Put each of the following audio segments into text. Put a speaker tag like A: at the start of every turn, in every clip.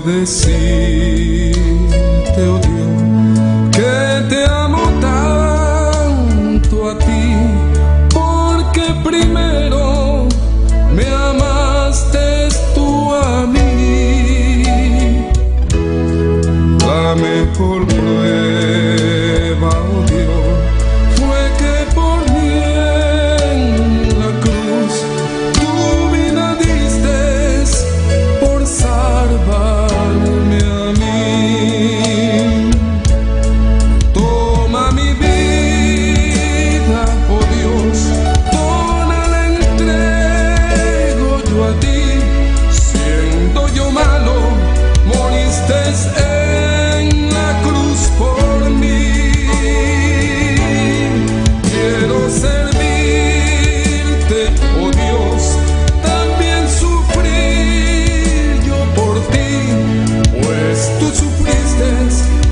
A: decirte, oh Dios, que te amo tanto a ti, porque primero me amaste tú a mí. La mejor prueba, oh Dios, fue que por mí en la cruz tu vida diste por salvarme a mí. Toma mi vida, oh Dios, toda la entrego yo a ti. Siendo yo malo, moriste en la cruz por mí. Quiero servirte, oh Dios, también sufrir yo por ti, pues tú sufriste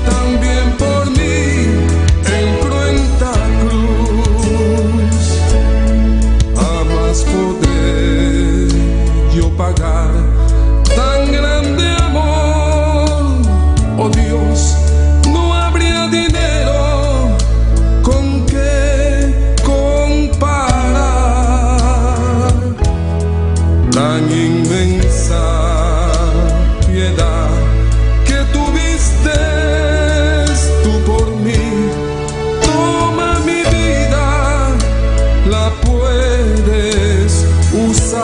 A: también por mí en cruenta cruz. Jamás podré yo pagar tan grande amor, oh Dios, no habría dinero con que comparar tan inmensa piedad que tuviste tú por mí. Toma mi vida, la puedes usar.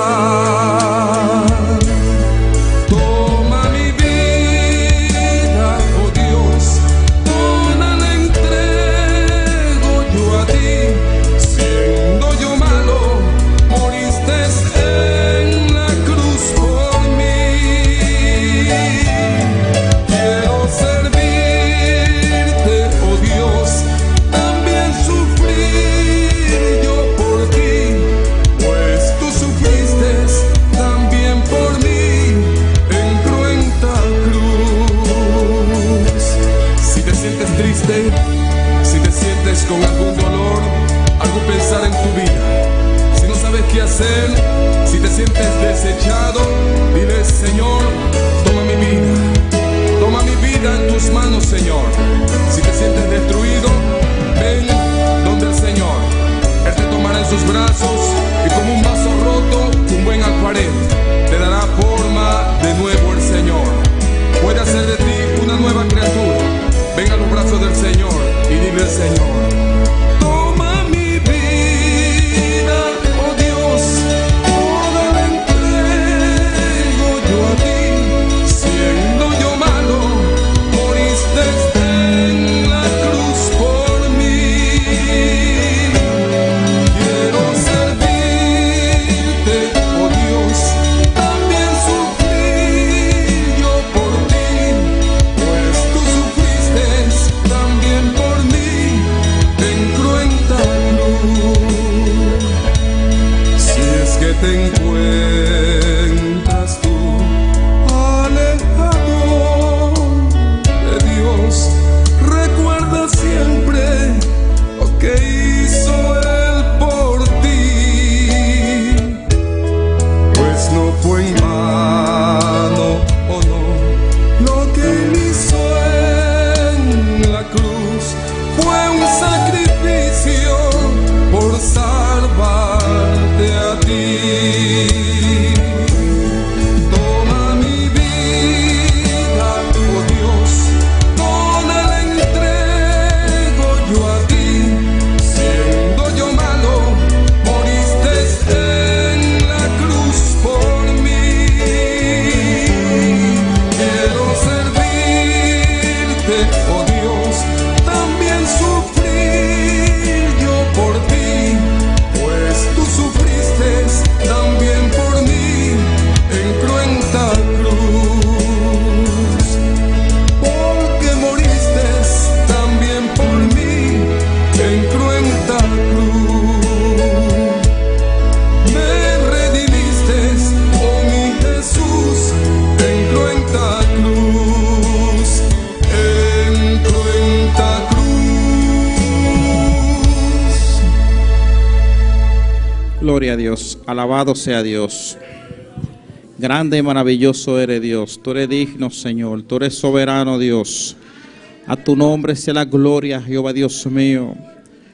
A: Toma mi vida, oh Dios, toda la entrego yo a ti. Siendo yo malo, moriste en la cruz por mí. Quiero servirte, oh Dios, también sufrir yo por ti, pues tú sufriste también por mí en cruenta cruz. Si te sientes triste, si te sientes con algún dolor, algún pensar en tu vida, si no sabes qué hacer, si te sientes desechado, dile: Señor, toma mi vida en tus manos, Señor. Si te sientes destruido, ven donde el Señor. Él te tomará en sus brazos y como un vaso roto, un buen alfarero, te dará forma de nuevo el Señor. Puede hacer de ti una nueva criatura. Ven a los brazos del Señor y dile al Señor: toma mi vida, oh Dios, toda la entrego yo a ti. Siendo yo malo, moriste en la cruz por mí. Quiero servirte, oh Dios, también sufrir yo por ti, pues tú sufriste también por mí en cruenta cruz. Si es que te encuentras tú alejado de Dios, recuerda siempre lo que hizo Él por ti, pues no fue en vano, oh no, lo que Él hizo en la cruz fue un sacrificio por salvarte a ti. Toma mi vida, oh Dios, toda la entrego yo a ti. Siendo yo malo, moriste en la cruz por mí. Quiero servirte, oh Dios, también sufrir yo por ti, pues tú sufriste también por mí en cruenta cruz. Porque moriste también por mí en cruenta cruz. Me redimiste, oh mi Jesús, en cruenta cruz, en cruenta cruz.
B: Gloria a Dios, alabado sea Dios. Grande y maravilloso eres, Dios. Tú eres digno, Señor. Tú eres soberano, Dios. A tu nombre sea la gloria, Jehová Dios mío.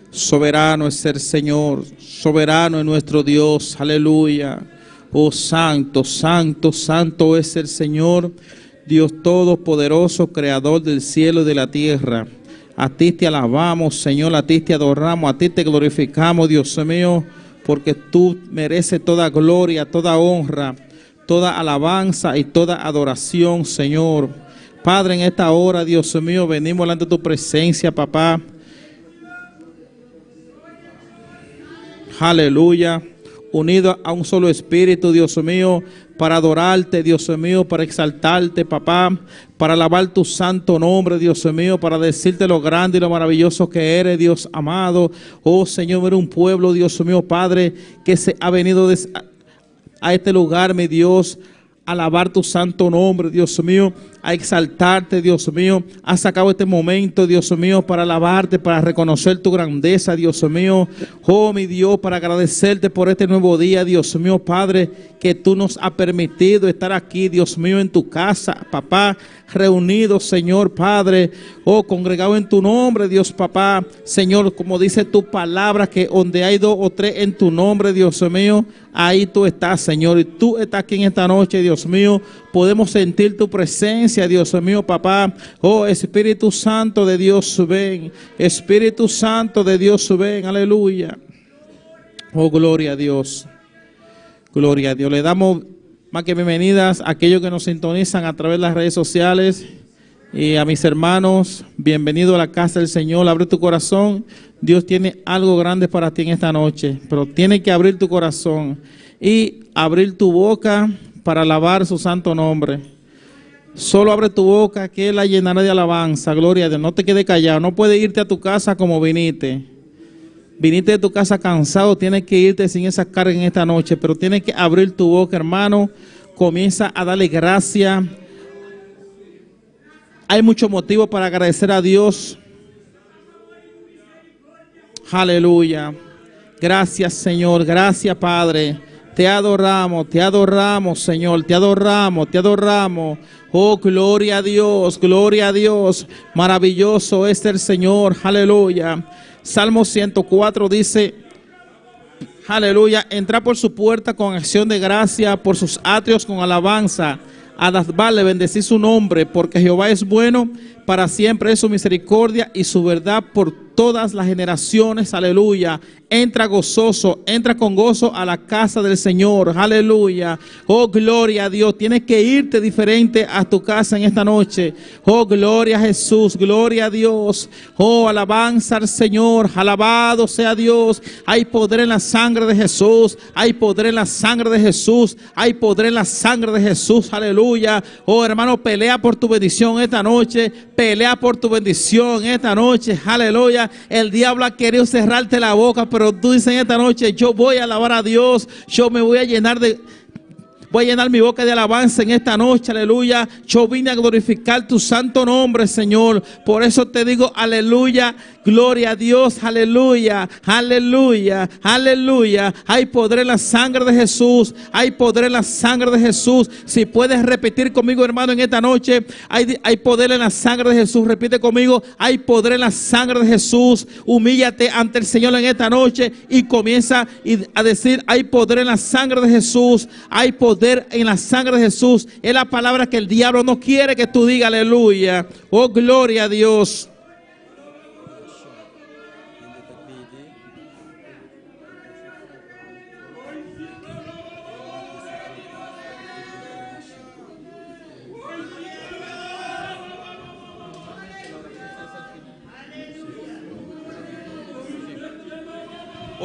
B: Soberano es el Señor. Soberano es nuestro Dios. Aleluya. Oh, santo, santo, santo es el Señor, Dios todopoderoso, creador del cielo y de la tierra. A ti te alabamos, Señor, a ti te adoramos, a ti te glorificamos, Dios mío, porque tú mereces toda gloria, toda honra, toda alabanza y toda adoración, Señor. Padre, en esta hora, Dios mío, venimos delante de tu presencia, papá. Aleluya. Unido a un solo espíritu, Dios mío, para adorarte, Dios mío, para exaltarte, papá, para alabar tu santo nombre, Dios mío, para decirte lo grande y lo maravilloso que eres, Dios amado. Oh, Señor, eres un pueblo, Dios mío, Padre, que se ha venido a este lugar, mi Dios, a alabar tu santo nombre, Dios mío, a exaltarte, Dios mío. Has sacado este momento, Dios mío, para alabarte, para reconocer tu grandeza, Dios mío. Oh, mi Dios, para agradecerte por este nuevo día, Dios mío, Padre, que tú nos has permitido estar aquí, Dios mío, en tu casa, papá, reunidos, Señor, Padre, oh, congregado en tu nombre, Dios, papá, Señor, como dice tu palabra, que donde hay 2 o 3 en tu nombre, Dios mío, ahí tú estás, Señor, y tú estás aquí en esta noche, Dios mío. Podemos sentir tu presencia, Dios mío, papá. Oh, Espíritu Santo de Dios, ven. Espíritu Santo de Dios, ven. Aleluya. Oh, gloria a Dios. Gloria a Dios. Le damos más que bienvenidas a aquellos que nos sintonizan a través de las redes sociales. Y a mis hermanos, bienvenido a la casa del Señor. Abre tu corazón. Dios tiene algo grande para ti en esta noche. Pero tienes que abrir tu corazón y abrir tu boca para alabar su santo nombre. Solo abre tu boca, que Él la llenará de alabanza. Gloria a Dios. No te quedes callado. No puedes irte a tu casa como viniste. Viniste de tu casa cansado. Tienes que irte sin esa carga en esta noche. Pero tienes que abrir tu boca, hermano. Comienza a darle gracias. Hay mucho motivo para agradecer a Dios. Aleluya. Gracias, Señor. Gracias, Padre. Te adoramos, Señor, te adoramos, te adoramos. Oh, gloria a Dios, gloria a Dios. Maravilloso es el Señor, aleluya. Salmo 104 dice, aleluya, entra por su puerta con acción de gracia, por sus atrios con alabanza. Adadbarle, bendecir su nombre, porque Jehová es bueno, para siempre es su misericordia y su verdad por todas las generaciones, aleluya. Entra gozoso, entra con gozo a la casa del Señor, aleluya. Oh, gloria a Dios. Tienes que irte diferente a tu casa en esta noche. Oh, gloria a Jesús, gloria a Dios. Oh, alabanza al Señor, alabado sea Dios. Hay poder en la sangre de Jesús, hay poder en la sangre de Jesús, hay poder en la sangre de Jesús, aleluya. Oh, hermano, pelea por tu bendición esta noche, pelea por tu bendición esta noche, aleluya. El diablo ha querido cerrarte la boca, pero tú dices en esta noche, yo voy a alabar a Dios, yo me voy a llenar mi boca de alabanza en esta noche, aleluya. Yo vine a glorificar tu santo nombre, Señor. Por eso te digo, aleluya, gloria a Dios, aleluya, aleluya, aleluya. Hay poder en la sangre de Jesús, hay poder en la sangre de Jesús. Si puedes repetir conmigo, hermano, en esta noche, hay poder en la sangre de Jesús. Repite conmigo, hay poder en la sangre de Jesús. Humíllate ante el Señor en esta noche y comienza a decir, hay poder en la sangre de Jesús, hay poder en la sangre de Jesús. Es la palabra que el diablo no quiere que tú digas, aleluya. Oh, gloria a Dios.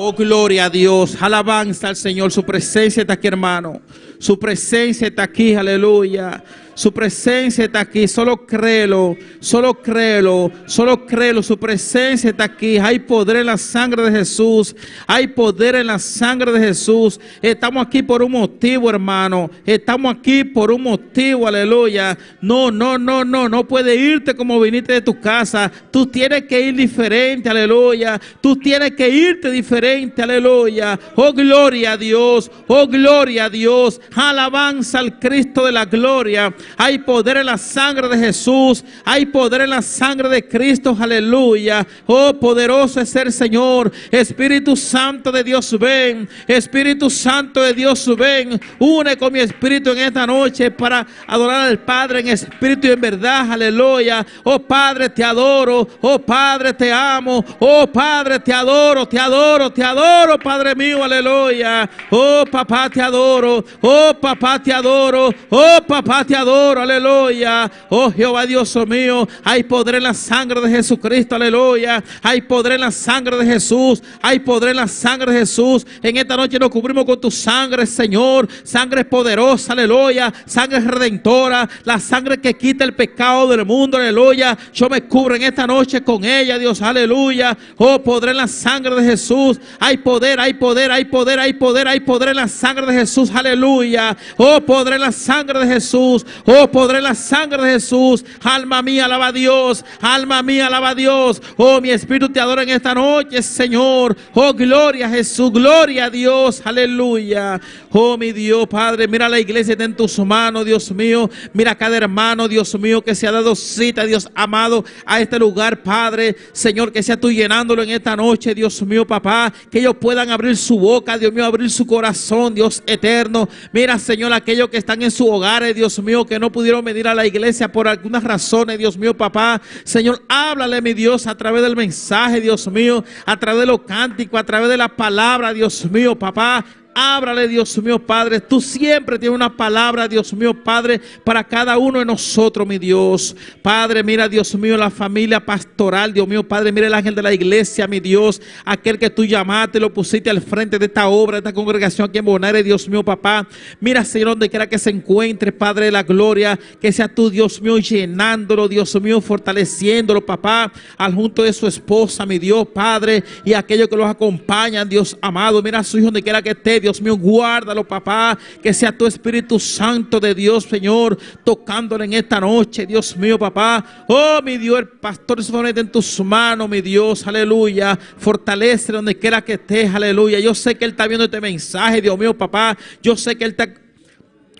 B: Oh, gloria a Dios, alabanza al Señor. Su presencia está aquí, hermano. Su presencia está aquí, aleluya. Su presencia está aquí. Solo créelo, solo créelo, solo créelo. Su presencia está aquí. Hay poder en la sangre de Jesús. Hay poder en la sangre de Jesús. Estamos aquí por un motivo, hermano. Estamos aquí por un motivo, aleluya. No puedes irte como viniste de tu casa. Tú tienes que ir diferente, aleluya. Tú tienes que irte diferente, aleluya. Oh, gloria a Dios. Oh, gloria a Dios. Alabanza al Cristo de la gloria. Hay poder en la sangre de Jesús. Hay poder en la sangre de Cristo. Aleluya. Oh, poderoso es el Señor. Espíritu Santo de Dios, ven. Espíritu Santo de Dios, ven. Une con mi espíritu en esta noche para adorar al Padre en espíritu y en verdad. Aleluya. Oh, Padre, te adoro. Oh, Padre, te amo. Oh, Padre, te adoro. Te adoro, te adoro, Padre mío. Aleluya. Oh, papá, te adoro. Oh, papá, te adoro. Oh, papá, te adoro. Aleluya. Oh, Jehová Dios mío. Hay poder en la sangre de Jesucristo. Aleluya. Hay poder en la sangre de Jesús. Hay poder en la sangre de Jesús. En esta noche nos cubrimos con tu sangre, Señor. Sangre poderosa. Aleluya. Sangre redentora. La sangre que quita el pecado del mundo. Aleluya. Yo me cubro en esta noche con ella, Dios. Aleluya. Oh, poder en la sangre de Jesús. Hay poder, hay poder, hay poder, hay poder, hay poder en la sangre de Jesús. Aleluya. Oh, poder en la sangre de Jesús. Oh, poder en la sangre de Jesús. Alma mía, alaba a Dios. Alma mía, alaba a Dios. Oh, mi espíritu te adora en esta noche, Señor. Oh, gloria a Jesús. Gloria a Dios. Aleluya. Oh, mi Dios, Padre. Mira la iglesia está en tus manos, Dios mío. Mira cada hermano, Dios mío, que se ha dado cita, Dios amado, a este lugar, Padre. Señor, que sea tú llenándolo en esta noche, Dios mío, papá. Que ellos puedan abrir su boca, Dios mío, abrir su corazón, Dios eterno. Mira, Señor, aquellos que están en sus hogares, Dios mío, que no pudieron venir a la iglesia por algunas razones, Dios mío, papá. Señor, háblale, mi Dios, a través del mensaje, Dios mío, a través de los cánticos, a través de la palabra, Dios mío, papá. Háblale, Dios mío, Padre. Tú siempre tienes una palabra, Dios mío, Padre, para cada uno de nosotros, mi Dios. Padre, mira, Dios mío, la familia pastoral, Dios mío, Padre, mira el ángel de la iglesia, mi Dios. Aquel que tú llamaste, lo pusiste al frente de esta obra, de esta congregación aquí en Bonaire, Dios mío, papá. Mira, Señor, donde quiera que se encuentre, Padre de la gloria, que sea tú, Dios mío, llenándolo, Dios mío, fortaleciéndolo, papá, al junto de su esposa, mi Dios, Padre, y aquellos que los acompañan, Dios amado. Mira a su hijo donde quiera que esté, Dios mío, guárdalo, papá. Que sea tu Espíritu Santo de Dios, Señor, tocándole en esta noche, Dios mío, papá. Oh, mi Dios, el pastor se pone en tus manos, mi Dios, aleluya. Fortalece donde quiera que estés, aleluya. Yo sé que Él está viendo este mensaje, Dios mío, papá. Yo sé que Él está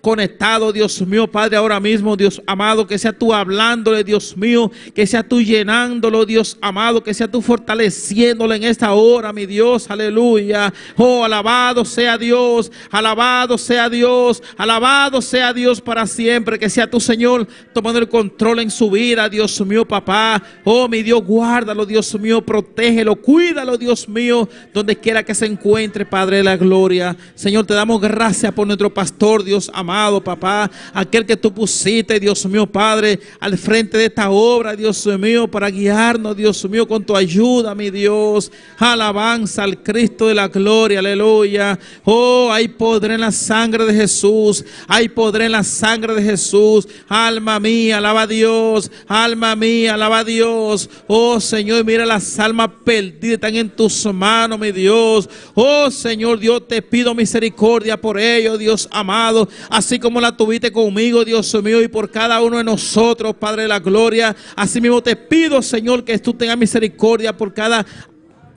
B: conectado, Dios mío, Padre, ahora mismo, Dios amado, que sea tú hablándole, Dios mío, que sea tú llenándolo, Dios amado, que sea tú fortaleciéndolo en esta hora, mi Dios, aleluya. Oh, alabado sea Dios, alabado sea Dios, alabado sea Dios para siempre, que sea tu Señor tomando el control en su vida, Dios mío, papá. Oh, mi Dios, guárdalo, Dios mío, protégelo, cuídalo, Dios mío, donde quiera que se encuentre, Padre de la gloria. Señor, te damos gracias por nuestro pastor, Dios amado, papá, aquel que tú pusiste, Dios mío, Padre, al frente de esta obra, Dios mío, para guiarnos, Dios mío, con tu ayuda, mi Dios. Alabanza al Cristo de la gloria, aleluya. Oh, hay poder en la sangre de Jesús, hay poder en la sangre de Jesús. Alma mía, alaba a Dios, alma mía, alaba a Dios. Oh, Señor, mira las almas perdidas, están en tus manos, mi Dios. Oh, Señor, Dios, te pido misericordia por ellos, Dios amado, así como la tuviste conmigo, Dios mío, y por cada uno de nosotros, Padre de la gloria. Así mismo te pido, Señor, que tú tengas misericordia por cada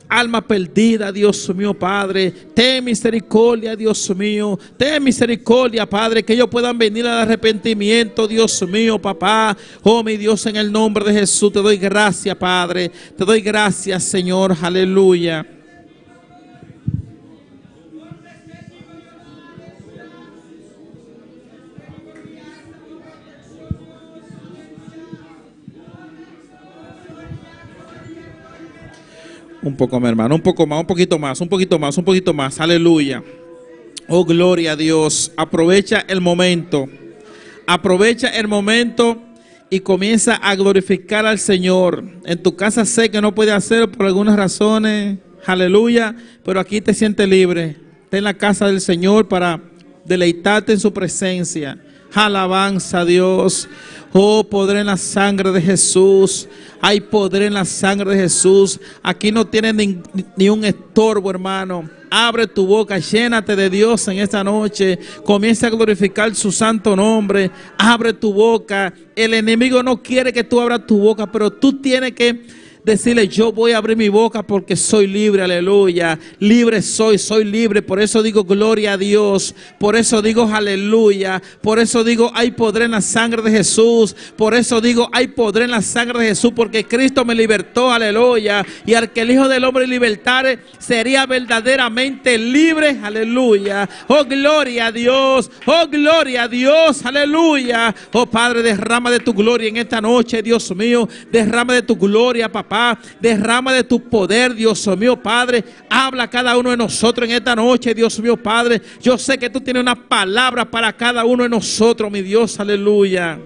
B: alma perdida, Dios mío, Padre. Ten misericordia, Dios mío. Ten misericordia, Padre, que ellos puedan venir al arrepentimiento, Dios mío, papá. Oh, mi Dios, en el nombre de Jesús te doy gracias, Padre. Te doy gracias, Señor. Aleluya. Un poco, mi hermano, un poco más, un poquito más, un poquito más, un poquito más. Aleluya. Oh, gloria a Dios. Aprovecha el momento. Aprovecha el momento y comienza a glorificar al Señor. En tu casa sé que no puedes hacerlo por algunas razones. Aleluya. Pero aquí te sientes libre. Está en la casa del Señor para deleitarte en su presencia. Alabanza a Dios. Oh, poder en la sangre de Jesús. Hay poder en la sangre de Jesús. Aquí no tiene ni un estorbo, hermano. Abre tu boca, llénate de Dios en esta noche. Comienza a glorificar su santo nombre. Abre tu boca. El enemigo no quiere que tú abras tu boca, pero tú tienes que decirle: yo voy a abrir mi boca porque soy libre, aleluya. Libre soy libre. Por eso digo gloria a Dios. Por eso digo aleluya. Por eso digo hay poder en la sangre de Jesús. Por eso digo hay poder en la sangre de Jesús, porque Cristo me libertó, aleluya. Y al que el Hijo del Hombre libertare, sería verdaderamente libre, aleluya. Oh, gloria a Dios. Oh, gloria a Dios, aleluya. Oh, Padre, derrama de tu gloria en esta noche, Dios mío. Derrama de tu gloria, papá. Derrama de tu poder, Dios mío, Padre. Habla a cada uno de nosotros en esta noche, Dios mío, Padre. Yo sé que tú tienes una palabra para cada uno de nosotros, mi Dios, aleluya.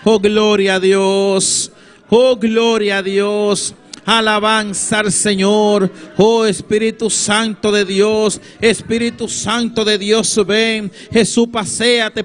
B: Oh, gloria a Dios. Oh, gloria a Dios. Alabanza al Señor. Oh, Espíritu Santo de Dios. Espíritu Santo de Dios, ven. Jesús, paséate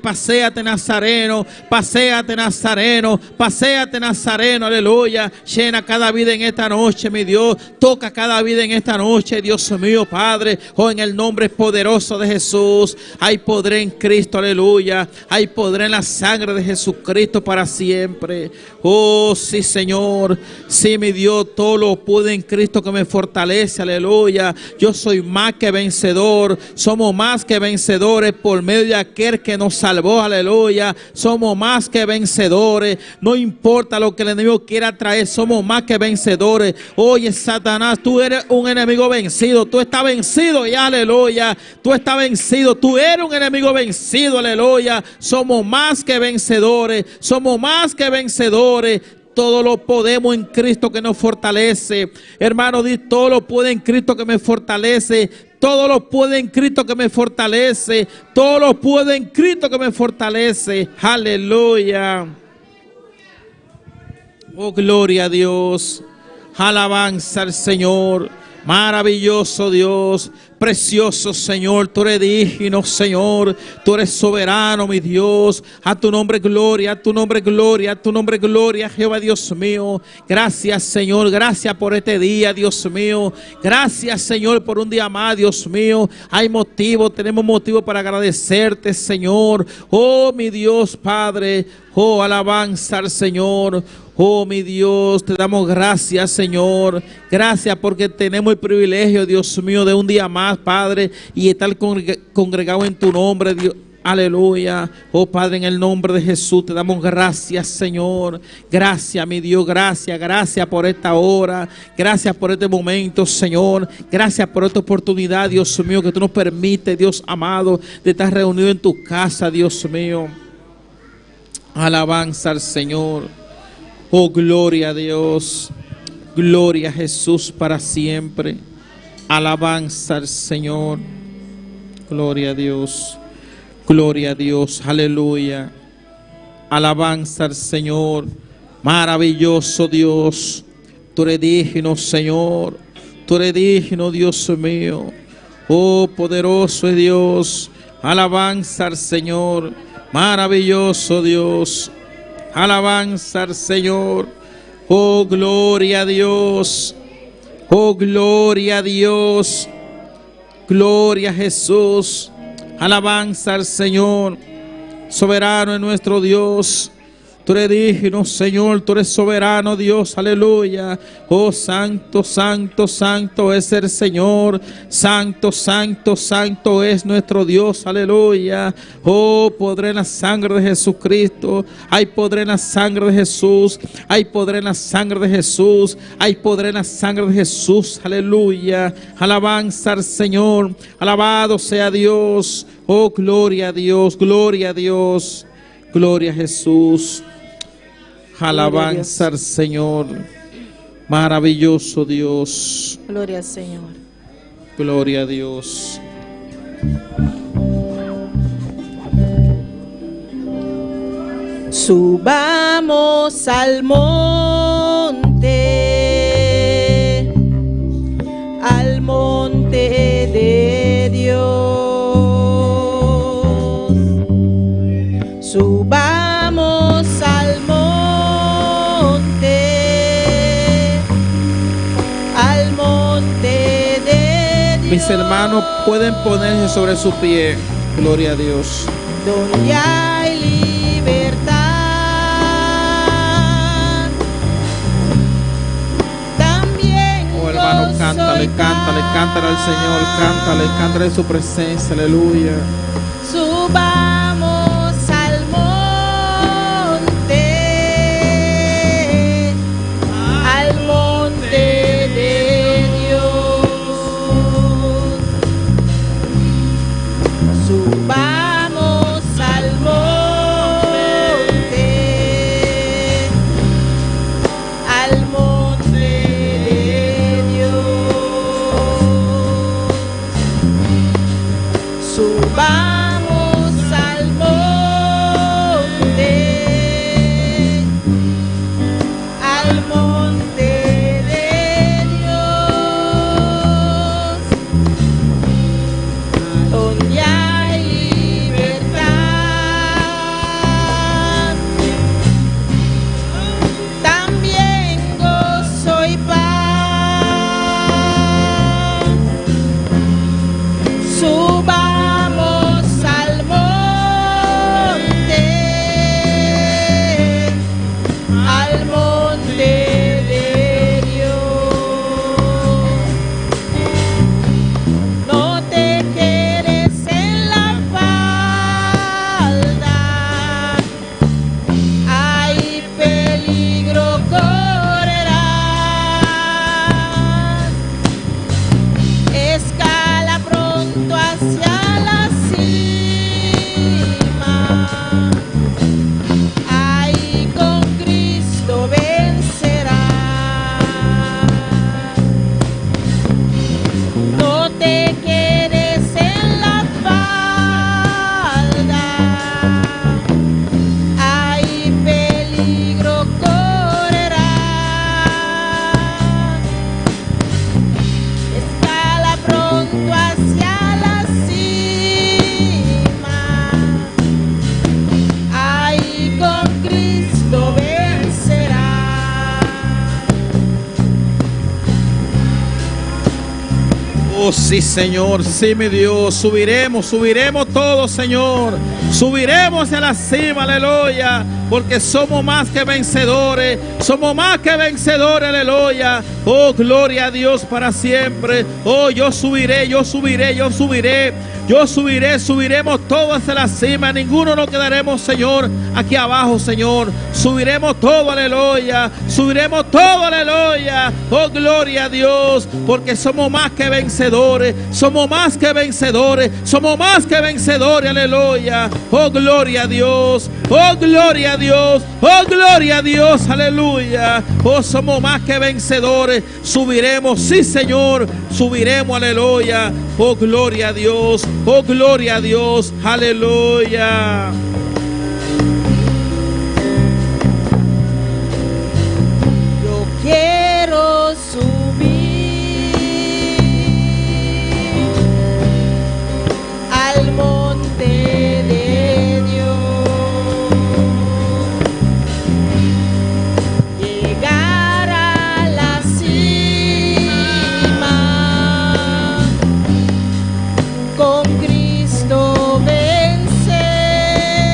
B: Nazareno. Paséate Nazareno. Paséate Nazareno, aleluya. Llena cada vida en esta noche, mi Dios. Toca cada vida en esta noche, Dios mío, Padre. Oh, en el nombre poderoso de Jesús. Hay poder en Cristo, aleluya. Hay poder en la sangre de Jesucristo para siempre. Oh, sí, Señor. Sí, mi Dios. Todo lo puedo en Cristo que me fortalece, aleluya. Yo soy más que vencedor. Somos más que vencedores por medio de aquel que nos salvó, aleluya. Somos más que vencedores. No importa lo que el enemigo quiera traer, somos más que vencedores. Oye, Satanás, tú eres un enemigo vencido. Tú estás vencido ya, aleluya. Tú estás vencido. Tú eres un enemigo vencido, aleluya. Somos más que vencedores. Somos más que vencedores. Todo lo podemos en Cristo que nos fortalece. Hermano, di: todo lo puedo en Cristo que me fortalece. Todo lo puedo en Cristo que me fortalece. Todo lo puedo en Cristo que me fortalece. Aleluya. Oh, gloria a Dios. Alabanza al Señor. Maravilloso Dios, precioso Señor, tú eres digno, Señor, tú eres soberano, mi Dios. A tu nombre gloria, a tu nombre gloria, a tu nombre gloria, Jehová Dios mío. Gracias, Señor, gracias por este día, Dios mío. Gracias, Señor, por un día más, Dios mío. Hay motivo, tenemos motivo para agradecerte, Señor. Oh, mi Dios, Padre. Oh, alabanza al Señor. Oh, mi Dios, te damos gracias, Señor. Gracias porque tenemos el privilegio, Dios mío, de un día más, Padre, y estar congregado en tu nombre, Dios. Aleluya. Oh, Padre, en el nombre de Jesús te damos gracias, Señor. Gracias, mi Dios, gracias por esta hora. Gracias por este momento, Señor. Gracias por esta oportunidad, Dios mío, que tú nos permites, Dios amado, de estar reunido en tu casa, Dios mío. Alabanza al Señor. Oh, gloria a Dios. Gloria a Jesús para siempre. Alabanza al Señor. Gloria a Dios. Gloria a Dios. Aleluya. Alabanza al Señor. Maravilloso Dios. Tú eres digno, Señor. Tú eres digno, Dios mío. Oh, poderoso es Dios. Alabanza al Señor. Maravilloso Dios. Alabanza al Señor. Oh, gloria a Dios. Oh, gloria a Dios. Gloria a Jesús. Alabanza al Señor. Soberano es nuestro Dios. Tú eres digno, Señor, tú eres soberano, Dios, aleluya. Oh, santo, santo, santo es el Señor. Santo, santo, santo es nuestro Dios, aleluya. Oh, poder en la sangre de Jesucristo. Hay poder en la sangre de Jesús. Hay poder en la sangre de Jesús. Hay poder en la sangre de Jesús, aleluya. Alabanza al Señor. Alabado sea Dios. Oh, gloria a Dios, gloria a Dios. Gloria a Jesús. Alabanza al Señor. Maravilloso Dios.
C: Gloria al Señor.
B: Gloria a Dios.
C: Subamos al monte de Dios. subamos al monte de Dios.
B: Mis hermanos pueden ponerse sobre su pie. Gloria a Dios.
C: Donde hay libertad, también
B: Oh hermano, cántale, cántale, cántale al Señor, cántale, cántale su presencia, aleluya.
C: subamos al monte de Dios. Subamos al monte de Dios. Subamos al monte de Dios, donde hay libertad, también gozo y paz. Subamos al monte de Dios. No te quedes en la falda, hay peligro correrás. Escala pronto hacia la cima, ahí con Cristo vencerás. No te quedes en la falda, hay peligro correrás. Escala pronto hacia la cima, ahí con Cristo vencerás.
B: Oh sí, Señor, sí, mi Dios, subiremos todos, Señor, subiremos a la cima, aleluya, porque somos más que vencedores, aleluya. Oh, gloria a Dios para siempre. Oh, yo subiremos todos hacia la cima, ninguno nos quedaremos, Señor, aquí abajo, Señor, subiremos todo, aleluya, oh, gloria a Dios, porque somos más que vencedores, aleluya. Oh, gloria a Dios, aleluya. Oh, somos más que vencedores, subiremos, sí, Señor, subiremos, aleluya. Oh, gloria a Dios, aleluya.
C: Yo quiero subir al monte de Dios, llegar a la cima, con Cristo vencer.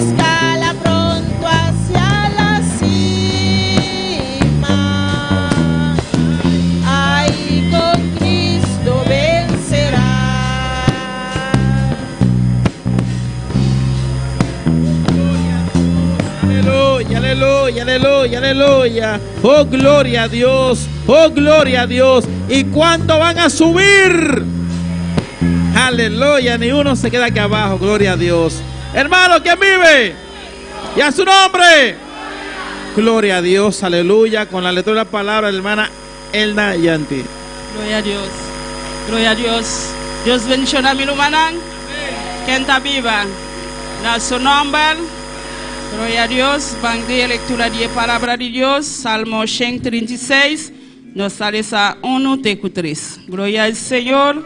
C: escala pronto hacia la cima. Ahí con Cristo vencerá.
B: Aleluya, aleluya, aleluya, aleluya. Oh, gloria a Dios. Oh, gloria a Dios. ¿Y cuánto van a subir? Aleluya, ni uno se queda aquí abajo. Gloria a Dios. Hermano, ¿quién vive? Y a su nombre. Gloria a Dios, aleluya. Con la lectura de la palabra de la hermana Elna Yanti.
D: Gloria a Dios. Gloria a Dios. Dios bendiga a mi hermana. Quien está viva. En su nombre. Gloria a Dios. Van de lectura de palabra de Dios. Salmo 136. Nos sale a 1-3. Gloria al Señor.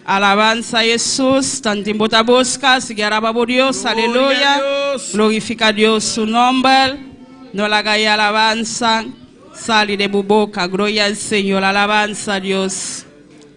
D: Alabanza a Jesús. Tanto bota busca. Sigue alabando a Dios. Aleluya. Glorifica a Dios su nombre. No la haga alabanza. Sale de tu boca. Gloria al Señor. Alabanza a Dios.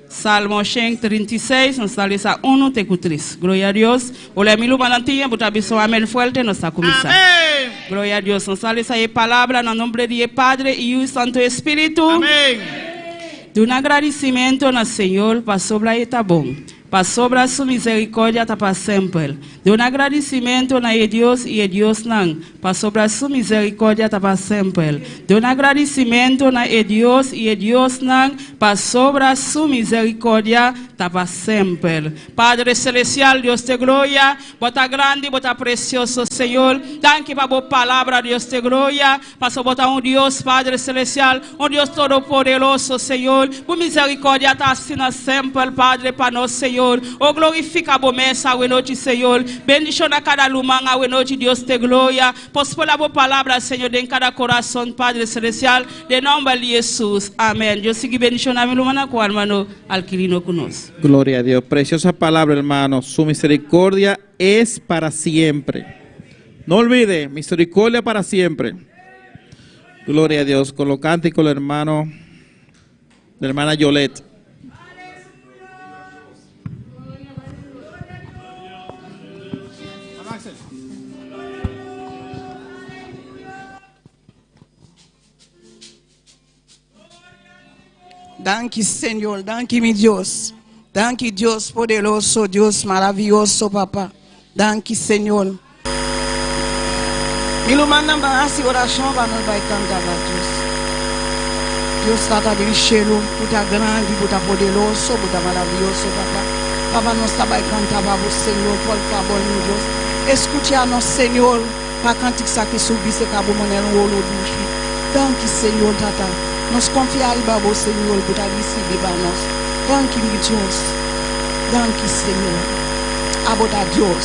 D: Salmo 136, nos sale a 1-3. Gloria a Dios. Hola, mi luma nantia, but abiso amén fuerte, nos está comenzando.
B: Amén.
D: Gloria a Dios. Nos sale a palabra en el nombre de Padre y Hijo y Santo Espíritu.
B: Amén.
D: De un agradecimiento al Señor para sobre esta bom. Para sobre su misericordia para siempre. De un agradecimiento a Dios y a Dios nan. Para sobre su misericordia para siempre. De un agradecimiento a Dios y a Dios nan. Para sobre su misericordia para siempre. Padre celestial, Dios de gloria. Bota grande, bota precioso, Señor. Danke para tu palabra, Dios de gloria. Para bota un Dios, Padre celestial. Un Dios todopoderoso, Señor. Tu misericordia está así siempre, Padre, para nós, Señor. Oh, glorifica a promessa, a noite, Senhor. Bendición a cada lumang, a noite, Dios de gloria. Pospon a palabra, Senhor, en cada corazón, Padre celestial. De nombre de Jesús. Amén. Dios sigue bendición a mi lumana, con hermano Alquilino con nosotros.
B: Gloria a Dios. Preciosa palabra, hermano. Su misericordia es para siempre. No olvide, misericordia para siempre. Gloria a Dios. Con los cánticos del hermano, de la hermana Yolette.
E: Danke, Señor, danke, mi Dios. Danke, Dios poderoso, Dios maravilloso, papá. Danke, Señor. Mi lo mandan para hacer oración para nos cantar a Dios. Dios está dirigiendo, puta grande, puta poderoso, puta maravilloso, papá. Papá, nos está cantar para vos, Señor, por favor, mi Dios. Escucha-nos, Señor, para cantar ça que subit, c'est qu'à vous mener un rôle au douche. Danke, Señor, tata. Nos confiar en vos, Señor, pour ta recibir par nous. Danke, mi Dios. Danke, Señor. Abota Dios.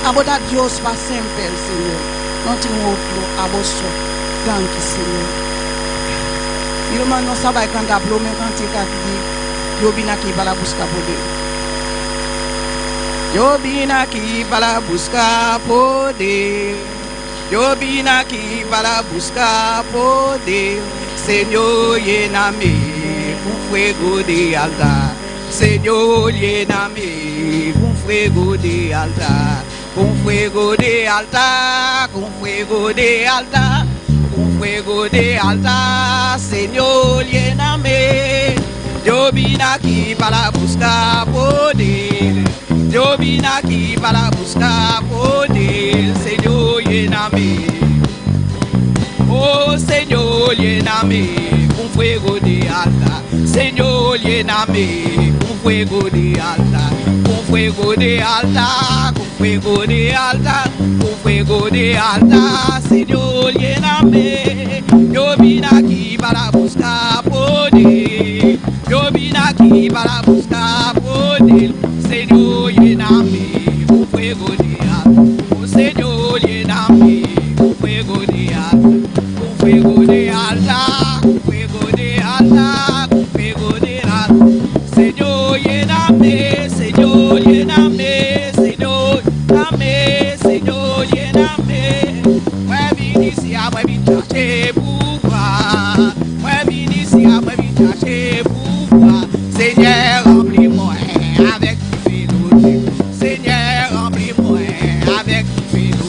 E: Abota Dios para siempre, Señor. No tengo otro a vos. Danke, Señor. Mi hermano no sabe cantar, pero me canta que yo vine aquí para buscar poder. Yo vine aquí para buscar poder. Yo vine aquí para buscar poder. Señor, lléname con fuego de altar. Señor, lléname con fuego de altar. Con fuego de altar, con fuego de altar, con fuego de altar. Señor, lléname. Yo vine aquí para buscar poder. Yo vine aquí para buscar poder. Señor, lléname. Oh Señor, lléname con fuego de altar. Señor, lléname con fuego de altar. Con fuego de altar, con fuego de altar, con fuego de altar. Señor, lléname. Yo vine aquí para buscar poder. Yo vine aquí para buscar poder. Señor, lléname con fuego de altar. Oh Señor, lléname con fuego de altar. Fuego de altar, fuego de altar, fuego de altar. Señor, lléname, Señor, lléname, Señor, lléname, Señor, lléname. Mueve inicia, mueve inicia, pouvoir. Mueve inicia, mueve inicia, pouvoir. Seigneur, remplis-moi avec tes fidélité. Seigneur, remplis-moi avec tes fidélité.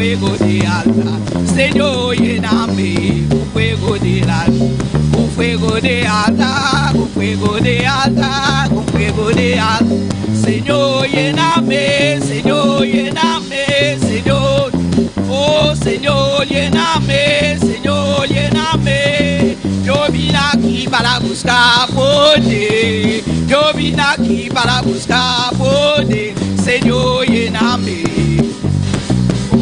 E: fuego de altar. Señor, lléname con fuego de altar, con fuego de altar, con fuego de altar, con fuego de altar. Señor, lléname, Señor, lléname, Señor. Oh Señor, lléname, Señor, lléname. Yo vine aquí para buscar poder. Yo vine aquí para buscar poder. Señor, lléname.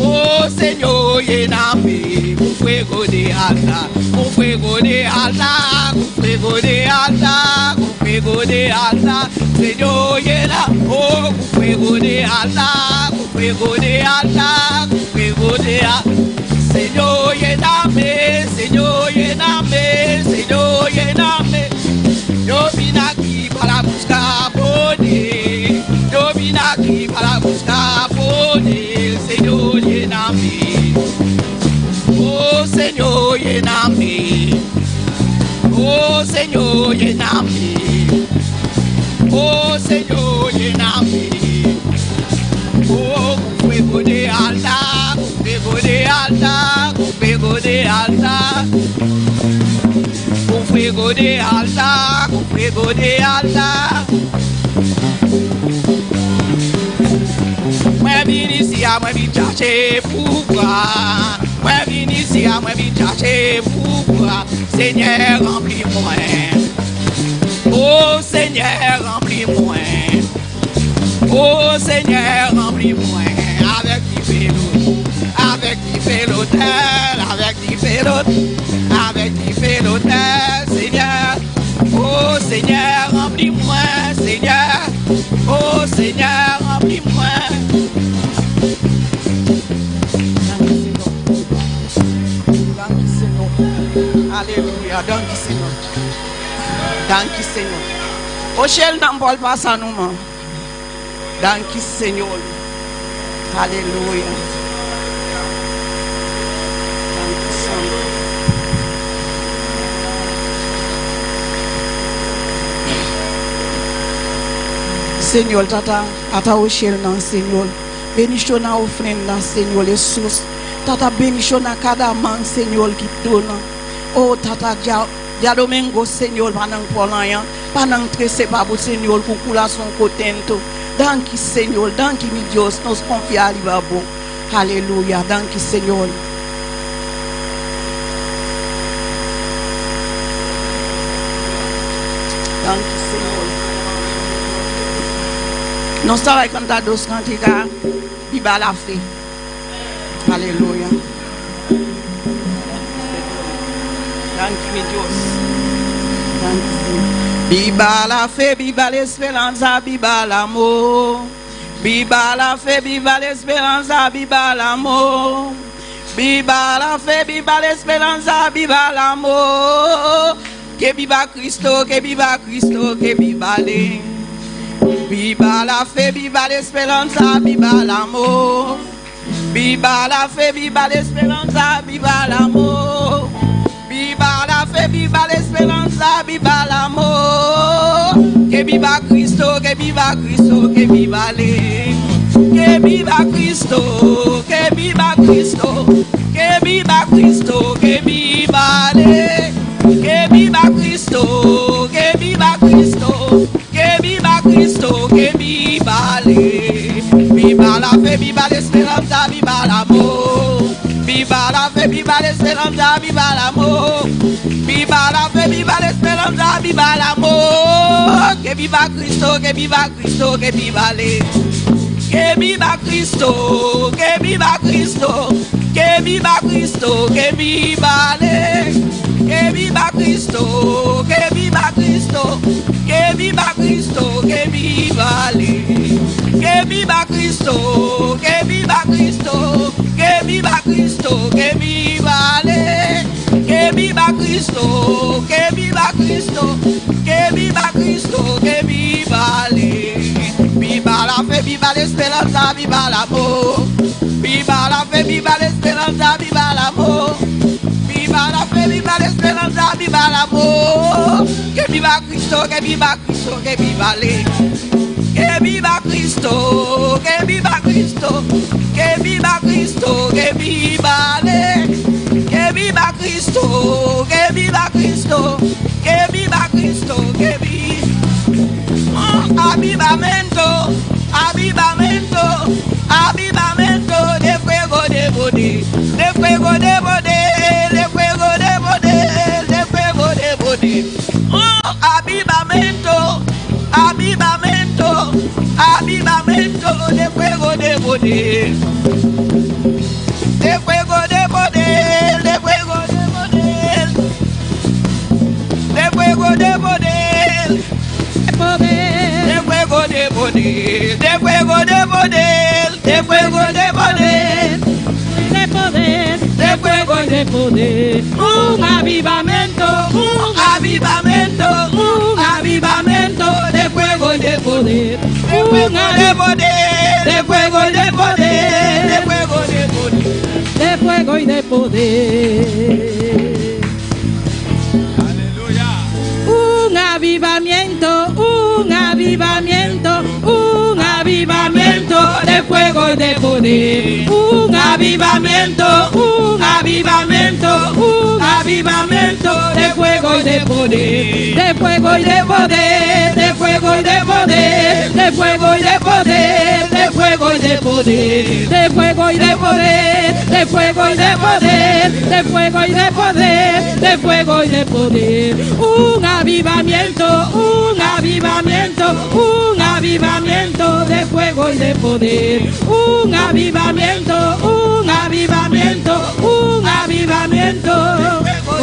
E: Oh Señor, lléname con fuego de altar, con fuego de altar, con fuego de altar, con fuego de altar. Señor, lléname, oh, con fuego de altar, con fuego de altar, con fuego de altar. Señor, lléname, Señor, lléname, Señor, lléname. Yo vine aquí para buscar poder. Yo vine aquí para buscar poder. Señor, lléname. Oh Señor, lléname. Oh Señor, lléname. Oh Señor, lléname. Oh, con fuego de altar, con fuego de altar, con fuego de altar. Con fuego de altar, con fuego de altar. Moi vini ici à moi vite chercher pourquoi. Moi vini ici à moi vite chercher pourquoi. Seigneur, remplis-moi. Oh Seigneur, remplis-moi. Oh Seigneur, remplis-moi avec du vélo, avec du vélo terre, avec du vélo, avec du vélo terre, Seigneur. Oh Seigneur, remplis-moi, Seigneur. Oh Seigneur, remplis-moi. Danke Seigneur. Alléluia, danke Seigneur. Danke Seigneur. Oh Shell n'en parle pas ça nous. Danke Seigneur. Alléluia. Danke Seigneur. Seigneur, tata, ata Rochelle nan Seigneur. Bénichon na offrande nan Seigneur Jesus. Tata bénichon na cada man Seigneur qui donne. Oh tata dia domingo Seigneur panang polanyan, panang tresse pa pour Seigneur pour coulation contento. Danke Seigneur, danke mi Dios, nos confia li babo. Alléluia, danke Seigneur. Danke Seigneur. Nous savons quand tu as dos cantigas, il va la fée. Alléluia. Danke mi Dios. Danke. Viva la fe, viva la esperanza, viva l'amor. Viva la fe, viva la esperanza, viva l'amor. Viva la fe, viva la esperanza, viva l'amor. Que viva Cristo, que viva Cristo, que viva le. Viva la fe, viva la esperanza, viva l'amor. Viva la fe, viva la esperanza, viva l'amor. Viva la fe, viva la esperanza, viva l'amor. Que viva Cristo, que viva Cristo, que viva le. Que viva Cristo, que viva Cristo, que viva Cristo, que viva le. Que viva Cristo, que viva Cristo, que viva Cristo, que viva le. Viva la fe, viva la esperanza, viva l'amor. Viva la fe, viva la esperanza, viva l'amor. Viva la fe, viva la esperanza, viva l'amor. Que viva Cristo, que viva Cristo, que viva le. Que viva Cristo, que viva Cristo, que viva Cristo, que viva le. Que viva Cristo, que viva Cristo, que viva Cristo, que viva le. Que viva Cristo, que viva Cristo, que viva Cristo, que viva le. Que viva Cristo, que viva Cristo, que viva Cristo, que viva le. Viva la fe, viva la esperanza, viva l'amor. Viva la fe, viva la esperanza, viva l'amor. Viva la fe, viva la esperanza, viva l'amor. Que viva Cristo, que viva Cristo, que viva le. Que viva Cristo, que viva Cristo, que viva Cristo, que viva que viva Cristo, que viva Cristo, que viva Cristo, que viva. Avivamiento, avivamiento, avivamiento de fuego de poder, de fuego de poder, de fuego de poder, de fuego de poder. Avivamiento, avivamiento, avivamiento de fuego de poder, de fuego de poder, de fuego de poder, de fuego de poder, de fuego de poder, de fuego de poder, de fuego de poder,
C: de poder,
E: de fuego de poder. Un avivamiento, un avivamiento de fuego y de poder, de fuego de poder, de fuego y de poder, de fuego de poder,
C: de fuego y de poder.
A: Aleluya.
C: Un avivamiento, un avivamiento, un avivamiento de fuego y de poder.
E: un avivamiento, un avivamiento, un avivamiento de fuego y de poder,
C: De fuego y de poder,
E: de fuego y de poder, de fuego y de poder, de fuego y de poder,
C: de fuego y de poder, de fuego y de poder, de fuego y de poder, de fuego y de poder. Un avivamiento, un avivamiento, un avivamiento de fuego y de poder. Un avivamiento, un avivamiento, un avivamiento.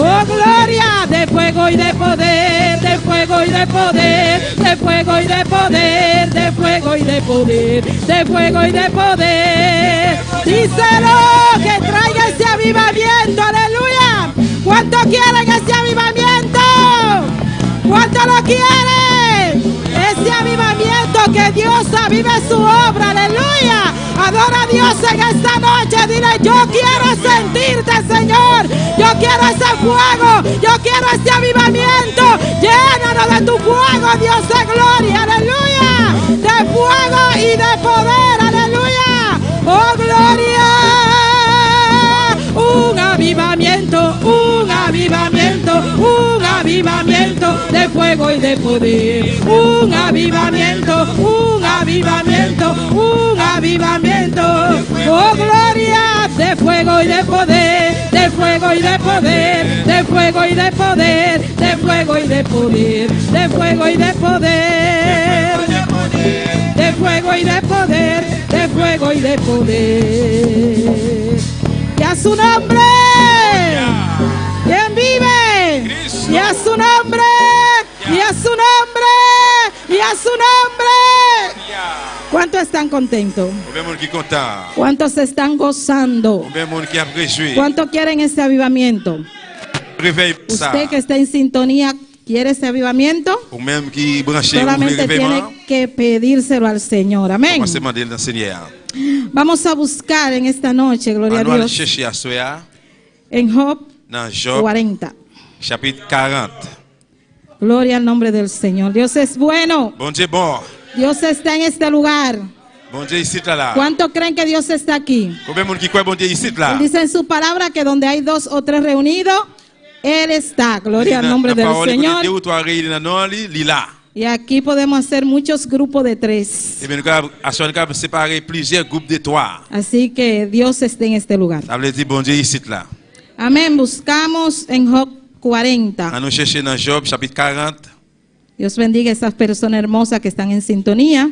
C: Oh gloria, de fuego y de poder, de fuego y de poder, de fuego y de poder, de fuego y de poder, de fuego y de poder. Díselo, que traiga ese avivamiento, aleluya. ¿Cuánto quieren ese avivamiento? ¿Cuánto lo quieren? Ese avivamiento, que Dios avive su obra, aleluya. Adora a Dios en esta noche, dile: yo quiero sentirte, Señor. Yo quiero ese fuego, yo quiero ese avivamiento. Llénanos de tu fuego, Dios de gloria, aleluya. De fuego y de poder, aleluya. Oh gloria. Un avivamiento, un avivamiento, un avivamiento de fuego y de poder. Un avivamiento, un avivamiento, un avivamiento. Oh gloria, de fuego y de poder, de fuego y de poder, de fuego y de poder, de fuego y de poder, de fuego y de poder, de fuego y de poder, de fuego y de poder. Y a su nombre, ¿quién vive? Y a su nombre, y a su nombre, y a su nombre. ¿Cuántos están contentos? ¿Cuántos se están gozando? ¿Cuántos quieren ese avivamiento? Usted que está en sintonía, ¿quiere ese avivamiento? Solamente tiene que pedírselo al Señor. Amén. Vamos a buscar en esta noche, gloria a Dios, en Job 40. Gloria al nombre del Señor. Dios es bueno. Dios está en este lugar. ¿Cuántos creen que Dios está aquí? Él dice en su palabra que donde hay 2 o 3 reunidos, Él está. Gloria al nombre del Señor. Y aquí podemos hacer muchos grupos de 3. Así que Dios está en este lugar. Amén. Buscamos en Job 40. Dios bendiga a esas personas hermosas que están en sintonía.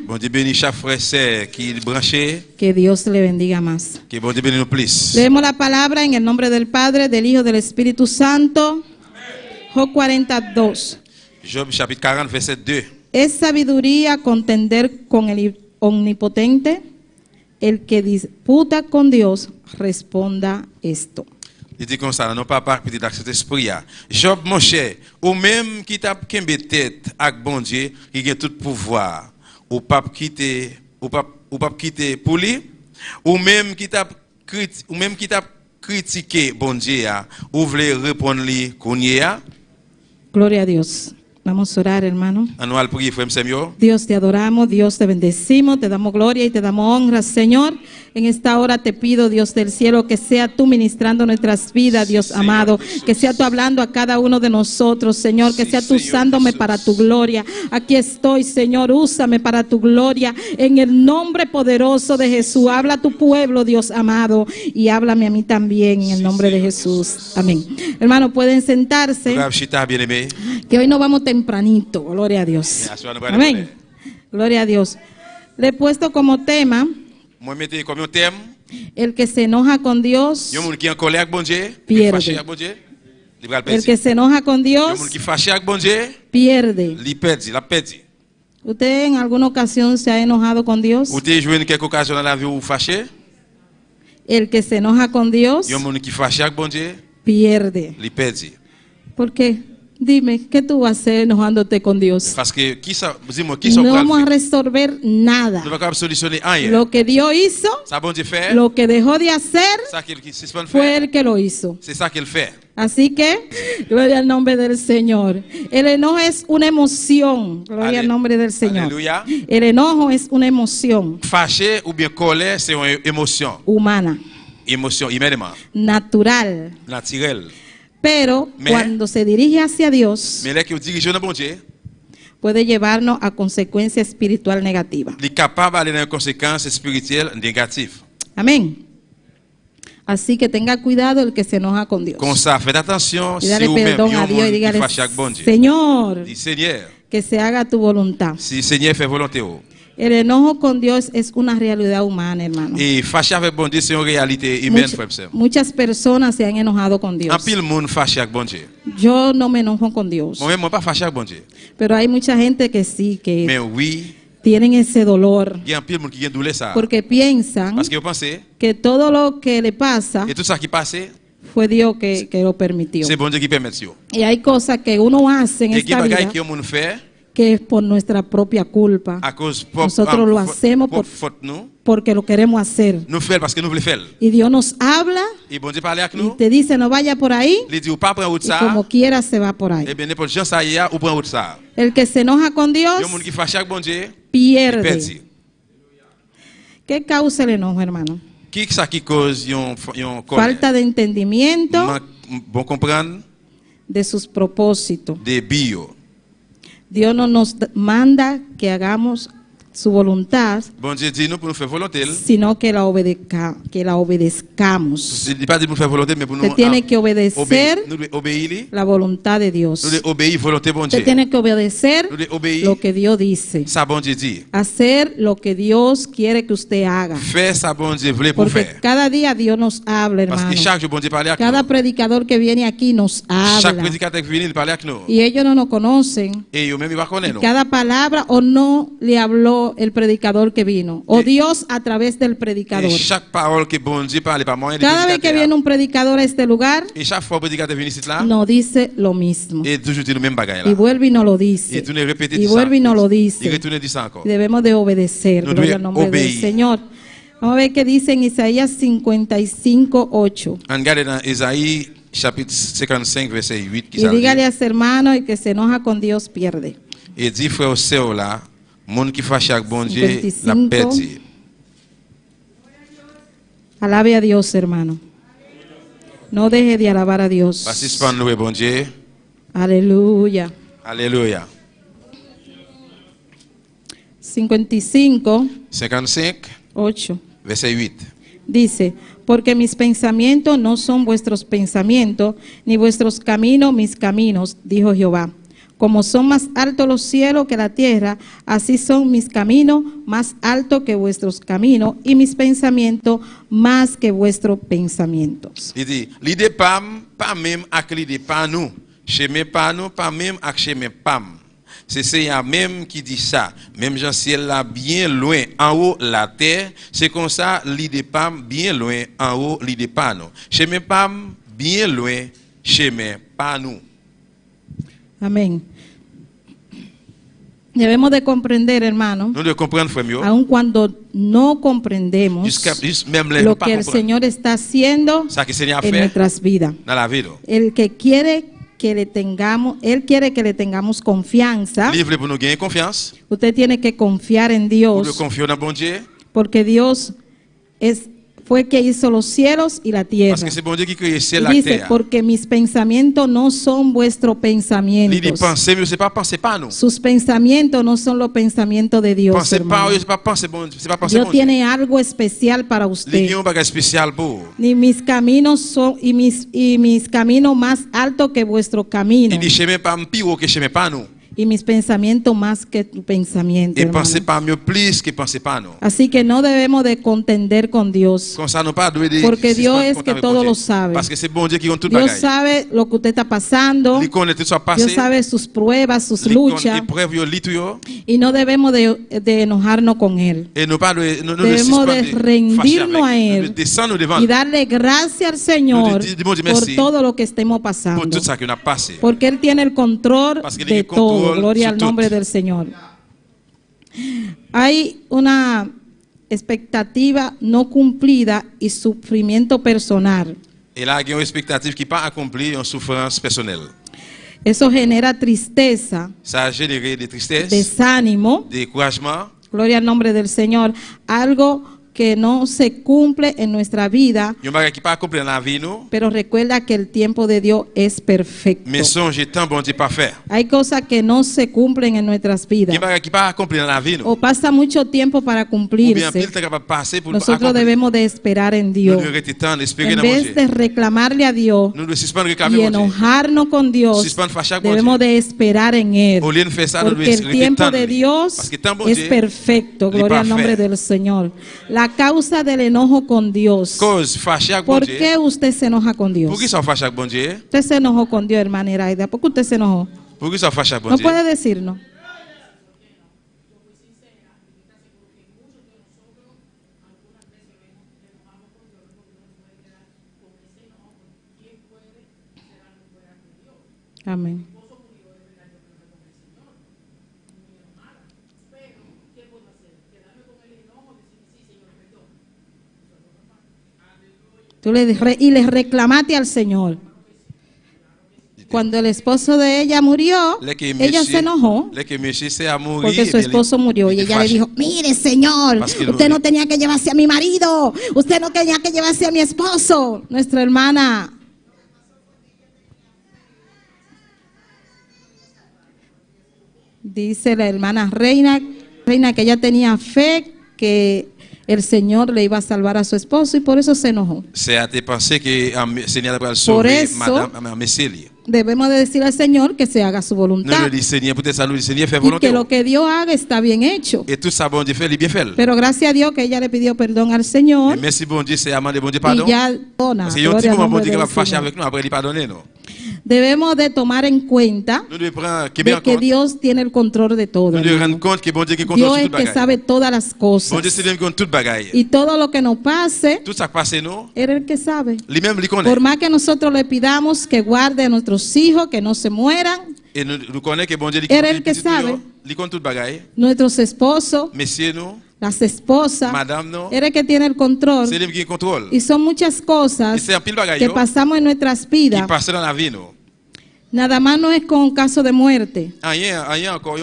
C: Que Dios le bendiga más. Leemos la palabra en el nombre del Padre, del Hijo, del Espíritu Santo. Job 42.
F: Job chapitre 40 verset 2.
C: Es sabiduría contender con el omnipotente. El que disputa con Dios, responda esto.
F: Il dit comme ça, non pas par petit avec cet esprit. Job, mon cher, ou même qui t'a kembe tête avec bon Dieu, qui a tout pouvoir, ou pas quitter pour lui, ou même qui t'a critiqué bon Dieu, ou voulez répondre lui qu'on y a.
C: Gloria a Dios. Vamos a orar, hermano.
F: On va prier frère Samuel.
C: Dios, te adoramos, Dios, te bendecimos, te damos gloria y te damos honra, Señor. En esta hora te pido, Dios del cielo, que sea tú ministrando nuestras vidas, Dios amado, que sea tú hablando a cada uno de nosotros, Señor, que sea tú usándome para tu gloria. Aquí estoy, Señor, úsame para tu gloria, en el nombre poderoso de Jesús. Habla a tu pueblo, Dios amado, y háblame a mí también, en el nombre de Jesús. Amén. Hermano, pueden sentarse,
F: Bien-aimé.
C: que hoy nos vamos tempranito, gloria a Dios. Amén. Gloria a Dios. Le he puesto como tema:
F: Moi mettez comme un thème.
C: el que se enoja con Dios
F: Yon moun qui en colère avec bon Dieu, qui
C: pierde.
F: fâché avec bon Dieu, li pral
C: El
F: perdre.
C: que se enoja con
F: Yon
C: Dios
F: moun qui fâché avec bon Dieu,
C: pierde.
F: li perdre, la perdre.
C: ¿Usted en alguna ocasión se ha enojado con Dios?
F: Ou te joué quelque occasion dans la vie où fâché,
C: El que se enoja con Dios
F: yon moun qui fâché avec bon Dieu,
C: pierde.
F: li perdre.
C: ¿Por qué? Dime, ¿qué tú vas a hacer enojándote con Dios?
F: Parce que qui ça, dis-moi qui ça
C: No
F: pral
C: vamos a
F: faire?
C: resolver nada.
F: Nous pas capable solutionner rien.
C: Lo que Dios hizo,
F: Ça bon Dieu fait,
C: lo que dejó de hacer,
F: ça qu'il suspend
C: fue
F: faire,
C: el que lo hizo.
F: c'est ça qu'il fait.
C: Así que, gloria al nombre del Señor. El enojo es una emoción. Gloria al nombre del Señor.
F: Alléluia.
C: El enojo es una emoción
F: Fâché ou bien colère, c'est une émotion.
C: humana,
F: Émotion immédiatement,
C: natural.
F: naturelle.
C: Pero
F: Me-
C: cuando se dirige hacia Dios,
F: Mais là que vous dirigez dans bon Dieu,
C: puede llevarnos a consecuencias espirituales negativas.
F: il est capable d'aller dans les conséquences spirituelles négatives.
C: Amén. Así que tenga cuidado el que se enoja con Dios.
F: Comme ça, faites attention
C: Y
F: si
C: dale
F: vous-même,
C: perdón a
F: yon
C: Dios y
F: moun qui
C: dígale:
F: fâché avec bon Dieu.
C: Señor,
F: Dis Seigneur,
C: que se haga tu voluntad.
F: si Seigneur fait volonté,
C: El enojo con Dios es una realidad humana, hermano.
F: et fâché avec bon Dieu, c'est une réalité humaine, frère.
C: Muchas personas se han enojado con Dios.
F: En pile monde fâché avec bon Dieu.
C: Yo no me enojo con Dios,
F: Moi-même, moi pas fâché avec bon Dieu.
C: pero hay mucha gente que sí, que
F: Mais oui,
C: tienen ese dolor,
F: il y a un pile monde qui a douleur ça.
C: porque piensan
F: Parce que vous pensez,
C: que todo lo que le pasa
F: et tout ça qui passe,
C: fue Dios que lo permitió.
F: c'est bon Dieu qui permet ça.
C: Y hay cosas que uno hace en
F: Et qui
C: esta vida
F: bagaille qui on fait
C: que es por nuestra propia culpa,
F: à cause
C: Nosotros lo hacemos
F: pour
C: por-
F: faute nous.
C: porque lo queremos hacer.
F: Nous faisons parce que nous voulons faire.
C: Y Dios nos habla
F: Et bon Dieu parle avec
C: y
F: nous.
C: te dice: no vaya por ahí,
F: Il dit ou pas prendre route
C: y
F: ça.
C: como quiera se va por ahí.
F: Eh bien n'importe gens ça y a ou prendre route ça.
C: El que se enoja con Dios
F: Yon moun qui fâché avec bon Dieu, il
C: pierde.
F: perd.
C: ¿Qué causa el enojo, hermano?
F: Qui ça qui cause yon colère?
C: Falta de entendimiento
F: Bon comprendre
C: de sus propósitos.
F: des bio.
C: Dios no nos manda que hagamos su voluntad,
F: Bon Dieu dit nous pour nous faire volonté.
C: sino que la obedezcamos.
F: Il dit pas dit pour nous faire volonté mais pour nous
C: Usted tiene que obedecer
F: Nous devons obéir.
C: la voluntad de
F: Nous
C: Dios.
F: devons obéir volonté bon
C: Usted
F: Dieu.
C: tiene que obedecer
F: Nous devons obéir
C: lo que Dios dice.
F: ça bon Dieu dit.
C: Hacer lo que Dios quiere que usted haga.
F: Faire ça bon Dieu voulait pour
C: Porque
F: faire.
C: cada día Dios nos habla,
F: Parce
C: hermano.
F: que chaque jour bon Dieu parle avec
C: Cada
F: nous.
C: predicador que viene aquí nos
F: Chaque
C: habla.
F: prédicateur qui vient il parle avec nous.
C: Y ellos no nos conocen.
F: Et eux même ils va connaître nous.
C: Cada palabra o no le habló el predicador que vino, o Dios a través del predicador.
F: Et chaque parole que bon Dieu parle par moyen de
C: Cada vez que viene un predicador a este lugar,
F: et chaque fois prédicateur vient ici là
C: nos dice lo mismo.
F: et toujours dit le même bagaille
C: Y
F: là.
C: vuelve y no lo
F: Et
C: dice.
F: tourne répéter
C: Y
F: ça.
C: vuelve y no lo
F: Il
C: dice.
F: retourne dit ça encore.
C: Y debemos de obedecer.
F: No
C: Gloria al
F: debe
C: nombre del
F: obeir.
C: Señor. Vamos a ver qué dice en Isaías 55:8.
F: On regarde dans Ésaïe chapitre 55 verset 8 qui
C: Y
F: ça
C: dígale
F: dit.
C: a su hermano: el que se enoja con Dios pierde.
F: Et dit frère ou sœur là, monde qui fâche avec bon Dieu
C: 55.
F: la perdre.
C: Alabe a Dios, hermano. No deje de alabar a Dios.
F: Pas suspend louer bon Dieu.
C: Aleluya.
F: Alléluia.
C: 55:8
F: 55 verset 8.
C: dice: porque mis pensamientos no son vuestros pensamientos, ni vuestros caminos mis caminos, dijo Jehová. Como son más altos los cielos que la tierra, así son mis caminos más altos que vuestros caminos, y mis pensamientos más que vuestros pensamientos.
F: Il dit, l'idée pas même avec l'idée pas nous. Chemin pas nous, pas même avec chemin pam. C'est Seigneur même qui dit ça. Même Jean ciel là bien loin en haut la terre, c'est comme ça l'idée pas bien loin en haut l'idée pas nous. Chemin pam bien loin, chemin pas nous.
C: Amén. Debemos de comprender, hermano,
F: Nous devons comprendre frère mieux.
C: aun cuando no comprendemos
F: Même les
C: lo
F: pas
C: que el
F: comprendre.
C: Señor está haciendo
F: Ça que le Seigneur a
C: en
F: fait
C: nuestras vidas.
F: dans la vie.
C: El que quiere que le tengamos, Él quiere que le tengamos confianza.
F: Livre pour nous gagner confiance.
C: Usted tiene que confiar en
F: Pour
C: Dios,
F: nous confier dans bon Dieu.
C: porque Dios fue el que hizo los cielos y la
F: Parce
C: tierra.
F: que c'est bon Dieu qui crée le
C: Y
F: ciel et la
C: dice,
F: terre.
C: porque mis pensamientos no son vuestros
F: Il dit
C: pensamientos.
F: penser, mais c'est pas penser pas nous.
C: Sus pensamientos no son los pensamientos de Dios,
F: Penser pas,
C: hermano.
F: c'est pas penser bon, c'est pas penser
C: Dios
F: bon Dieu.
C: tiene algo especial para
F: Il y
C: usted.
F: a un bagage spécial pour.
C: Ni mis caminos son y mis caminos más altos que vuestro camino,
F: Il dit chemin pas pire que chemin pas nous.
C: y mis pensamientos más que tu pensamiento,
F: Et
C: hermano.
F: penser pas mieux plus que penser pas nous.
C: Así que no debemos de contender con Dios,
F: Comme ça nous pas doit de
C: porque Dios es que
F: avec
C: todo
F: bon Dieu.
C: lo sabe.
F: Parce que c'est bon Dieu qui compte tout
C: Dios
F: bagage.
C: sabe lo que usted está pasando.
F: Il connaît tout ça
C: Dios
F: passé.
C: sabe sus pruebas, sus
F: Il connaît
C: luchas,
F: épreuve yo lit yo.
C: y no debemos de enojarnos con Él.
F: Et nous pas de nous
C: Debemos de rendirnos a
F: Nous
C: Él
F: descendre devant
C: y darle gracias al Señor
F: Nous disons
C: por
F: merci
C: todo lo que estemos
F: pour
C: pasando,
F: tout ça qu'on a passé.
C: porque Él tiene el control
F: Parce qu'il
C: de
F: a le contrôle
C: todo. Gloria
F: sur
C: al nombre
F: tout.
C: del Señor. Hay una expectativa no cumplida y sufrimiento personal.
F: Et là, il y a une expectative qui pas accomplie en souffrance personnelle.
C: Eso genera tristeza,
F: Ça a généré des tristesses,
C: desánimo.
F: des découragements.
C: Gloria al nombre del Señor. Algo que no se cumple en nuestra vida,
F: Il y a un bagage qui pas accompli dans la vie nous.
C: pero recuerda que el tiempo de Dios es perfecto.
F: Mais songe tant bon Dieu pas faire.
C: Hay cosas que no se cumplen en nuestras
F: Il y a
C: vidas
F: un bagage qui pas accompli dans la vie nous.
C: o pasa mucho tiempo para
F: Ou bien
C: cumplirse.
F: pile temps capable passer pour
C: Nosotros
F: accomplir.
C: debemos de esperar en
F: Nous
C: Dios.
F: devons rester temps d'espérer
C: En
F: dans mon
C: vez
F: Dieu.
C: de reclamarle a Dios
F: Nous devons suspendre réclamer
C: y
F: mon Dieu.
C: enojarnos con Dios,
F: Suspendre fâcher con
C: debemos
F: Dieu.
C: de esperar en Él.
F: Au lieu de faire ça, nous
C: Porque
F: devons
C: el
F: rester
C: tiempo
F: temps
C: de Dios
F: Parce que tant bon
C: es
F: Dieu,
C: perfecto.
F: il est
C: Gloria al nombre
F: parfait.
C: del Señor. La causa del enojo con Dios.
F: Cause fâcher avec bon
C: ¿Por
F: Dieu.
C: qué usted se enoja con Dios?
F: Pour qui ça fâche avec bon Dieu?
C: Usted se enojó con Dios, hermana Iraida. ¿Por qué usted se enojó?
F: Pour qui ça fâche avec bon
C: No
F: Dieu?
C: puede decirnos. Amén. Y le reclamaste al Señor. Cuando el esposo de ella murió, ella se enojó porque su esposo murió y ella le dijo, mire Señor, usted no tenía que llevarse a mi marido, usted no tenía que llevarse a mi esposo. Nuestra hermana dice la hermana Reina que ella tenía fe que el Señor le iba a salvar a su esposo y por eso se enojó. Por eso debemos de decir al Señor que se haga su voluntad y que lo que Dios haga está bien hecho. Pero gracias a Dios que ella le pidió perdón al Señor y ya perdona. Gloria al nombre del Señor. Debemos de tomar en cuenta de que Dios tiene el control de todo. Dios es que sabe todas las cosas. Y todo lo que nos pase, Él es el que sabe. Por más que nosotros le pidamos que guarde a nuestros hijos, que no se mueran, Él es el que sabe. Nuestros esposos, las esposas, Él es el que tiene el control. Y son muchas cosas que pasamos en nuestras vidas. Nada más no es con un caso de muerte,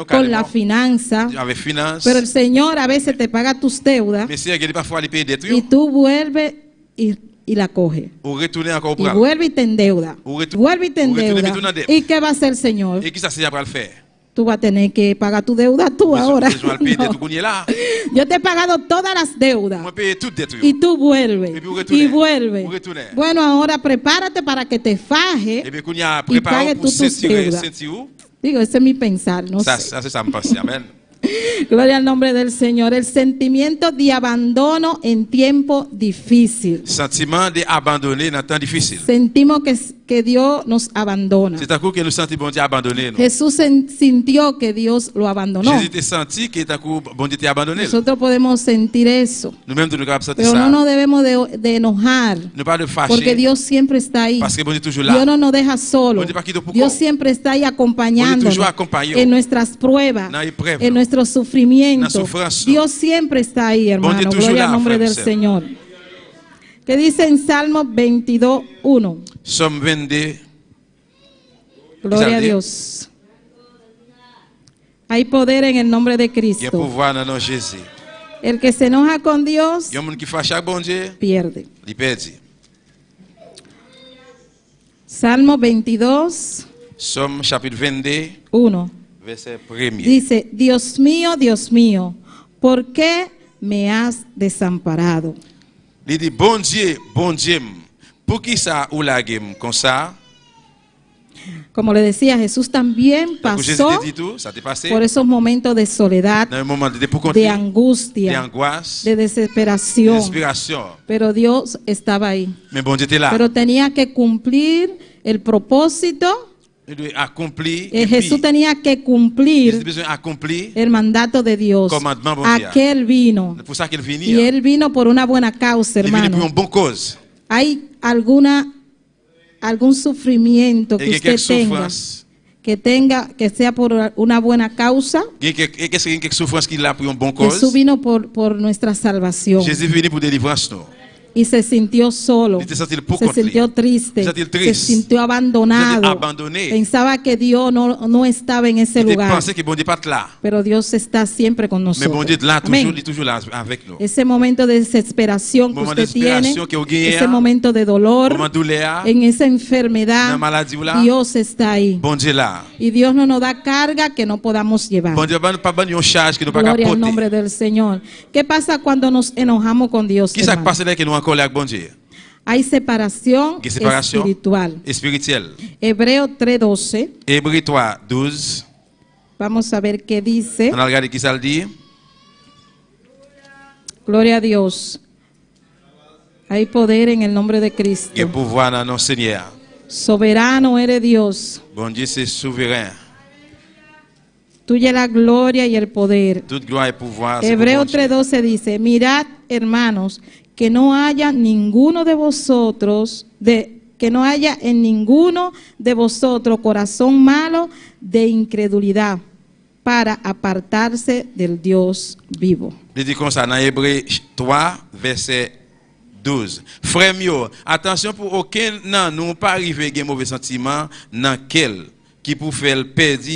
C: con la finanza, pero el Señor a veces te paga tus deudas y tú vuelves y la coges. Y vuelve y te endeuda. Vuelve y te endeuda. ¿Y qué va a hacer el Señor? Tú vas a tener que pagar tu deuda tú ahora. No. Yo te he pagado todas las deudas. Y tú vuelves. Y vuelves. Bueno, ahora prepárate para que te faje y pague tú tus deudas. Digo, ese es mi pensar, no sé. Gloria al nombre del Señor. El sentimiento de abandono en tiempo difícil.
F: Sentiment d'abandonner dans temps difficile.
C: Sentimos que Dios nos abandona.
F: C'est à coup que nous sentons bon Dieu abandonné nous.
C: Jesús sintió que Dios lo abandonó.
F: Jésus t'a senti que t'as coup bon Dieu t'a abandonné.
C: Nosotros podemos sentir eso.
F: Nous-mêmes nous capables sentir
C: Pero
F: ça.
C: no nos debemos de enojar.
F: Ne pas de fâcher.
C: Porque Dios siempre está ahí.
F: Parce que bon Dieu toujours là.
C: Dios no nos deja solo.
F: Bon Dieu pas quitte pour
C: Dios
F: quoi.
C: siempre está ahí acompañándonos
F: toujours accompagnant.
C: en nuestras pruebas,
F: Dans l'épreuve,
C: en nuestros sufrimientos.
F: dans la souffrance.
C: Dios siempre está ahí, hermano.
F: Dieu toujours
C: Gloria
F: là,
C: al nombre
F: frère,
C: del
F: sœur.
C: Señor. ¿Qué dice en Salmo 22:1?
F: Somme 22.
C: Gloria a Dios. Hay poder en el nombre de
F: Gen
C: Cristo.
F: pouvoir dans le nom de Jésus.
C: El que se enoja con Dios
F: Yon moun qui fâche avec bon Dieu,
C: pierde.
F: il perdit.
C: Salmo 22,
F: Somme chapitre 22,
C: 1.
F: verset 1er.
C: Dice, Dios mío, ¿por qué me has desamparado?
F: Il dit, bon Dieu, pour qui ça ou la game comme ça?
C: Como le decía, Jesús también
F: Jésus
C: pasó
F: te dit tout, ça t'est passé?
C: por esos momentos de soledad,
F: Dans un moment de pour
C: de
F: continuer,
C: angustia,
F: d'angoisse,
C: de desesperación.
F: d'inspiration.
C: Pero Dios estaba ahí.
F: Mais bon Dieu était là.
C: Pero tenía que cumplir el propósito.
F: Il doit accomplir.
C: Jesús tenía que
F: Il a
C: cumplir
F: besoin d'accomplir.
C: el mandato de Dios.
F: Commandement bon Dieu.
C: Aquel vino.
F: C'est pour ça qu'il vient.
C: Y él vino por una buena causa,
F: Il vient pour
C: hermano.
F: une bonne cause.
C: Hay algún sufrimiento que
F: Et
C: usted tenga, que sea por una buena causa.
F: Qu'est-ce qu'il y a quelque souffrance qu'il a pour une bonne
C: Jesús
F: cause?
C: vino por nuestra salvación
F: Jésus est venu pour délivrance nous.
C: y se sintió solo,
F: Il se sentit pour
C: se
F: contre lui.
C: sintió triste,
F: Se sentit
C: se
F: triste.
C: sintió abandonado,
F: Se sentit abandonné.
C: pensaba que Dios no estaba en ese
F: Il
C: lugar,
F: pensait que bon Dieu pas là.
C: pero Dios está siempre con
F: Mais bon
C: nosotros.
F: Dieu est là
C: Amén.
F: toujours, il est toujours là avec nous.
C: Ese momento de desesperación que
F: Moment de
C: usted tiene,
F: desesperación que usted tiene,
C: ese momento de dolor,
F: Moment douleur,
C: en esa enfermedad,
F: dans maladie ou là,
C: Dios está ahí.
F: bon Dieu là.
C: Y Dios no nos da carga que no podamos llevar.
F: Bon Dieu pas ban une charge que nous pas
C: Gloria al
F: porter.
C: nombre del Señor. ¿Qué pasa cuando nos enojamos con Dios?
F: Qui ça
C: hermano?
F: passe là que nous encore avec bon Dieu?
C: Hay separación
F: Qui séparation
C: espiritual.
F: spirituelle.
C: Hebreo 3:12.
F: Hébreux 3, 12.
C: Vamos a ver qué dice.
F: On a regardé qui ça le dit.
C: Gloria a Dios. Hay poder en el nombre de
F: Il y a
C: Cristo.
F: pouvoir dans notre Seigneur.
C: Soberano eres Dios.
F: Bon Dieu c'est souverain.
C: Tuya es la gloria y el poder.
F: Toute gloire et pouvoir c'est pour
C: Hebreo
F: bon Dieu.
C: 3:12 dice, mirad, hermanos, que no haya ninguno de vosotros, que no haya en ninguno de vosotros corazón malo de incredulidad para apartarse del Dios vivo.
F: Il dit comme ça dans Hébreux 3, verset 12. Frères mieux, attention pour aucun nan nous pas arriver à un mauvais sentiment dans quel qui pour faire perdre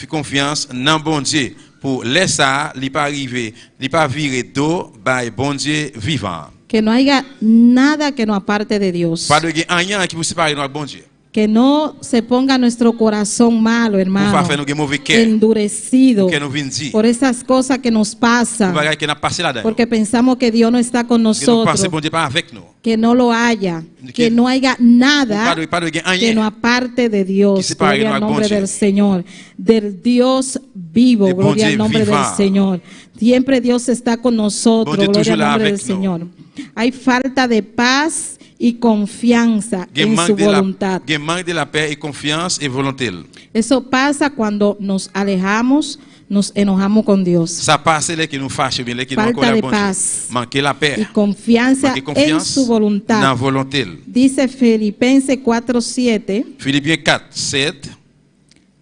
F: confiance dans bon Dieu pour laisser ça li pas arriver, li pas virer dos by bon Dieu vivant.
C: Que no haya nada que nos aparte de Dios.
F: Pas de rien qui vous sépare de bon Dieu.
C: Que no se ponga nuestro corazón malo,
F: Pour
C: hermano,
F: pas faire nous mauvais cœur.
C: endurecido
F: Que nous vient dire.
C: por esas cosas que nos pasan,
F: Pour bagaille qui n'a passé là-dedans.
C: porque pensamos que Dios no está con
F: Que nous
C: nosotros.
F: pensons bon Dieu pas avec nous.
C: Que no lo haya,
F: Que-
C: que no haya nada
F: Pas de
C: que
F: rien.
C: no aparte de
F: Que
C: Dios.
F: separe
C: Gloria al
F: no al
C: nombre
F: bon Dieu.
C: del Señor, del Dios vivo,
F: De bon
C: gloria al
F: Dieu
C: nombre del
F: vivant.
C: Señor. Siempre Dios está con nosotros,
F: Bon Dieu
C: gloria al
F: toujours là
C: nombre del
F: avec nous.
C: Señor. Hay falta de paz y confianza
F: Il
C: en su voluntad.
F: manque de la paix et confiance et volonté.
C: Eso pasa cuando nos alejamos, nos enojamos con Dios.
F: Ça passe là que nous fâche bien, là que nous
C: Falta
F: encore la
C: de
F: bon
C: paz.
F: Dieu. Manquer la paix.
C: Y confianza
F: Manquer
C: en
F: confiance
C: su voluntad.
F: dans volonté.
C: Dice Filipenses 4:7.
F: Philippiens 4, 7.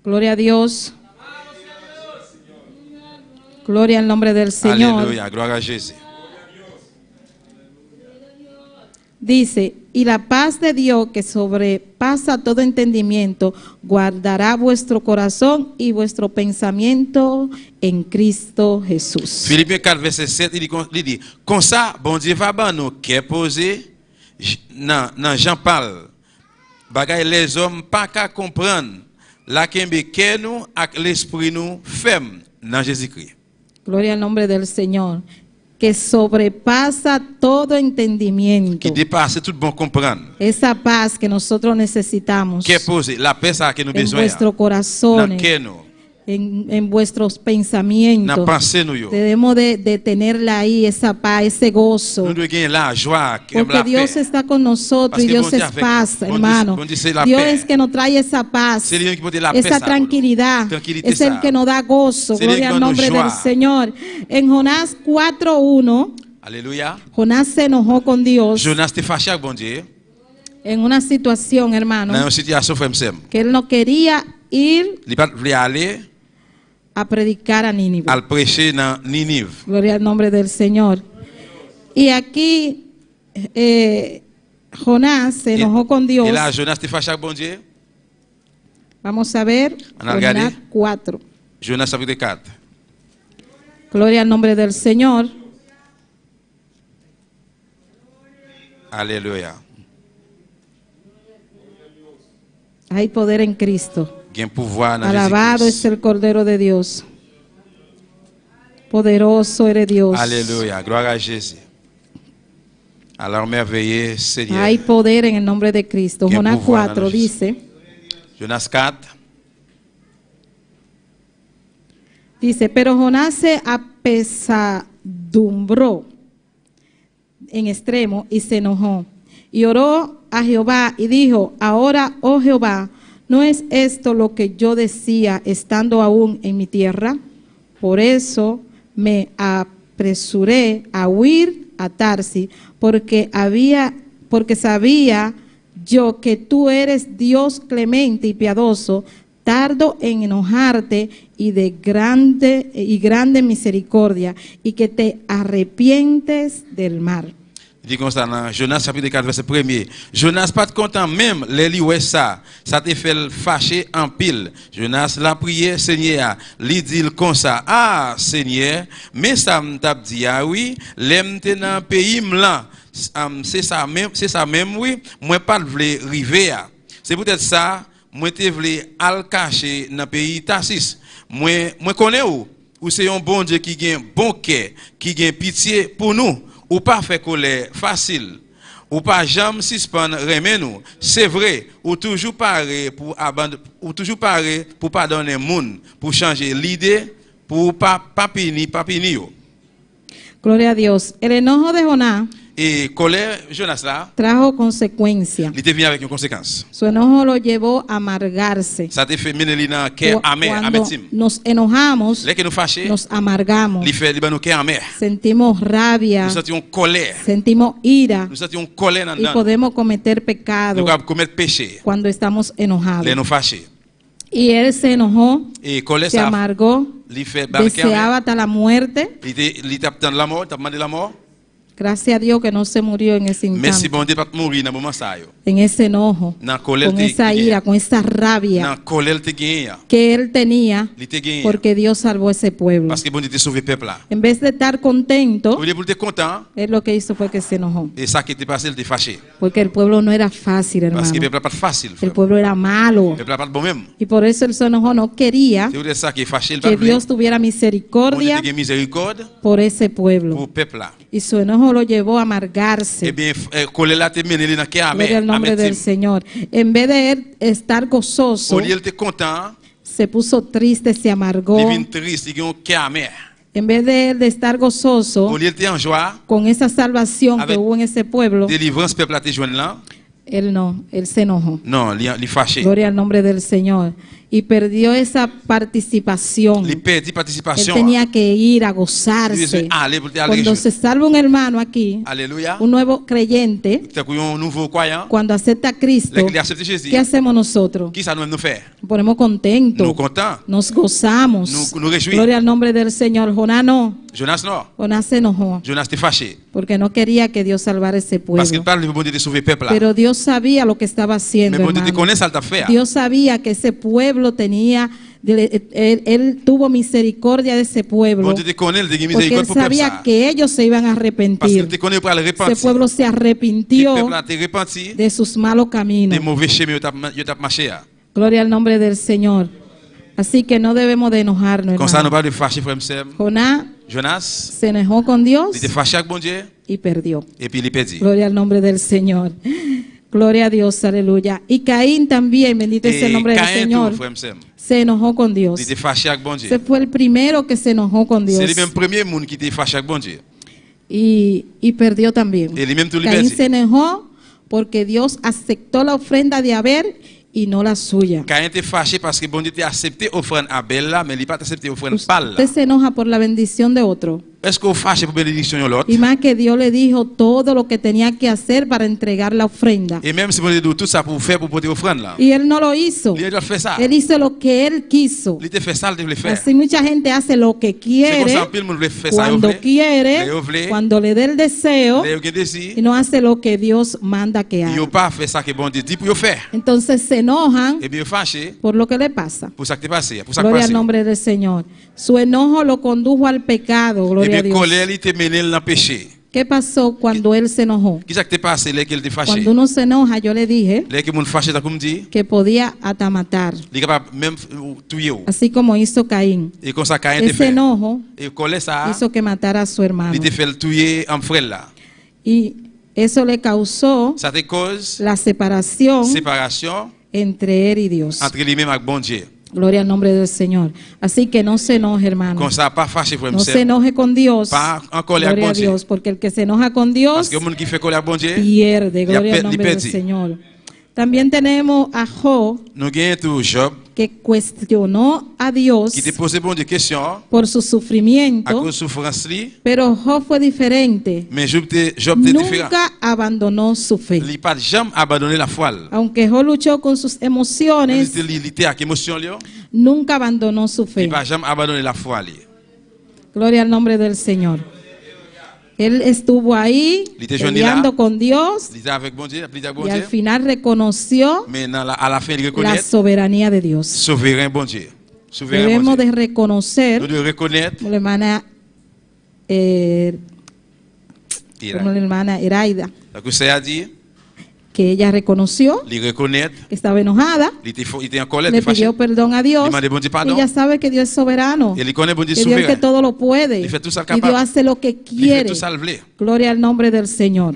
C: Gloria a Dios. Gloria al nombre del Señor.
F: Alléluia, gloire à Jésus.
C: Dice, y la paz de Dios que sobrepasa todo entendimiento, guardará vuestro corazón y vuestro pensamiento en Cristo Jesús.
F: Philippiens 4, verset 7, il dit, comme ça, bon Dieu va ban nous qui est posé dans Jean parle. Bagay les hommes pas qu'à comprendre. La kembe que nous avec l'esprit nous ferme dans Jésus-Christ.
C: Gloria al nombre del Señor, que sobrepasa todo entendimiento.
F: Qui dépasse tout bon comprendre.
C: Esa paz que nosotros necesitamos
F: Qui est posé, la paix ça que nous
C: en
F: besoin.
C: vuestro corazón,
F: Dans que nous,
C: en vuestros
F: dans
C: pensamientos.
F: pensée nous yo.
C: Debemos de tenerla ahí, esa paz, ese gozo.
F: Nous devons gagner la joie,
C: Porque
F: la
C: Dios
F: paix.
C: está con nosotros
F: Parce
C: y
F: que
C: Dios
F: bon Dieu
C: es
F: avec
C: paz,
F: nous. Bon
C: hermano.
F: Dieu, bon Dieu, c'est la
C: Dios
F: paix.
C: es que nos trae esa paz,
F: C'est lui qui porte la paix.
C: esa
F: ça,
C: tranquilidad.
F: Tranquilité,
C: Es el
F: ça.
C: que nos da gozo.
F: C'est lui
C: Gloria
F: qui
C: al
F: nos
C: nombre
F: joie.
C: del Señor. En Jonás 4:1,
F: Alléluia.
C: Jonás se enojó con Dios
F: Jonas était fâché avec bon Dieu.
C: en una situación, hermano,
F: Dans une situation frère m'sem.
C: que él no quería ir
F: Il pas voulu aller
C: a predicar a Nínive.
F: al prêcher dans Ninive.
C: Gloria al nombre del Señor. Y aquí Jonás se enojó con Dios
F: Et là Jonas était fâché avec bon Dieu.
C: Vamos a ver
F: On a regardé.
C: Jonás 4.
F: Jonas chapitre 4.
C: Gloria al nombre del Señor.
F: Alléluia.
C: Hay poder en Cristo.
F: Gen pouvoir dans
C: Alabado es
F: Jésus-Christ.
C: el Cordero de Dios. Poderoso eres Dios.
F: Alléluia. Gloire à Jésus. Alors merveilleux Seigneur.
C: Hay poder en el nombre de Cristo.
F: Qué
C: Jonás
F: pouvoir
C: 4
F: dans le
C: dice,
F: Jonas 4.
C: pero Jonás se apesadumbró en extremo y se enojó. Y oró a Jehová y dijo, ahora, oh Jehová, ¿no es esto lo que yo decía estando aún en mi tierra? Por eso me apresuré a huir a Tarsis, porque sabía yo que tú eres Dios clemente y piadoso, tardo en enojarte y de grande misericordia, y que te arrepientes del mal.
F: Il dit comme ça dans Jonas chapitre 4 verset 1er. Jonas pas content même les li ouais ça te fait le fâcher en pile. Jonas l'a prié Seigneur, li dit comme ça, ah Seigneur, mais ça m't'a dit ah oui, l'aime dans pays m'lan. C'est ça même oui, moi pas vle river. C'est peut-être ça, moi te vle al cacher dans pays Tarsis. Moi connais ou c'est un bon Dieu qui gagne bon cœur, qui gagne pitié pour nous. Ou pas faire colère facile, ou pas jamais suspendre remen nous. C'est vrai, ou toujours paré pour abandonner, ou toujours paré pour pardonner monde, pour changer l'idée, pour pas punir.
C: Gloria a Dios. El enojo de Jonás
F: Et colère, Jonas là,
C: trajo consecuencia.
F: il était venu avec une conséquence.
C: Su enojo lo llevó a amargarse.
F: Ça te fait mener li dans cœur amer,
C: Cuando
F: amertume.
C: nos enojamos,
F: Dès que nous fâchés,
C: nos amargamos,
F: il fait nous cœur amer.
C: sentimos rabia,
F: Nous sentions colère,
C: sentimos ira
F: nous sentions colère dans
C: y
F: nous.
C: podemos cometer
F: Nous
C: pecado
F: pouvons commettre péché,
C: cuando estamos enojados.
F: les nous fâchés.
C: Y él se enojó,
F: Et colère
C: se
F: ça,
C: amargó,
F: il fait barquer amer.
C: deseaba hasta la muerte.
F: Il t'a attendu la mort, t'a demandé la mort.
C: Gracias a Dios que no se murió en ese
F: Mais si
C: instante,
F: bon Dieu pas mourir dans moment ça yo.
C: en ese enojo,
F: Dans colère
C: con esa ira, con esa rabia
F: Dans colère te gagné.
C: que él tenía,
F: Il te gagné.
C: porque Dios salvó ese pueblo.
F: Parce que bon Dieu te sauvé peuple là.
C: En vez de estar contento,
F: Au lieu pour être content,
C: él lo que hizo fue que se enojó,
F: et ça qui était passé, il était fâché.
C: porque el pueblo no era fácil,
F: Parce que
C: hermano.
F: le peuple pas facile.
C: El
F: frère.
C: pueblo era malo.
F: Le peuple pas bon même.
C: Y por eso él se enojó, no quería
F: C'est pour ça qui est fâché, il
C: que
F: pas
C: Dios tuviera
F: Bon Dieu
C: misericordia
F: te gagné miséricorde
C: por ese pueblo.
F: pour peuple là.
C: Y su enojo lo llevó a
F: Eh
C: amargarse.
F: bien, colère là te mené dans cœur
C: Gloria
F: amer.
C: al nombre del Señor. En vez de él estar gozoso,
F: Au lieu il était content,
C: se puso triste, se amargó.
F: il vient triste, il a un cœur amer.
C: En vez de él de estar gozoso
F: Au lieu il était en joie,
C: con esa salvación que
F: Avec-
C: hubo en ese pueblo,
F: délivrance peuple là te joindre là.
C: él no, él se enojó.
F: Non, il fâché.
C: Gloria al nombre del Señor. Y perdió esa participación.
F: Il perdit
C: Él
F: participation.
C: tenía que ir a
F: Il
C: gozarse.
F: dit, allez pour aller
C: Cuando se salva un hermano aquí,
F: Alléluia.
C: un nuevo creyente,
F: T'as un nouveau croyant.
C: cuando acepta a Cristo,
F: Là qu'il a accepté Jésus.
C: ¿qué hacemos nosotros?
F: Qui ça nous nous faire?
C: Nos ponemos contentos,
F: Nous contents.
C: nos gozamos.
F: Nous réjouis.
C: Gloria al nombre del Señor. Jonás no,
F: Jonas non.
C: Jonás se enojó
F: Jonas était fâché.
C: porque no quería que Dios salvara ese
F: Parce qu'il
C: pueblo.
F: parle de bon Dieu de sauver peuple là.
C: Pero Dios sabía lo que estaba haciendo,
F: Mais bon Dieu te
C: hermano.
F: connaît ça le t'a fait.
C: Dios sabía que ese pueblo tenía, él tuvo misericordia de ese pueblo,
F: Bon Dieu te connaît, il te
C: porque
F: guide
C: él
F: miséricorde pour peuple
C: sabía
F: ça.
C: que ellos se iban a
F: Parce qu'il
C: arrepentir.
F: te connaît pour le
C: Ese
F: repentir.
C: pueblo se
F: Le
C: arrepintió
F: peuple là te repenti
C: de sus malos caminos.
F: des mauvais chemins yo t'a marché.
C: Gloria al nombre del Señor. Así que no debemos de enojarnos,
F: Comme ça nous
C: hermano.
F: pas de fâcher frère Sam.
C: Jonás
F: Jonas,
C: se enojó con Dios
F: il était fâché avec bon Dieu
C: y perdió.
F: et puis il perdit.
C: Gloria al nombre del Señor. Gloria a Dios, aleluya. Y Caín también, bendito es el
F: Et
C: nombre del
F: Caïn
C: Señor,
F: tout frère Sam.
C: se enojó con Dios.
F: Il était fâché avec bon Dieu.
C: Ese fue el primero que se enojó con Dios
F: C'est le même premier monde qui était fâché avec bon Dieu.
C: y perdió también.
F: Et lui-même tout le
C: Caín
F: perdit.
C: se enojó porque Dios aceptó la ofrenda de Abel y no la suya.
F: Caïn était fâché parce que bon Dieu t'a accepté offrande Abel là, mais il n'a pas accepté offrande Pal là.
C: Usted se enoja por la bendición de otro.
F: est-ce que vous fâchez pour bénédiction de l'autre?
C: Y más que Dios le dijo todo lo que tenía que hacer para entregar la ofrenda.
F: Et même si vous dites tout ça pour faire pour porter offrande là.
C: Y él no lo hizo.
F: Il a fait ça.
C: Él hizo lo que él quiso.
F: Il a fait ça, il voulait faire.
C: Así mucha gente hace lo que
F: C'est comme
C: quiere,
F: ça, pile monde voulait faire ça.
C: cuando quiere,
F: Le voulait.
C: cuando le dé el deseo,
F: Il a désir.
C: y no hace lo que Dios manda que
F: Il
C: haga.
F: n'a pas fait ça que bon Dieu dit pour faire.
C: Entonces se enojan
F: Et bien fâché
C: por lo que le pasa.
F: pour ça qui est passé, pour ça qui est
C: Gloria al
F: passé.
C: nombre del Señor. Su enojo lo condujo al pecado.
F: Et
C: Gloria a
F: bien
C: Dios.
F: colère il était mené dans le péché.
C: ¿Qué pasó cuando él se enojó?
F: Qu'est-ce qui est passé là qu'il était fâché?
C: Cuando uno se enoja, yo le dije
F: Là que monde fâché t'as comme dit,
C: que podía hasta matar,
F: il est capable même tuer.
C: así como hizo Caín.
F: Et comme ça Caïn te
C: Ese
F: fait.
C: enojo
F: Et colère ça,
C: hizo que matara a su hermano.
F: il te fait le tuer en frère là.
C: Y eso le causó
F: Ça te cause
C: la separación
F: séparation
C: entre él y Dios.
F: entre lui-même et bon Dieu.
C: Gloria al nombre del Señor. Así que no se enoje, hermano.
F: Comme ça pas fâché frère
C: No se
F: monsieur.
C: enoje con Dios.
F: Pas en colère
C: Gloria a
F: avec bon Dieu.
C: Dios, porque el que se enoja con
F: Parce
C: Dios
F: que le monde qui fait colère avec bon Dieu,
C: pierde.
F: il a
C: Gloria al
F: perdu.
C: nombre del Señor. También tenemos a Job,
F: Nous gagnons tout Job
C: que cuestionó a Dios
F: qui te pose bon Dieu question
C: por su
F: à
C: sufrimiento,
F: cause de souffrance li,
C: pero Job fue diferente.
F: mais Job était différent.
C: Nunca abandonó su fe.
F: Il n'a pas jamais abandonné la foi.
C: Aunque Job luchó con sus emociones,
F: Il était avec émotion li,
C: nunca abandonó su
F: il
C: fe.
F: n'a jamais abandonné la foi li.
C: Gloria al nombre del Señor. Él estuvo ahí
F: Il était jeune
C: peleando
F: là.
C: con Dios
F: Il était avec bon Dieu, il était avec bon
C: y al
F: Dieu.
C: final reconoció
F: Mais à la fin il
C: la
F: reconnaît
C: soberanía de Dios.
F: souverain bon Dieu. Souverain bon
C: Debemos
F: Dieu.
C: de reconocer,
F: Nous devons reconnaître
C: como la hermana, como la hermana Eraida,
F: la que ça a dit,
C: que ella reconoció
F: il reconnaît,
C: que estaba enojada,
F: il était en colère, il
C: le
F: était fâché.
C: pidió perdón a Dios.
F: Il demandé bon Dieu pardon.
C: Ella sabe que Dios es soberano,
F: Il connaît bon Dieu
C: que Dios es que
F: souverain.
C: todo lo puede
F: Il fait tout ça
C: y
F: capable.
C: Dios hace lo que
F: Il fait
C: quiere.
F: tout ça le voulait.
C: Gloria al nombre del Señor.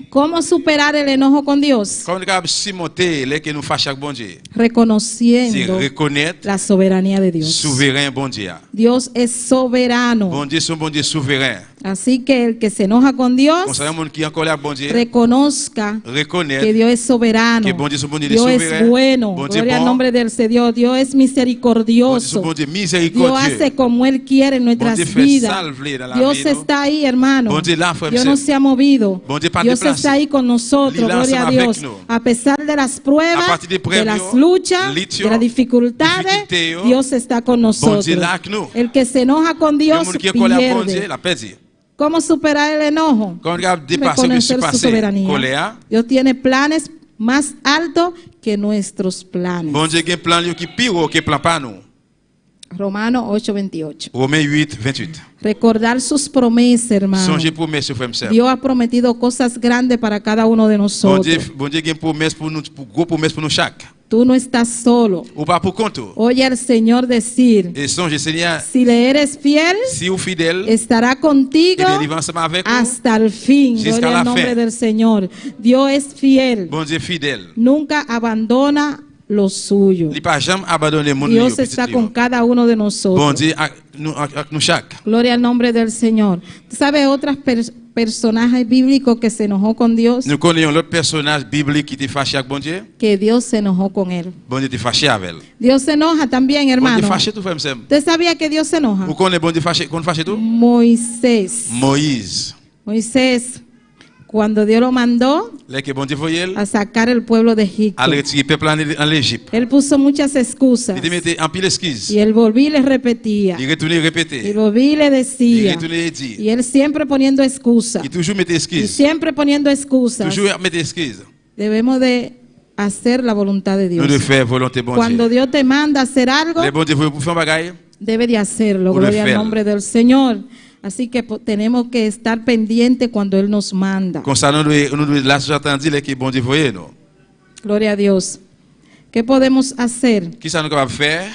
C: ¿Cómo superar el enojo con Dios?
F: Quand on est capable de surmonter les que nous fâchons avec bon Dieu, c'est
C: Reconociendo
F: reconnaître
C: la soberanía de Dios.
F: souverain bon Dieu.
C: Dios es soberano.
F: Bon Dieu, son bon Dieu souverain.
C: Así que el que se enoja con Dios,
F: Comme ça, un monde qui est en colère avec bon Dieu,
C: reconozca que
F: reconnaître
C: Dios es soberano.
F: que bon Dieu, son bon Dieu
C: Dios es
F: souverain.
C: bueno.
F: Bon Dieu
C: Gloria al
F: bon.
C: nombre del Señor. Dios es
F: Bon Dieu, son
C: misericordioso.
F: bon Dieu
C: Dios
F: miséricordieux.
C: hace como Él quiere en nuestras
F: Bon Dieu fait
C: vidas.
F: salve dans la
C: Dios
F: vie, no?
C: está ahí, hermano.
F: Bon Dieu là, frère,
C: Dios no
F: monsieur.
C: se ha movido.
F: Bon Dieu pas
C: Dios
F: déplacé.
C: está ahí con nosotros.
F: Il est là
C: Gloria a
F: ensemble avec
C: Dios.
F: nous.
C: A pesar de las
F: A
C: pruebas,
F: partir des
C: de
F: pruebas,
C: las luchas,
F: litio,
C: de las dificultades,
F: difficultés,
C: Dios está con nosotros.
F: Dieu là avec nous.
C: El que se enoja con
F: Le
C: Dios
F: monde qui est en colère avec bon Dieu,
C: pierde.
F: la perdu.
C: ¿Cómo superar el enojo?
F: Quand on regarde dépasser ou
C: Reconocer su
F: surpasser
C: soberanía.
F: colère,
C: Dios tiene planes más altos que nuestros planes.
F: bon Dieu a un plan qui est pire que plan pas nous.
C: Romanos 8:28.
F: Romains 8, 28.
C: Recordar sus promesas, hermano.
F: Songez promesse, frère, monsieur.
C: Dios ha prometido cosas grandes para cada uno de
F: Bon
C: nosotros.
F: Dieu a une promesse pour nous, pour gros promesse pour nous chaque.
C: Tú no estás solo.
F: Ou pas pour compte.
C: Oye al Señor decir,
F: Et songez, Seigneur,
C: si le eres fiel,
F: si vous fidèle,
C: estará
F: et
C: contigo
F: bien, il va ensemble avec vous.
C: hasta el fin.
F: Jusqu'à
C: Gloria
F: la
C: al nombre
F: fin.
C: del Señor. Dios es fiel.
F: Bon Dieu fidèle.
C: Nunca abandona lo suyo.
F: Il n'a pas jamais abandonné le monde.
C: Dios está con cada uno de nosotros.
F: Bon Dieu avec nous chaque.
C: Gloria al nombre del Señor. ¿Tú sabes otros personajes bíblicos que se enojó con Dios?
F: Nous connaissons l'autre personnage biblique qui était fâché avec bon Dieu.
C: Que Dios se enojó con él.
F: Bon Dieu était fâché avec elle.
C: Dios se enoja también,
F: Bon Dieu
C: hermano.
F: fâché tout, frère, monsieur.
C: ¿Usted sabía que Dios se enoja?
F: Vous connaissez bon Dieu fâché, qu'on fâché tout?
C: Moisés. Moisés, cuando Dios lo mandó
F: Là que bon Dieu voyait,
C: a sacar el pueblo de Egipto,
F: à retirer le peuple en l'Égypte.
C: él puso muchas excusas.
F: Il te mettait en pile esquisse.
C: Y él volví y le repetía.
F: Il retournait
C: Y
F: répéter.
C: volví y le
F: Il
C: decía.
F: retournait dire.
C: Y él siempre poniendo excusas.
F: Il toujours mettait
C: Y
F: esquisse.
C: siempre poniendo excusas.
F: Toujours mettait esquisse.
C: Debemos de hacer la voluntad de
F: Nous
C: Dios.
F: devons faire volonté bon
C: Cuando
F: Dieu.
C: Dios te manda a hacer algo,
F: Les bon Dieu pour faire un bagaille.
C: debe de hacerlo.
F: Por
C: Gloria al
F: hacer.
C: nombre del Señor. Así que tenemos que estar pendientes cuando Él nos manda.
F: Comme ça, nous devons là, j'attendis les que bon Dieu voyait nous.
C: Gloria a Dios. ¿Qué podemos hacer?
F: Qui ça nous capable de faire?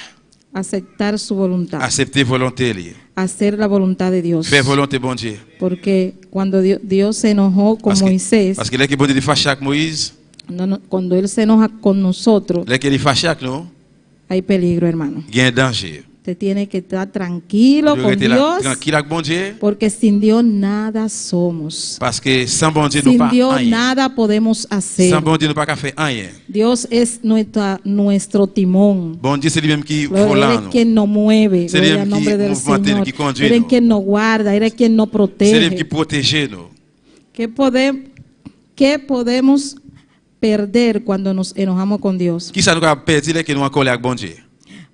C: Aceptar su voluntad.
F: Accepter volonté li.
C: Hacer la voluntad de Dios.
F: Faire volonté bon Dieu.
C: Porque cuando Dios se enojó con
F: Parce
C: Moisés,
F: que là que bon Dieu fâché avec Moïse,
C: cuando Él se enoja con nosotros,
F: là qu'il est fâché avec nous,
C: hay peligro, hermano.
F: il y a un danger.
C: Usted tiene que estar tranquilo
F: Yo
C: con
F: rete là
C: Dios,
F: tranquille avec bon Dieu
C: porque sin Dios nada somos.
F: parce que sans bon Dieu nous
C: Sin
F: pas
C: Dios
F: rien.
C: nada podemos hacer.
F: Sans bon Dieu nous pas faire rien.
C: Dios es nuestro timón.
F: Bon Dieu c'est lui-même qui
C: Gloria, Él
F: volant
C: es
F: nous.
C: quien nos mueve.
F: C'est
C: Gloria
F: lui
C: al
F: qui
C: nombre del
F: mouvmente,
C: Señor.
F: qui conduit
C: Él es
F: nous.
C: quien nos guarda. Él es quien nos
F: C'est lui qui
C: protege.
F: protège nous.
C: ¿Qué podemos perder cuando nos enojamos con Dios?
F: Qui ça nous a perdu là que nous en colère avec bon Dieu?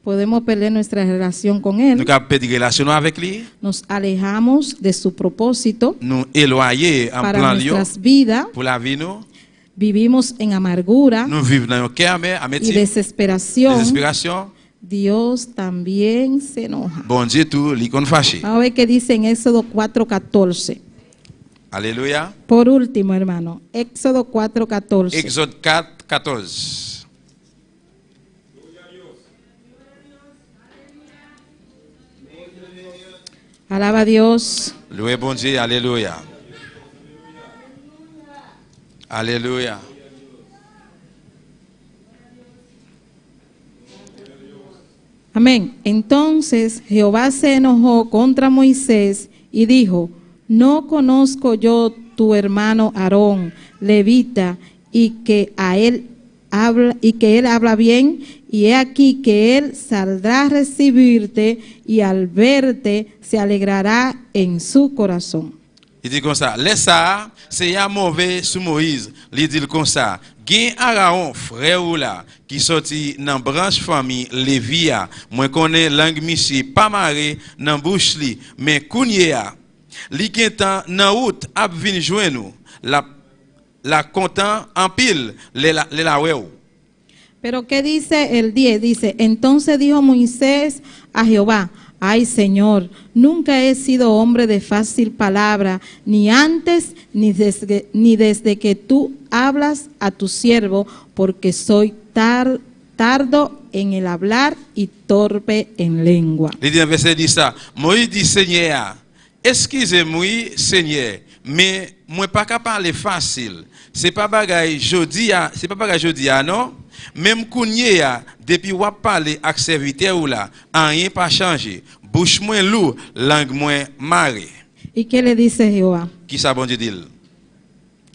C: Podemos perder nuestra relación con
F: Nous
C: Él.
F: avons perdu relation avec lui.
C: Nos alejamos de su propósito
F: Nous éloigner en
C: para
F: plan lieu
C: nuestras vidas.
F: pour la vie nous.
C: Vivimos en amargura
F: Nous vivons dans un cœur mais
C: y
F: amertume,
C: desesperación.
F: désespération.
C: Dios también se enoja.
F: Bon Dieu tout lui qu'on fâché.
C: Vamos a ver qué dice en Éxodo 4:14.
F: Alléluia.
C: Por último, hermano, Éxodo 4:14.
F: Exode 4, 14.
C: Alaba a Dios.
F: Loué bon Dieu, alléluia. Alléluia.
C: Amén. Entonces Jehová se enojó contra Moisés y dijo: ¿No conozco yo tu hermano Aarón, levita, y que él habla bien? Y he aquí que él saldrá a recibirte y al verte se alegrará en su corazón.
F: Il dit comme ça, laisse ça, c'est un mauvais sous Moïse. Il dit comme ça, gen Aaron, frère ou là, qui sorti dans branche famille Lévia, moi connais langue monsieur, pas maré dans bouche li, mais kounyea, li gen tan nan route ap vin joindre nous, la content en pile, la weu.
C: Pero ¿qué dice el 10? Dice: entonces dijo Moisés a Jehová: ay, Señor, nunca he sido hombre de fácil palabra, ni antes ni desde que tú hablas a tu siervo, porque soy tardo en el hablar y torpe en lengua.
F: Il dit dans verset 10 ça, Moïse dit Seigneur, excusez-moi Seigneur, mais moi pas capable parler facile. C'est pas bagaille jodi non? Même kounye ya, depuis ou parler avec serviteur ou là, rien pas changé. Bouche moins lourd, langue moins marée.
C: ¿Y qué le dice Jehová?
F: Qui ça bon Dieu dit?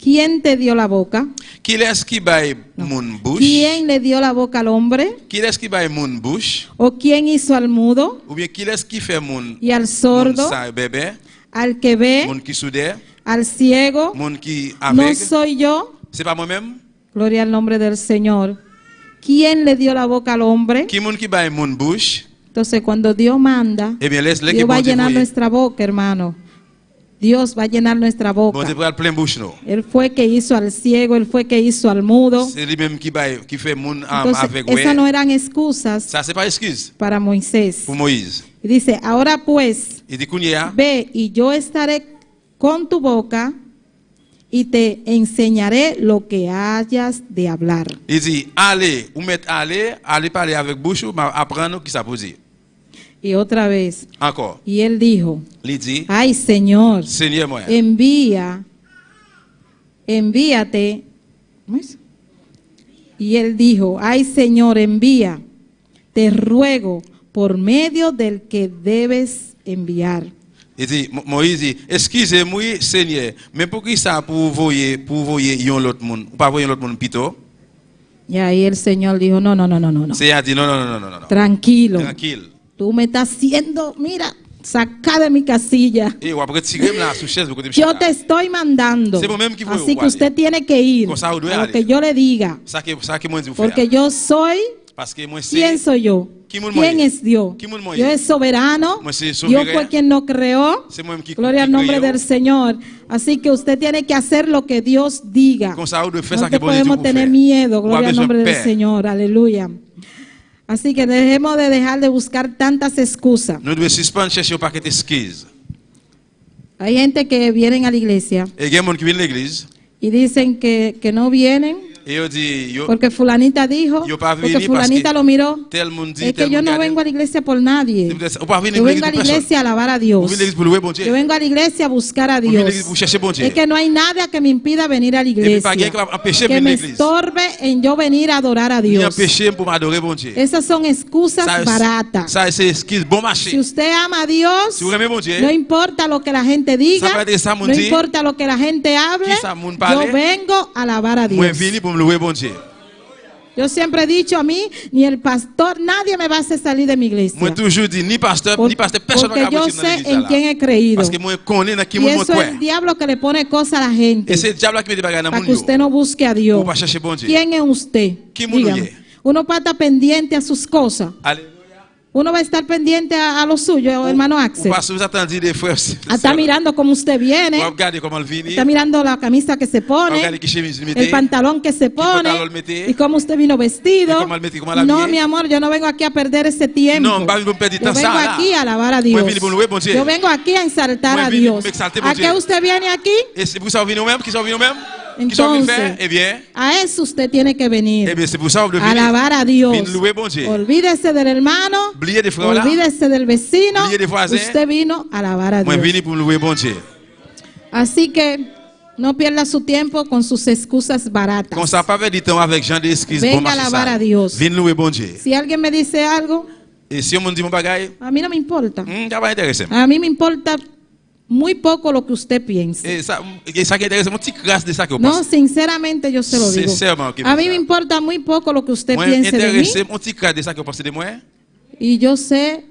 C: ¿Quién te dio la boca?
F: Qui est-ce qui baille mon bouche?
C: ¿Quién le dio la boca al hombre?
F: Qui est-ce qui baille mon bouche?
C: ¿O quién hizo al mudo
F: Ou bien qui est-ce qui fait mon
C: y al sordo,
F: sa bébé?
C: al que ve,
F: Mon qui soudé?
C: al ciego?
F: Mon qui
C: ¿No
F: avec?
C: soy yo?
F: C'est pas moi-même?
C: Gloria al nombre del Señor. ¿Quién le dio la boca al hombre?
F: Qui mon qui baille mon bouche?
C: Entonces, cuando Dios manda,
F: Eh bien, laisse-le que
C: Dios va a
F: bon Dieu
C: llenar
F: voye.
C: nuestra boca, hermano. Dios va a llenar nuestra
F: Bon
C: boca.
F: Dieu prend plein bouche non.
C: Él fue que hizo al ciego, él fue que hizo al mudo.
F: C'est lui-même qui baille, qui fait mon
C: Entonces,
F: avec
C: esas no
F: ouais.
C: eran excusas
F: Ça c'est pas excuse
C: para Moisés.
F: pour Moïse.
C: Y dice: ahora pues,
F: Il dit Kounia,
C: ve y yo estaré con tu boca y te enseñaré lo que hayas de hablar.
F: il dit allez, ou mettre allez parler avec bouche ou apprendre qui ça pour dire.
C: Y otra vez,
F: Encore.
C: y él dijo:
F: Il dit
C: ay, Señor,
F: Seigneur moi.
C: envíate. ¿Cómo es? Y él dijo: ay, Señor, envía, te ruego, por medio del que debes enviar.
F: Il dit Moïse dit excusez-moi Seigneur, mais pour qui ça pour voyer yon l'autre monde, ou pas voyer l'autre monde plutôt?
C: Y ahí el Señor dijo: no.
F: Seigneur dit non.
C: Tranquilo,
F: Tranquille.
C: tú me estás haciendo, mira, saca de mi casilla.
F: Et ou après tirer là sous chaise beaucoup de
C: Yo te estoy mandando.
F: C'est moi-même qui veux
C: Así que
F: aller.
C: usted tiene que ir
F: Con ça, vous devez
C: a lo
F: aller.
C: que yo le diga.
F: Ça que moi dit vous
C: Porque
F: faire.
C: yo soy,
F: Parce que moi
C: ¿quién
F: c'est
C: soy yo?
F: ¿Quién es
C: ¿Quién
F: Moisés?
C: es Dios?
F: ¿Quién es Moisés?
C: Dios es soberano.
F: Moi c'est
C: Dios
F: souverain.
C: fue quien nos creó.
F: C'est moi-même qui
C: Gloria al nombre
F: créé.
C: del Señor. Así que usted tiene que hacer lo que Dios diga.
F: Comme ça vous devez faire
C: No
F: ça que
C: te
F: bon Dieu
C: podemos
F: vous
C: tener
F: faire.
C: miedo.
F: Ou
C: Gloria
F: avez
C: al nombre del
F: besoin de paix.
C: Señor. Aleluya. Así que dejemos de dejar de buscar tantas excusas.
F: Nous devons suspendre chercher au paquet d'excuses.
C: Hay gente que vienen a la iglesia
F: Et il y a des gens qui viennent à l'église,
C: y dicen que no vienen
F: Et yo dit, yo,
C: Porque fulanita dijo,
F: yo pas
C: porque
F: venu
C: fulanita
F: parce que
C: lo miró.
F: tel monde dit,
C: Es que
F: tel
C: yo
F: monde
C: no
F: gade.
C: vengo a la iglesia por nadie.
F: Ou pas venir
C: Yo
F: l'église
C: vengo a
F: pour
C: la
F: personne.
C: iglesia a alabar a
F: Ou
C: Dios.
F: venir l'église pour louer bon Dieu.
C: Yo vengo a la iglesia a buscar a
F: Ou venir
C: Dios.
F: l'église pour chercher bon Dieu.
C: Es que no hay nada que me impida venir a la
F: Et puis pas
C: iglesia,
F: quelqu'un qui va empêcher
C: que
F: venir
C: me
F: l'église.
C: estorbe en yo venir a adorar a
F: Ni
C: Dios.
F: empêcher pour m'adorer bon Dieu.
C: Esas son excusas baratas.
F: Ça c'est excuse bon marché.
C: Si usted ama a Dios,
F: Si vous aimez bon Dieu,
C: no importa lo que la gente diga,
F: Ça veut dire ça, mon
C: no
F: Dieu.
C: importa lo que la gente hable,
F: Qui ça, moun parle?
C: yo vengo a alabar a
F: moi
C: Dios.
F: venir pour me louer bon Dieu.
C: Yo siempre he dicho a mí, ni el pastor, nadie me va a hacer salir de mi iglesia.
F: Moi toujours dit ni pasteur,
C: Por-
F: ni pasteur personne
C: porque
F: va
C: yo
F: capable
C: sé
F: de
C: en quién he creído.
F: Parce que moi connais dans qui
C: Y
F: moi
C: eso es
F: moi.
C: el diablo que le pone cosas a la gente
F: Et c'est le diable qui me dit bagarre dans
C: para
F: mon
C: que usted no busque a Dios.
F: Pour pas chercher bon Dieu.
C: ¿Quién es usted?
F: ¿Quién uno
C: Dígame.
F: es?
C: Uno va a estar pendiente a sus cosas.
F: Alléluia.
C: Uno va a estar pendiente a lo suyo, hermano Axel.
F: Parce que vous attendez des frères.
C: Está mirando cómo usted viene.
F: Vous regardez comment il vient.
C: Está mirando la camisa que se pone,
F: Regardez qué chemise il
C: el
F: mettait.
C: pantalón que se pone
F: pantalón le mete.
C: y cómo usted vino vestido.
F: Y cómo él mete, cómo la
C: No,
F: habillé.
C: mi amor, yo no vengo aquí a perder ese tiempo.
F: No, pas venir perdre
C: Yo
F: temps
C: vengo
F: ça là.
C: aquí a alabar a
F: Moi,
C: Dios.
F: venir pour louer bon Dieu.
C: Yo vengo aquí a exaltar
F: Moi,
C: a
F: venir
C: Dios.
F: pour m'exalter, bon
C: ¿A qué
F: Dieu.
C: usted viene aquí?
F: Et c'est pour ça que vous venez nous-mêmes, qui sont venus nous-mêmes, qui sont venus faire,
C: Entonces,
F: eh bien,
C: a eso usted tiene que venir.
F: eh bien c'est pour ça que vous devez
C: Alabar a Dios.
F: venir louer bon Dieu.
C: Olvídese del hermano.
F: Oubliez des frères là.
C: Olvídese del vecino.
F: Oubliez des voisins.
C: Usted vino a alabar a
F: Moi
C: Dios.
F: venir pour louer bon Dieu.
C: Así que no pierda su tiempo con sus excusas baratas.
F: Comme ça pas perdre du temps avec Jean d'excuses
C: Venga
F: bon marché
C: a alabar
F: ça.
C: a Dios.
F: Venir louer bon Dieu.
C: Si alguien me dice algo,
F: Et si on me dit mon bagaille,
C: a mí no me importa.
F: ça va intéresser.
C: A mí me importa muy poco lo que usted piense.
F: Et ça qui intéresse mon petit crasse de ça que vous
C: No,
F: pensez.
C: sinceramente yo se lo digo.
F: Sinceramente que
C: A mí
F: pasa.
C: me importa muy poco lo que usted
F: Moi
C: piense de mí.
F: intéressé mon petit crasse de ça que vous pensez de moi.
C: Y yo sé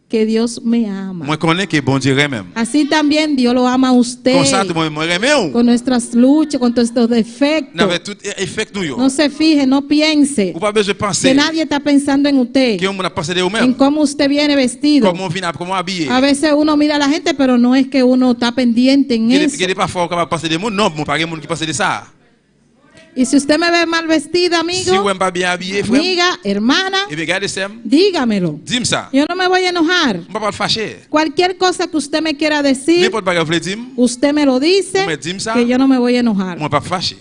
C: que Dios me ama.
F: Moi connais que bon Dieu même.
C: Así también Dios lo ama a usted.
F: Comme ça moi remets
C: Con nuestras luchas, con nuestros defectos.
F: n'avait tout effet nous yo.
C: No se fije, no piense
F: Ou pas besoin de
C: que
F: penser
C: nadie está pensando en usted,
F: que on a pensé de
C: en
F: vous-même.
C: cómo usted viene vestido.
F: Comment on vient, comment habillé.
C: A veces uno mira a la gente, pero no es que uno está pendiente en eso.
F: Il n'est pas fort capable de penser des mots. Non, mon pas monde qui pense de ça.
C: Y si usted me ve mal vestida,
F: Si vous
C: amigo,
F: n'êtes pas bien habillé, frère,
C: amiga, hermana,
F: et bien regardez ça,
C: dígamelo.
F: dis-moi ça.
C: Yo no me voy a enojar.
F: On ne va pas le fâcher.
C: Cualquier cosa que usted me quiera decir,
F: N'importe quoi que vous voulez dire,
C: usted me lo dice,
F: Vous me dites ça.
C: que yo no me voy a enojar.
F: on ne va pas fâcher.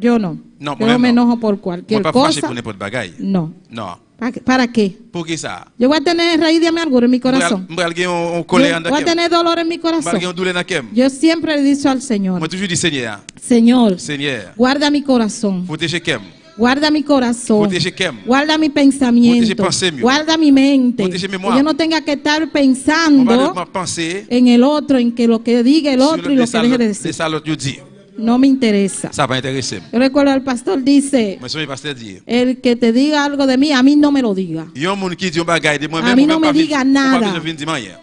C: Yo no.
F: No,
C: Yo
F: moi
C: no me
F: no.
C: enojo por
F: On ne
C: cualquier
F: va pas fâcher
C: cosa.
F: pour n'importe bagaille.
C: No.
F: Non.
C: ¿Para qué?
F: Pour qui ça?
C: Yo voy a tener raíz de amargura en mi corazón.
F: Je vais aller en
C: Yo
F: colère dans
C: voy a
F: le
C: tener dolor en mi
F: Je vais
C: corazón.
F: aller en douleur dans le
C: Yo siempre le he dicho al Señor,
F: Moi toujours dit Seigneur,
C: Señor,
F: Seigneur,
C: guarda mi corazón,
F: protégez Kem.
C: guarda mi corazón,
F: Protégez Kem.
C: guarda mi pensamiento,
F: Protege pensamiento.
C: guarda mi mente,
F: Protege
C: que
F: mémoire.
C: yo no tenga que estar
F: On va
C: pensando
F: pas penser
C: en el otro, en que lo que diga el
F: sur
C: otro y lo que deje de
F: de
C: decir.
F: ça l'autre yo dit.
C: No me interesa.
F: Ça va intéresser.
C: Yo recuerdo al pastor dice,
F: Moi son pasteur dit.
C: el que te diga algo de mí, a mí no me lo diga.
F: Yon moun qui dit un bagaille de moi
C: A
F: même
C: mí no me diga nada.
F: Pas besoin de rien.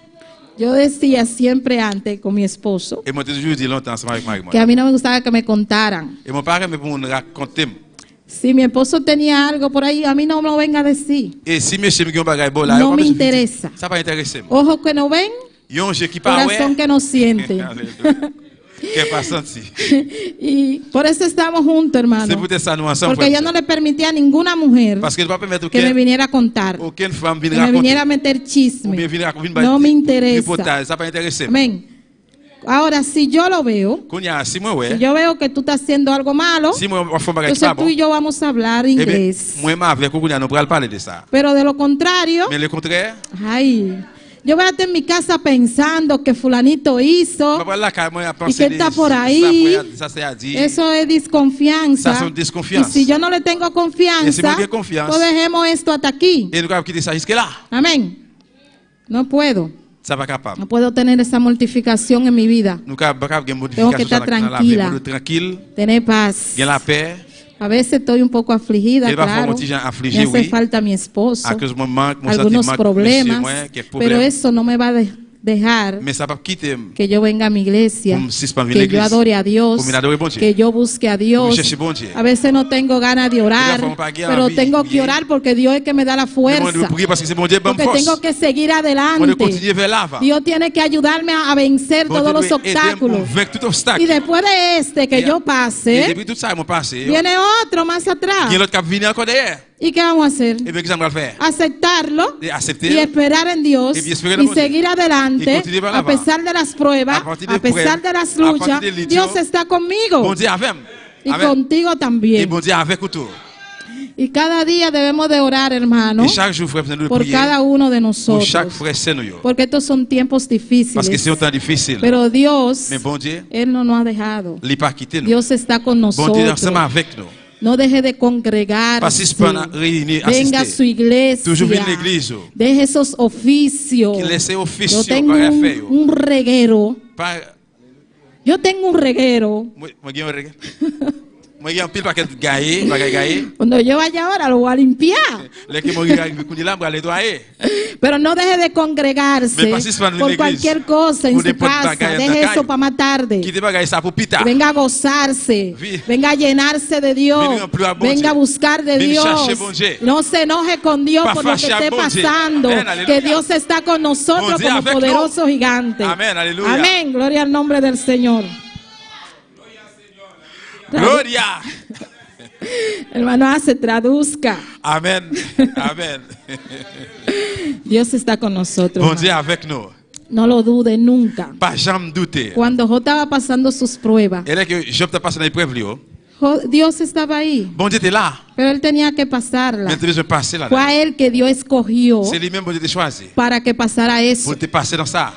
C: Yo decía siempre antes con mi esposo
F: Et moi toujours dit longtemps ensemble avec Marie.
C: que a mí no me gustaba que me contaran.
F: Et mon père me pour me raconter.
C: Si mi esposo tenía algo por ahí, a mí no me lo venga a decir.
F: Et si monsieur me un bagaille bon là,
C: No
F: pas
C: me
F: besoin de dire.
C: interesa.
F: Ça va intéresser.
C: Ojos que no ven,
F: Yon je qui pas ouais.
C: corazón que no siente.
F: Que pas senti.
C: Y por eso estamos juntos,
F: C'est
C: hermano.
F: peut-être ça nous ensemble.
C: Porque yo no le permitía a ninguna mujer
F: Parce que ne pas permettre
C: que me
F: aucun
C: viniera a contar,
F: aucune femme
C: que
F: vienne
C: me viniera a
F: raconter.
C: meter chisme.
F: Ou bien venir raconter
C: No me interesa.
F: reportage, ça va intéresser.
C: Amén. Ahora, si yo lo veo,
F: Qu'on y a si moi
C: si
F: ouais.
C: yo veo que tú estás haciendo algo malo,
F: Si moi on fait bagaille
C: entonces
F: pas
C: tú
F: bon.
C: y yo vamos a hablar
F: Eh bien,
C: inglés.
F: moi avec qu'on y a nous pourra parler de ça.
C: Pero de lo contrario,
F: Mais le contraire,
C: ay, yo voy a estar en mi casa pensando que fulanito hizo.
F: papa là quand moi a
C: Y
F: pensé
C: que está por ahí,
F: ça c'est à dire.
C: Eso es desconfianza.
F: Ça, son desconfianza.
C: Y si yo no le tengo
F: Y si
C: confianza,
F: no tiene confianza,
C: pues dejemos esto hasta aquí.
F: Et nous avons quitté ça jusque là.
C: Amén. No puedo.
F: Ça pas capable.
C: No puedo tener esa mortificación en mi vida.
F: Nous avons pas
C: Tengo que
F: modification
C: estar
F: dans la vie,
C: tranquila.
F: nous tranquille,
C: Tener paz.
F: bien la paix.
C: A veces estoy un poco afligida,
F: Il va falloir
C: claro.
F: un petit gens
C: Me
F: affligé,
C: hace
F: oui.
C: falta mi esposo.
F: À cause de mon manque, mon
C: Algunos
F: sentiment,
C: problemas.
F: moi, quelques
C: Pero
F: problèmes.
C: eso no me va a dejar
F: Mais ça va quitter.
C: que yo venga a mi iglesia,
F: Como si para venir
C: que
F: a la
C: yo
F: iglesia.
C: adore a Dios,
F: Como me adore bon Dieu.
C: que yo busque a Dios.
F: Como cherche bon Dieu.
C: A veces no tengo ganas de orar,
F: Pero para que
C: pero
F: haga
C: tengo
F: bien.
C: que orar porque Dios es que me da la
F: Moi,
C: fuerza.
F: nous prier parce que c'est bon Dieu, bonne
C: Porque
F: force.
C: tengo que seguir
F: Moi, nous
C: adelante.
F: continuer vers l'avant.
C: Dios tiene que ayudarme a vencer
F: Bon
C: todos
F: Dieu
C: los
F: doit aider pour
C: obstáculos.
F: vaincre tout obstacle.
C: Y después de este que
F: Et-
C: yo
F: Et
C: pase,
F: depuis tout ça, mon passé,
C: viene otro más atrás.
F: il y a l'autre qui vient encore derrière.
C: ¿Y qué vamos a hacer?
F: Et bien, qu'est-ce qu'on va faire?
C: Aceptarlo
F: Et
C: y
F: accepter.
C: esperar en Dios
F: Y esperar
C: y
F: en Dios.
C: seguir
F: Y
C: adelante
F: continuar
C: a
F: adelante.
C: pesar de las pruebas,
F: A partir
C: a
F: des
C: pesar
F: pruebas,
C: de las
F: a partir
C: luchas.
F: des litios.
C: Dios está conmigo.
F: Bon Dieu avec.
C: Y
F: Amen.
C: contigo
F: Et
C: también.
F: bon Dieu avec tout.
C: Y cada día debemos de orar, hermano,
F: Et chaque jour, frère, nous
C: por
F: prier
C: cada uno de
F: pour chaque
C: nosotros.
F: frère saint nous.
C: Porque estos son tiempos
F: Parce que c'est un
C: difíciles.
F: temps difficile.
C: Pero Dios,
F: Mais bon Dieu,
C: Él no nos ha dejado.
F: il n'est pas quitté nous.
C: Dios está con
F: Bon Dieu,
C: nosotros.
F: ensemble avec nous.
C: No deje de congregarse.
F: Participant à réunir,
C: Venga a
F: assister.
C: su iglesia.
F: Toujours venir à l'église.
C: Deje esos oficios.
F: Qu'il laisse
C: Yo
F: officieux
C: tengo
F: par affaire.
C: un reguero.
F: Pas
C: Yo tengo un reguero.
F: moi j'ai un regret. Moi j'ai un pile paquet de gaillé, bagay gaillé.
C: Cuando yo vaya ahora lo voy a limpiar.
F: Les qui m'ont dit là, les doyer.
C: Pero no deje de congregarse
F: Me participan en
C: por
F: la
C: cualquier
F: iglesia.
C: cosa en
F: Por
C: su
F: de por
C: casa.
F: bagay en
C: Deje
F: la
C: eso
F: calle.
C: para más tarde.
F: Qui te bagay ça pour pita.
C: Venga a gozarse.
F: Vi-
C: Venga a llenarse de Dios.
F: Venga a emplear a bon
C: Venga a
F: Dieu.
C: buscar de
F: Venga a
C: Dios.
F: chercher bon Dieu.
C: No se enoje con Dios
F: Pa
C: por lo que
F: fâcher
C: esté
F: bon Dieu.
C: pasando.
F: Amén, aleluya.
C: Que Dios está con nosotros
F: Bon Dieu
C: como
F: avec
C: poderoso
F: nous.
C: gigante.
F: Amén, aleluya.
C: Amén. Gloria al nombre del Señor.
F: Gloria.
C: Hermano, se traduzca.
F: Amen. Amen.
C: Dios está con nosotros.
F: Bon
C: hermano.
F: Dieu avec nous.
C: No lo dude nunca.
F: Pas jamais douter.
C: Cuando Job estaba pasando sus pruebas,
F: Et là que Job t'a passé dans l'épreuve, lui,
C: Dios estaba ahí,
F: bon Dieu était là.
C: pero él tenía que pasarla.
F: Mais tu besoin de passer là.
C: Fue a él que Dios escogió
F: C'est lui-même bon Dieu t'a choisi.
C: para que pasara eso.
F: Pour te passer dans ça.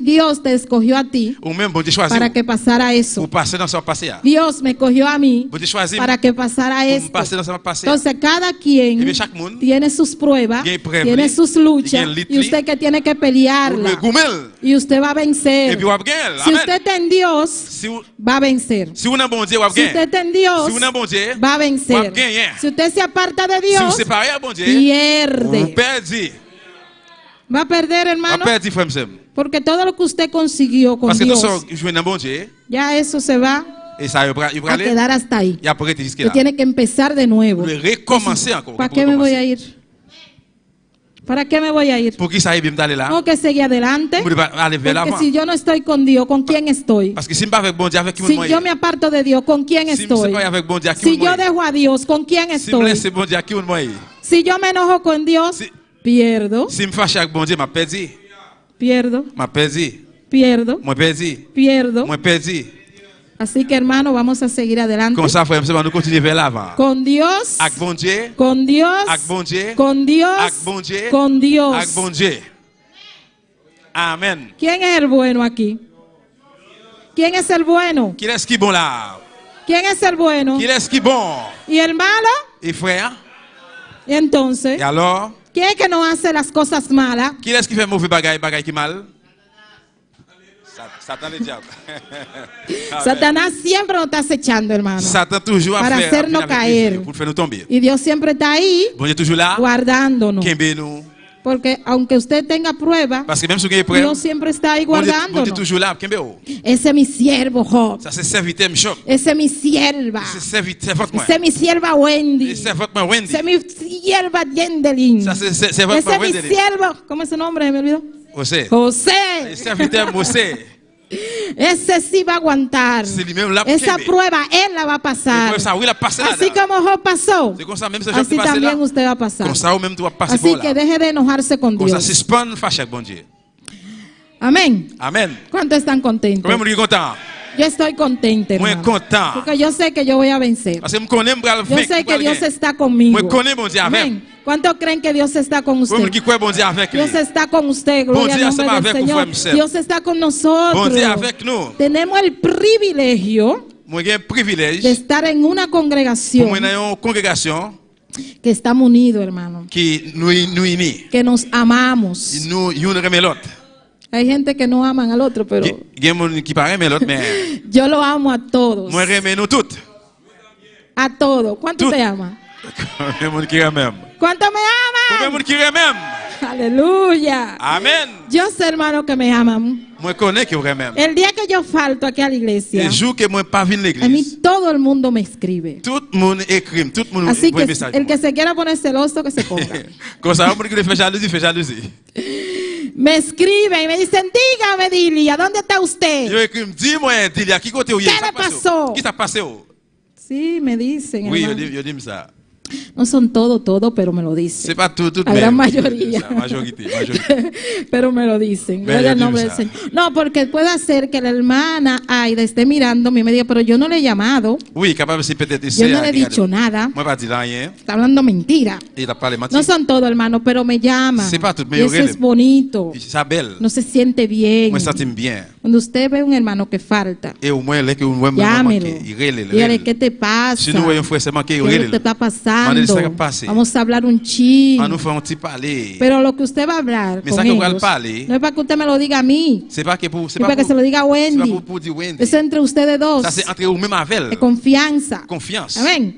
C: Dios te escogió a ti
F: Ou même bon Dieu choisi.
C: para que pasara eso.
F: Pour passer dans ça, passer.
C: Dios me cogió a mí
F: Bon Dieu choisi.
C: para que pasara
F: Pour
C: esto.
F: passer dans ça, passer.
C: Entonces cada
F: Eh
C: quien
F: bien, chaque monde
C: tiene sus pruebas,
F: tiene pruebas,
C: tiene sus luchas,
F: tiene litli,
C: y usted que tiene que
F: Pour
C: pelearla,
F: le goumel.
C: y usted va a
F: Et
C: vencer.
F: puis, on va gagner.
C: Si
F: Amen.
C: usted está en Dios,
F: Si vous
C: va a vencer.
F: si vous n'avez bon Dieu, on va
C: Si usted
F: gagner.
C: está en Dios,
F: Si vous n'avez bon Dieu,
C: va a
F: on va
C: vencer.
F: gagner.
C: Si usted se aparta de
F: Si vous
C: Dios,
F: séparez à bon Dieu,
C: pierde.
F: vous perdez.
C: Va a perder,
F: Vous
C: hermano,
F: perdez, frère, monsieur.
C: porque todo lo que usted consiguió con
F: Parce que nous
C: Dios,
F: sommes joués dans bon Dieu.
C: ya eso se va
F: Et ça, il va
C: a
F: aller.
C: quedar hasta ahí.
F: Et après, tu jusque
C: Usted
F: là.
C: tiene que empezar de nuevo.
F: Vous devez recommencer encore.
C: ¿Para
F: Pour
C: qué me voy a
F: recommencer.
C: ir? ¿Para qué me voy a ir?
F: Pour qui ça aille bien d'aller là?
C: Tengo que seguir adelante.
F: Vous devez aller vers
C: Porque
F: l'avant.
C: si yo no estoy con Dios, ¿con quién estoy?
F: Parce que si je ne suis pas avec bon Dieu, avec qui
C: Si
F: moi
C: yo me aparto de Dios, ¿con quién
F: Si je ne suis
C: estoy?
F: pas avec bon Dieu, à qui
C: Si
F: moi
C: yo dejo a Dios, ¿con quién
F: Si je me
C: estoy?
F: laisse bon Dieu, à qui moi
C: Si yo me enojo con Dios,
F: Si-
C: pierdo,
F: Si je me fâche avec bon Dieu, je perdu.
C: pierdo,
F: Je perdu.
C: pierdo,
F: Moi perdu.
C: pierdo.
F: Moi perdu.
C: Así que, hermano, vamos a seguir adelante.
F: Comme ça, frère, nous continuer vers l'avant.
C: Con Dios,
F: Avec bon Dieu.
C: con Dios,
F: Avec bon Dieu.
C: con Dios,
F: Avec bon Dieu.
C: con Dios.
F: Avec bon Dieu. Amen.
C: ¿Quién es el bueno aquí? ¿Quién es el bueno?
F: Qui est-ce qui est bon là?
C: ¿Quién es el bueno?
F: Qui est-ce qui est bon?
C: ¿Y el malo?
F: Et frère?
C: Y entonces,
F: Et alors?
C: ¿quién es que no hace las cosas malas?
F: Qui est-ce qui fait mauvais bagaille, bagaille qui mal? Satan le diable.
C: Satanás siempre nos está acechando, hermano.
F: Satan toujours
C: Para
F: a faire
C: hacernos caer.
F: pour faire nous tomber.
C: Y Dios siempre está ahí
F: Bon Dieu toujours là.
C: guardándonos.
F: Kembe nous.
C: Porque aunque usted tenga prueba,
F: Parce que même si vous avez prêt,
C: Dios siempre está ahí
F: bon Dieu
C: guardándonos.
F: toujours là. Kembe oh.
C: Ese es mi siervo Job.
F: Ça c'est serviteur Michel.
C: Ese es mi sierva.
F: C'est serviteur votre moi.
C: Ese es mi sierva Wendy.
F: C'est votre moi Wendy.
C: Ese es mi sierva Yendelin.
F: Ça c'est
C: Ese
F: votre moi
C: es mi
F: Wendy.
C: siervo. ¿Cómo es su nombre? Me olvidó.
F: José.
C: José.
F: Serviteur Mosé.
C: Ese sí va a aguantar.
F: C'est lui-même là.
C: Esa prueba él la va a pasar.
F: Ça oui la passer là.
C: Así como Job pasó,
F: C'est comme ça même ça je
C: así
F: peux passer là.
C: también usted va a pasar.
F: Comme ça ou même tu vas passer
C: Así
F: par
C: que
F: là.
C: deje de enojarse con
F: Comme ça
C: Dios.
F: suspend fâche avec bon Dieu.
C: Amén.
F: Amen.
C: ¿Cuántos están contentos?
F: Combien vous êtes content?
C: Yo estoy contenta,
F: Moi
C: hermano.
F: content.
C: Porque yo sé que yo voy a vencer.
F: Parce que me connais me
C: Yo sé que Dios está conmigo.
F: Moi connais bon Dieu avec.
C: Amén. ¿Cuántos creen que Dios está con
F: Moi
C: usted?
F: qui crois bon Dieu avec lui.
C: Dios está con usted,
F: Bon
C: gloria
F: Dieu
C: al nombre
F: ensemble
C: del
F: avec vous,
C: Señor.
F: frère Michel.
C: Dios está con nosotros.
F: Bon Dieu avec nous.
C: Tenemos el privilegio
F: Moi j'ai un
C: de
F: privilège.
C: estar en una
F: Pour
C: congregación
F: moi dans une congrégation
C: que estamos unidos, hermano,
F: qui nous unit.
C: que nos amamos.
F: Nous une remet l'autre.
C: Hay gente que no aman al otro, pero
F: Il y a monde qui paraît mais l'autre mais
C: yo lo amo a todos.
F: moi remets nous toutes.
C: A todos. ¿Cuánto
F: Tout.
C: te ama?
F: Combien monde qui remet?
C: ¿Cuánto me
F: Combien
C: aman?
F: monde qui remet?
C: Aleluya.
F: Amen.
C: Yo sé, hermano, que me aman.
F: Moi connais que vous remet.
C: El día que yo falto aquí a la iglesia,
F: Le jour que moi pas venu
C: a mí
F: l'église.
C: todo el mundo me escribe.
F: Tout le monde écrit, tout le monde
C: Así
F: envoie
C: que
F: un message.
C: el que se quiera poner celoso, que se ponga.
F: Comme ça, on peut fait jalousie, fait jalousie.
C: Me escriben y me dicen, dígame, Dilia, ¿dónde está
F: Yo
C: usted?
F: écrit, dis-moi, dis-le, à qui côté où il
C: ¿Qué le pasó?
F: Qui t'a passé? Oh?
C: Sí, me dicen,
F: Oui,
C: hermano.
F: je dis ça.
C: No son todo, pero me lo dicen.
F: C'est pas tout
C: La gran mayoría.
F: Majorité.
C: Pero me lo dicen.
F: Ven,
C: Gloria al
F: dime
C: nombre del
F: esa.
C: Señor. No, porque puede ser que la hermana Aida esté mirándome y me diga, pero yo no le he llamado.
F: Oui, capable si peut-être
C: Yo no le he dicho nada.
F: Moi pas dit rien.
C: Está hablando mentira.
F: Il a parlé menti.
C: No son todo, hermano, pero me llaman.
F: C'est pas tout, mais
C: Y eso
F: yo
C: es bonito.
F: Ça belle.
C: No se siente bien.
F: Moi ça t'aime bien.
C: Cuando usted ve un hermano que falta,
F: Et au moins là que au moins
C: llámelo.
F: il relève.
C: Dígale, ¿qué te pasa?
F: Si nous voyons frère c'est manqué
C: ¿Qué es lo que te
F: relève.
C: está
F: Mandele
C: pasando?
F: ça qui passe.
C: Vamos a hablar un chin.
F: On nous fait un petit parler.
C: Pero lo que usted va a hablar
F: Mais
C: con
F: ça que vous allez
C: ellos,
F: parler,
C: no es para que usted me lo diga a mí,
F: c'est pas que pour c'est
C: es para que se lo diga a
F: c'est pas
C: Wendy.
F: pour dire Wendy.
C: Es entre ustedes dos,
F: Ça c'est entre vous même avec
C: de confianza.
F: confiance.
C: Amén.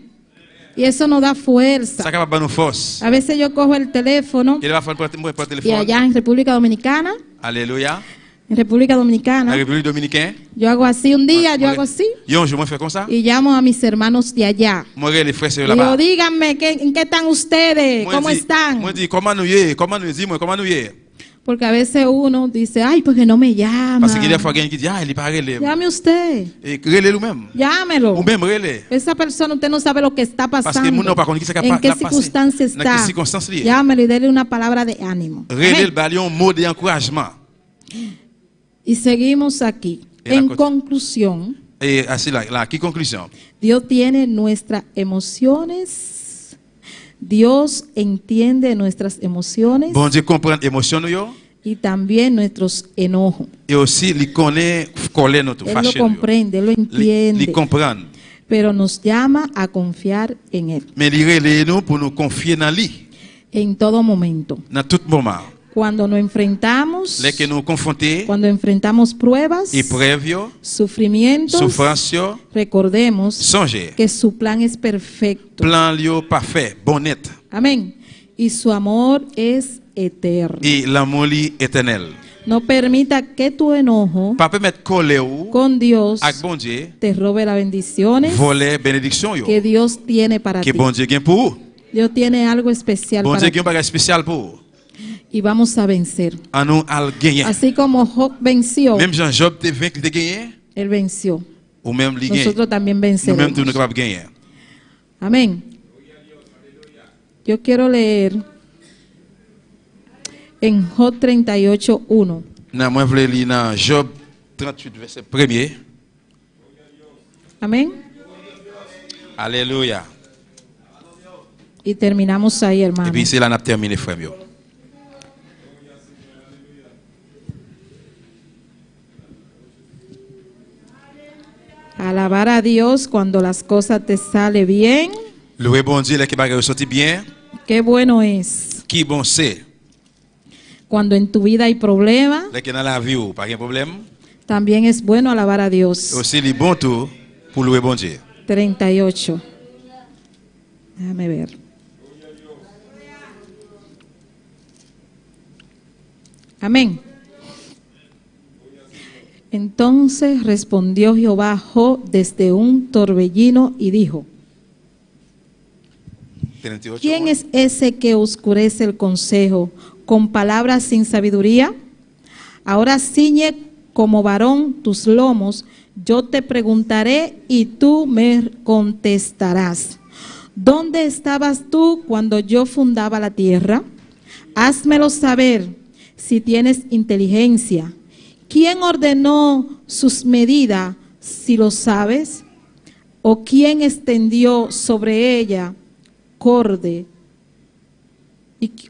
C: Y eso nos da fuerza.
F: Ça capable nous force.
C: A veces yo cojo el teléfono
F: Il va faire pour
C: y
F: téléphone.
C: allá en República Dominicana,
F: Alléluia.
C: en República
F: La
C: Dominicana,
F: République dominicaine.
C: yo hago así un día, yo hago así
F: Yo je me fais comme ça.
C: y llamo a mis hermanos de allá.
F: Moi les frères c'est
C: Y digo,
F: là-bas.
C: díganme, ¿en qué están ustedes? ¿Cómo están?
F: Moi dis comment nous y est, comment nous dis moi comment nous y est.
C: Porque a veces uno dice, ay, porque no me llama.
F: Parce qu'il y a fois quelqu'un qui dit ah il est pas relève.
C: Llame usted,
F: Et relève lui-même.
C: llámelo.
F: Ou même relève.
C: Esa persona usted no sabe lo que está
F: Parce
C: pasando,
F: que nous pas connait qui ça
C: en qué
F: la passé.
C: circunstancia
F: Dans quelle
C: está.
F: circonstance liée.
C: Llámelo y dele una palabra de ánimo.
F: Relève
C: Amén.
F: balion mot d'encouragement.
C: Y seguimos aquí.
F: Y la
C: En
F: cosa-
C: conclusión,
F: Et ainsi là qui conclusion.
C: Dios tiene nuestras emociones. Dios entiende nuestras emociones
F: Bon Dieu comprend émotion nous yo
C: y también nuestros enojos.
F: et aussi il connaît colère notre
C: Él lo
F: fâché. nous yo.
C: comprende, Él lo
F: Il
C: entiende,
F: comprend.
C: pero nos llama a confiar en Él
F: Mais il relève nous pour nous confier dans lui
C: en todo momento.
F: dans tout moment.
C: Cuando nos enfrentamos,
F: Les que nous confronter
C: cuando enfrentamos pruebas,
F: épreuve yo,
C: sufrimientos,
F: souffrance yo,
C: recordemos
F: songez.
C: que su plan es perfecto.
F: Plan yo parfait, bonnet
C: Amén. Y su amor es eterno.
F: et l'amour li éternel.
C: No permita que tu enojo
F: Pas permettre colère ou
C: con Dios
F: avec bon Dieu
C: te robe las bendiciones
F: voler bénédiction yo
C: que Dios tiene para
F: que
C: ti.
F: bon Dieu gagne pour vous.
C: Dios tiene algo especial
F: Bon
C: para
F: Dieu
C: ti
F: gagne un bagage spécial pour vous.
C: y vamos a vencer.
F: En nous al gagner.
C: Así como Job venció,
F: Même Jean Job te vaincu te gagner
C: él venció.
F: ou même li gagner.
C: Nosotros también
F: Nous même
C: venceremos.
F: tout nous capable gagner.
C: Amén. Yo quiero leer en Job 38:1.
F: Nan moi vle li dans Job 38 verset 1er.
C: Amén.
F: Alléluia.
C: Y terminamos ahí,
F: Et
C: hermano.
F: puis c'est là n'a terminé frère yo.
C: Alabar a Dios cuando las cosas te salen bien.
F: Louer bon Dieu les qui bagage sorti bien,
C: Qué bueno es.
F: qui bon c'est.
C: Cuando en tu vida hay problemas,
F: Les qui dans la vie ou pas de problème.
C: también es bueno alabar a Dios.
F: Aussi li bon tout pour louer bon Dieu.
C: 38. Déjame ver. Amén. Entonces respondió Jehová a Job desde un torbellino y dijo:
F: 38.
C: ¿Quién es ese que oscurece el consejo con palabras sin sabiduría? Ahora ciñe como varón tus lomos, yo te preguntaré y tú me contestarás. ¿Dónde estabas tú cuando yo fundaba la tierra? Házmelo saber si tienes inteligencia. ¿Quién ordenó sus medidas, si lo sabes? ¿O quién extendió sobre ella corde?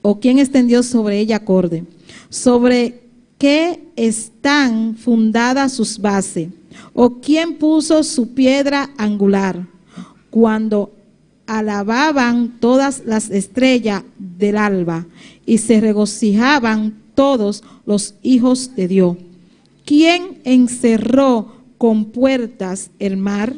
C: ¿O quién extendió sobre ella corde? ¿Sobre qué están fundadas sus bases? ¿O quién puso su piedra angular? Cuando alababan todas las estrellas del alba y se regocijaban todos los hijos de Dios. ¿Quién encerró con puertas el mar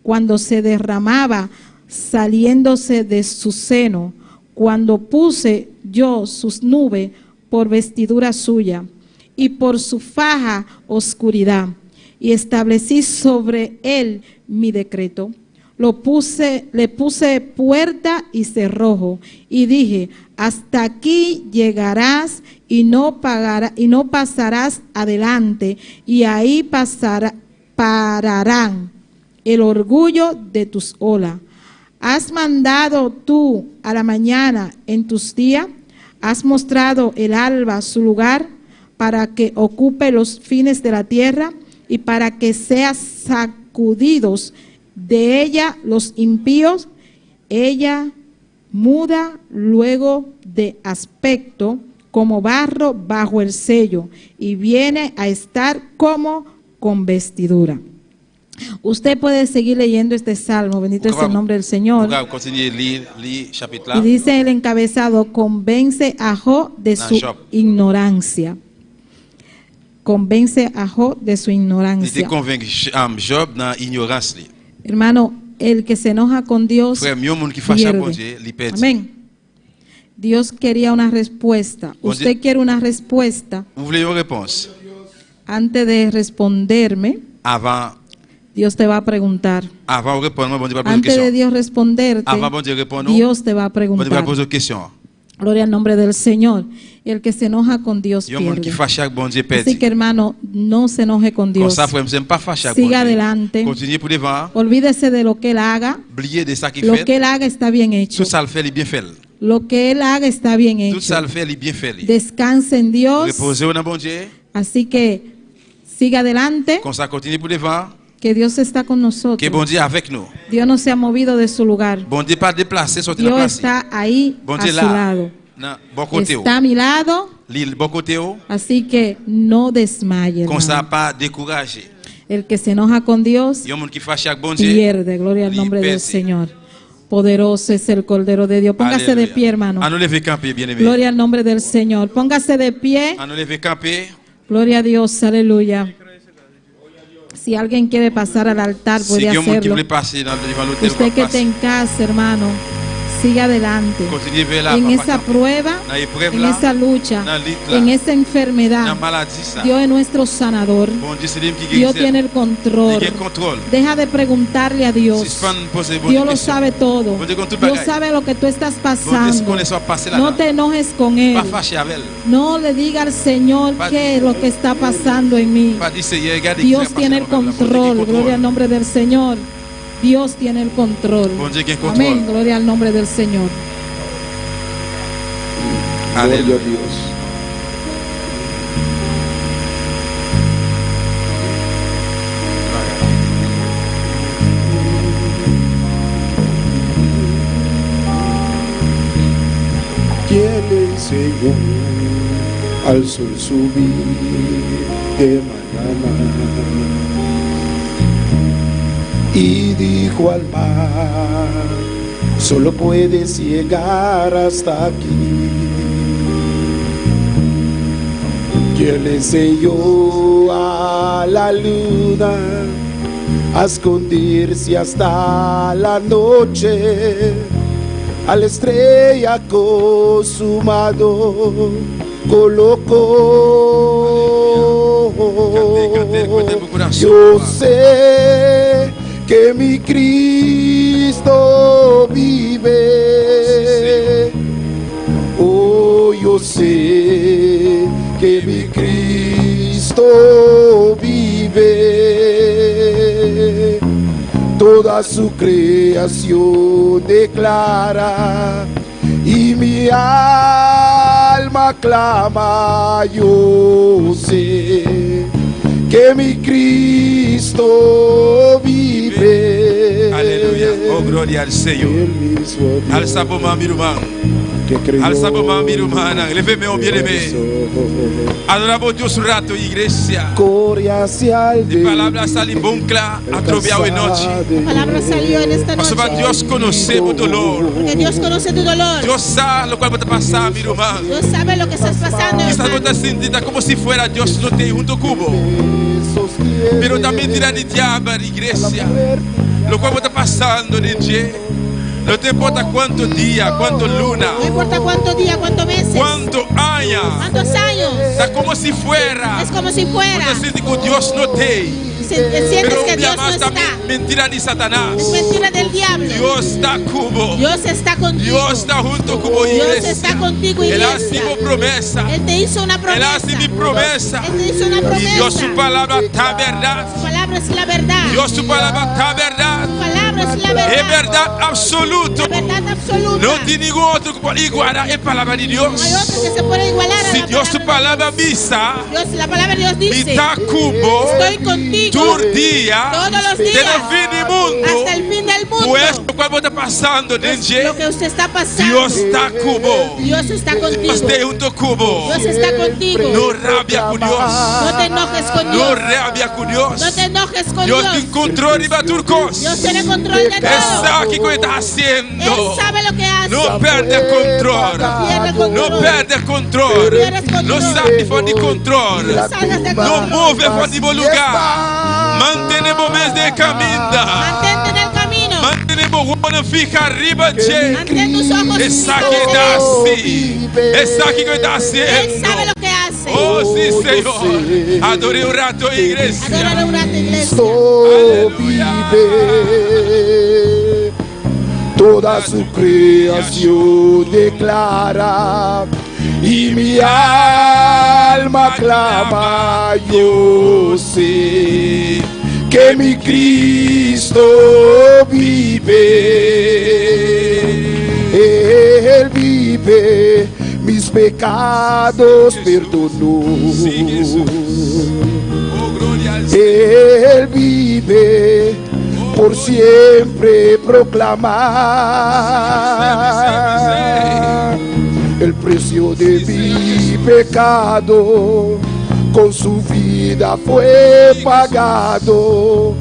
C: cuando se derramaba saliéndose de su seno? Cuando puse yo sus nubes por vestidura suya y por su faja oscuridad, y establecí sobre él mi decreto. Le puse puerta y cerrojo, y dije: hasta aquí llegarás y no pasarás adelante, y ahí pararán el orgullo de tus olas.
G: ¿Has mandado tú a la mañana en tus días? ¿Has mostrado el alba su lugar para que ocupe los fines de la tierra y para que sean sacudidos de ella los impíos? Ella muda luego de aspecto como barro bajo el sello y viene a estar como con vestidura. Usted puede seguir leyendo este salmo, bendito es el nombre del Señor. Y dice el encabezado, convence a Job de su ignorancia. Convence a Job de su ignorancia. Hermano, el que se enoja con Dios pierde. Amén. Dios quería una respuesta. Usted quiere una respuesta. Antes de responderme, Dios te va a preguntar. Antes de Dios responderte, Dios te va a preguntar. Gloria al nombre del Señor. El que se enoja con Dios pierde. Así que, hermano, no se enoje con Dios. Siga adelante. Olvídese de lo que Él haga. Lo que Él haga está bien hecho. Lo que Él haga está bien hecho. Descanse en Dios. Así que siga adelante. Que Dios está con nosotros. Dios no se ha movido de su lugar. Dios está ahí a su lado. Está a mi lado. Así que no desmaye, hermano. El que se enoja con Dios pierde. Gloria al nombre del Señor. Poderoso es el Cordero de Dios. Póngase de pie, hermano. Gloria al nombre del Señor. Póngase de pie. Gloria a Dios. Aleluya. Si alguien quiere pasar al altar, puede hacerlo. Usted que está en casa, hermano, siga adelante. En esa prueba, en esa lucha, en esa enfermedad, Dios es nuestro sanador. Dios tiene el control. Deja de preguntarle a Dios. Dios lo sabe todo. Dios sabe lo que tú estás pasando. No te enojes con Él. No le diga al Señor qué es lo que está pasando en mí. Dios tiene el control. Gloria al nombre del Señor. Dios tiene el control. Amén. Gloria al nombre del Señor.
A: Gloria a Dios. ¿Quién le enseñó al sol subir de mañana? Y dijo al mar, solo puedes llegar hasta aquí. ¿Quién le enseñó a la luna a esconderse hasta la noche? A la estrella consumado colocó. Yo sé que mi Cristo vive. Oh, yo sé que mi Cristo vive. Toda su creación declara y mi alma clama. Yo sé que mi Cristo vive.
F: Aleluya. Oh, gloria al Señor. Alza por mami, hermano. Alza por mami, hermana. Leveme, oh bien-aimé. Adoramos Dios un rato, iglesia. La palabra salió bon claro, atropellado en noche.
G: La palabra salió en esta noche.
F: Porque Dios conoce tu dolor.
G: Porque Dios conoce tu dolor.
F: Dios sabe lo cual va a pasar, mi hermano.
G: Dios sabe lo que estás pasando,
F: Quizás
G: hermano.
F: vos te sientes como si fuera Dios no te junto cubo. Pero también tira de diablo, iglesia. Lo cual está pasando de día. No te importa cuántos días, cuántos lunas.
G: No importa cuántos días, cuántos meses.
F: ¿Cuántos años?
G: ¿Cuántos años?
F: Es como si fuera.
G: Es como si fuera.
F: Te sientes que Dios no te.
G: Sientes
F: Pero
G: que Dios no está.
F: Mentira de Satanás.
G: Es mentira del diablo.
F: Dios está cubo.
G: Dios está contigo.
F: Dios está junto como iglesia.
G: Dios está contigo,
F: Él
G: iglesia.
F: hace promesa.
G: Él te hizo una
F: Él
G: promesa.
F: hace mi promesa.
G: Él te hizo una promesa.
F: Y Dios su palabra está verdad.
G: Su palabra es la verdad.
F: Dios su palabra está verdad.
G: Su palabra
C: palabra es la verdad.
F: Es verdad absoluta.
C: La verdad absoluta.
F: No tiene ningún otro que pueda igualar la palabra de Dios.
C: No hay otro que se pueda igualar a
F: si
C: la
F: Dios su palabra visa,
C: la palabra de Dios dice,
F: estoy
C: contigo
F: todos los días
C: hasta el fin del mundo.
F: Pues lo que está pasando,
C: lo que usted está pasando,
F: Dios está cubo.
C: Dios está contigo.
F: Esté junto cubo.
C: Dios está contigo.
F: No rabia con Dios.
C: No te enojes con Dios.
F: No rabia con Dios.
C: No te enojes con
F: Dios
C: Dios.
F: tiene control de turcos.
C: Dios tiene control de todo.
F: Él sabe qué está haciendo.
C: Él sabe lo que hace.
F: No pierde el control. No pierde el control. No sabe fuera de control. No mueve fuera de lugar. Mantenemos de camino.
C: Mantente en el camino.
F: Mantenemos una fija arriba.
C: Mantén tus ojos
F: esa que está así. Esa que está haciendo.
C: Él sabe lo que hace.
F: Oh sí, Señor. Adore un rato, iglesia.
C: Adore un rato, iglesia.
H: Vive. Toda su creación declara y mi alma clama, yo sé que mi Cristo vive, Él vive, mis pecados perdonó, Él vive, por siempre proclamar el precio de mi pecado, con su vida fue pagado,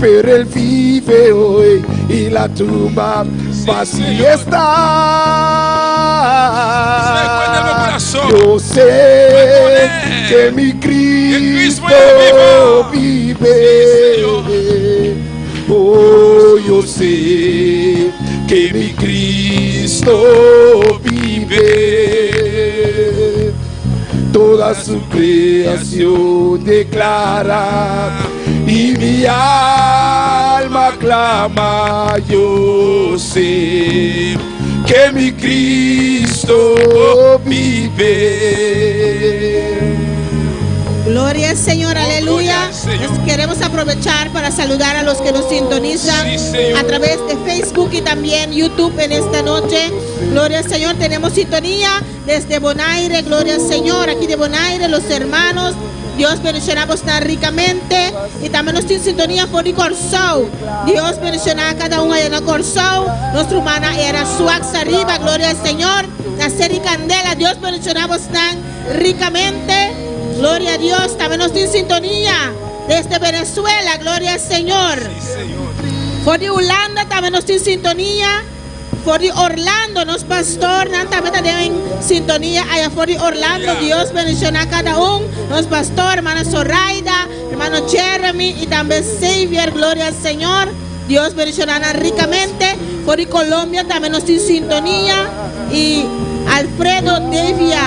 H: pero Él vive hoy y la tumba vacía está. Yo sé que mi Cristo vive. Oh, yo sé que mi Cristo vive. Toda su creación declara y mi alma clama, yo sé que mi Cristo vive.
C: Gloria al Señor, aleluya. Queremos aprovechar para saludar a los que nos sintonizan a través de Facebook y también YouTube en esta noche. Gloria al Señor, tenemos sintonía desde Bonaire, gloria al Señor, aquí de Bonaire, los hermanos. Dios bendicionamos tan ricamente y también nos tiene sintonía por el Corsau. Dios bendicionará a cada uno allá en el Corsau. Nuestra hermana era Suax arriba, gloria al Señor. La serie Candela, Dios bendicionamos tan ricamente. Gloria a Dios, también nos tiene sintonía desde Venezuela, gloria al Señor. Por de Holanda también nos tiene sintonía. Por de Orlando, nos pastor, también tienen sintonía allá por de Orlando. Dios bendicionar a cada uno. Nos pastor, hermana Zoraida, hermano Jeremy y también Xavier, gloria al Señor. Dios bendicionará ricamente. Por de Colombia también nos tiene sintonía. Y Alfredo Devia.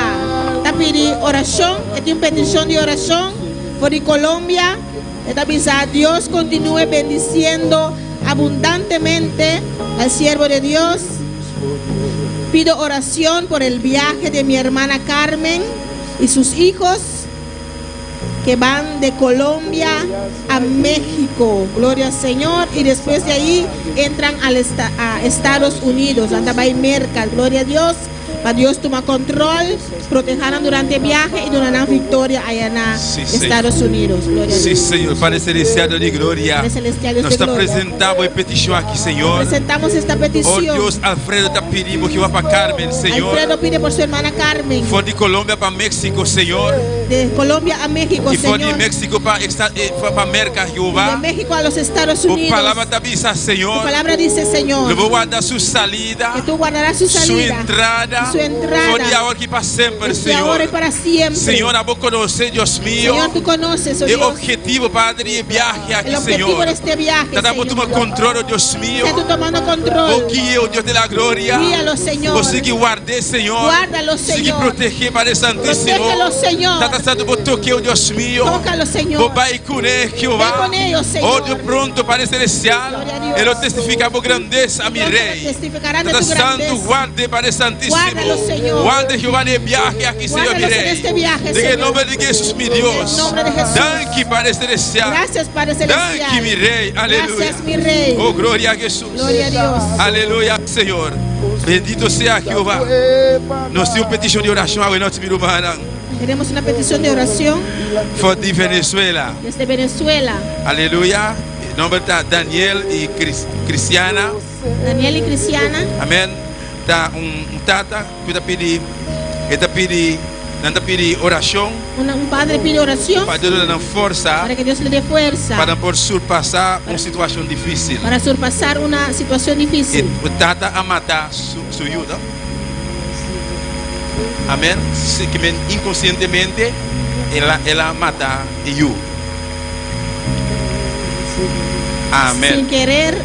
C: Pidi oración, esta petición de oración por Colombia. Esta pisa, Dios continúe bendiciendo abundantemente al siervo de Dios. Pido oración por el viaje de mi hermana Carmen y sus hijos que van de Colombia a México, gloria al Señor, y después de ahí entran a Estados Unidos, anda by Mercal, gloria a Dios. Para Dios toma control, protegerán durante el viaje y donarán victoria allá en Estados Unidos. Gloria a Dios.
F: Sí, Señor, Padre Celestial de gloria. Nós apresentamos a petición aquí, Señor.
C: Presentamos esta petición.
F: Oh Dios, Alfredo está pidiendo que va para Carmen, Señor.
C: Alfredo pide por su hermana Carmen.
F: Fue de Colombia para México, Señor.
C: De Colombia a México,
F: y
C: Señor.
F: Y fue de México para América, Jehová.
C: De México a los Estados Unidos.
F: Tu palabra te avisa, Señor.
C: Tu palabra dice, Señor.
F: Le voy a guardar su salida.
C: Que tú guardarás su salida.
F: Su entrada.
C: Su entrada.
F: Por ahora y para siempre, Señor.
C: Ahora y para siempre.
F: Señor, a vos conoces, Dios mío.
C: Señor, tú conoces, oh
F: el
C: Dios.
F: objetivo, Padre, el viaje aquí,
C: el objetivo
F: Señor.
C: de este viaje,
F: te damos tu control, Dios mío.
C: Está tú tomando control.
F: Oh, guía, oh Dios de la gloria.
C: Guíalo, Señor.
F: Vos sigue guardar, Señor.
C: Guárdalo, Señor.
F: Sigue proteger, Padre Santísimo.
C: Protégelo, Señor.
F: Está tratando por toque, oh Dios mío.
C: Tócalo, Señor.
F: Vos vai con él, Jehová.
C: Ve con ellos, Señor.
F: Oh, Dios pronto, Padre Celestial. Él testifica por grandeza a mi Rey.
C: Testificarán de tu grandeza.
F: Santo, guarde, Padre Santísimo.
G: Guárdalos, Señor.
F: Guarda, Jehová, de viaje aquí, Señor, mi Rey.
G: En este viaje,
F: En el nombre de Jesús, mi Dios.
G: En el nombre de Jesús.
F: Danke, Padre Celestial.
G: Gracias, Padre Celestial.
F: Danke, mi Rey. Aleluya.
G: Gracias, mi Rey.
F: Oh, gloria a Jesús.
G: Gloria a Dios.
F: Aleluya, Señor. Bendito sea Jehová. Nós temos petição de oração agora, nós temos
G: Tenemos una petición de oración
F: de Venezuela.
G: desde Venezuela.
F: Aleluya. El nombre está Daniel y Cristiana.
G: Daniel y Cristiana.
F: Amén. Está tata que está pedindo oração.
G: Un padre pide oración
F: Para Deus dar força.
G: para que Dios le dé fuerza.
F: Para poder surpassar uma situação difícil.
G: Para surpasar una situación difícil.
F: O tata a matar su ayuda. Amén. Que inconscientemente ela mata eu. Amén.
G: Sin querer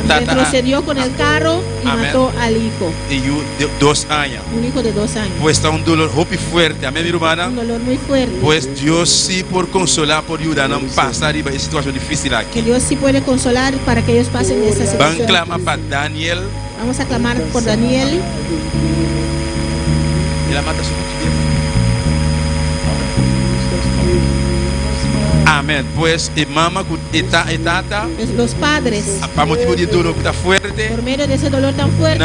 G: retrocedió con el carro y
F: Amén.
G: mató al hijo.
F: E eu de 2 anos.
G: Un hijo de 2 años.
F: Pues está un dolor muy fuerte. Amén, mi hermana.
G: Un dolor muy fuerte.
F: Pues Dios sí por consolar, por ayudar a pasar esta situación difícil
G: Que
F: aquí.
G: Dios sí puede consolar para que ellos pasen de esa
F: Van
G: situación.
F: a clamar para Daniel.
G: Vamos a clamar por Daniel.
F: Y la mata su mujer. Amén. Pues mamá y tata,
G: Los padres,
F: para motivo de dolor que está fuerte,
G: por medio de ese dolor tan fuerte,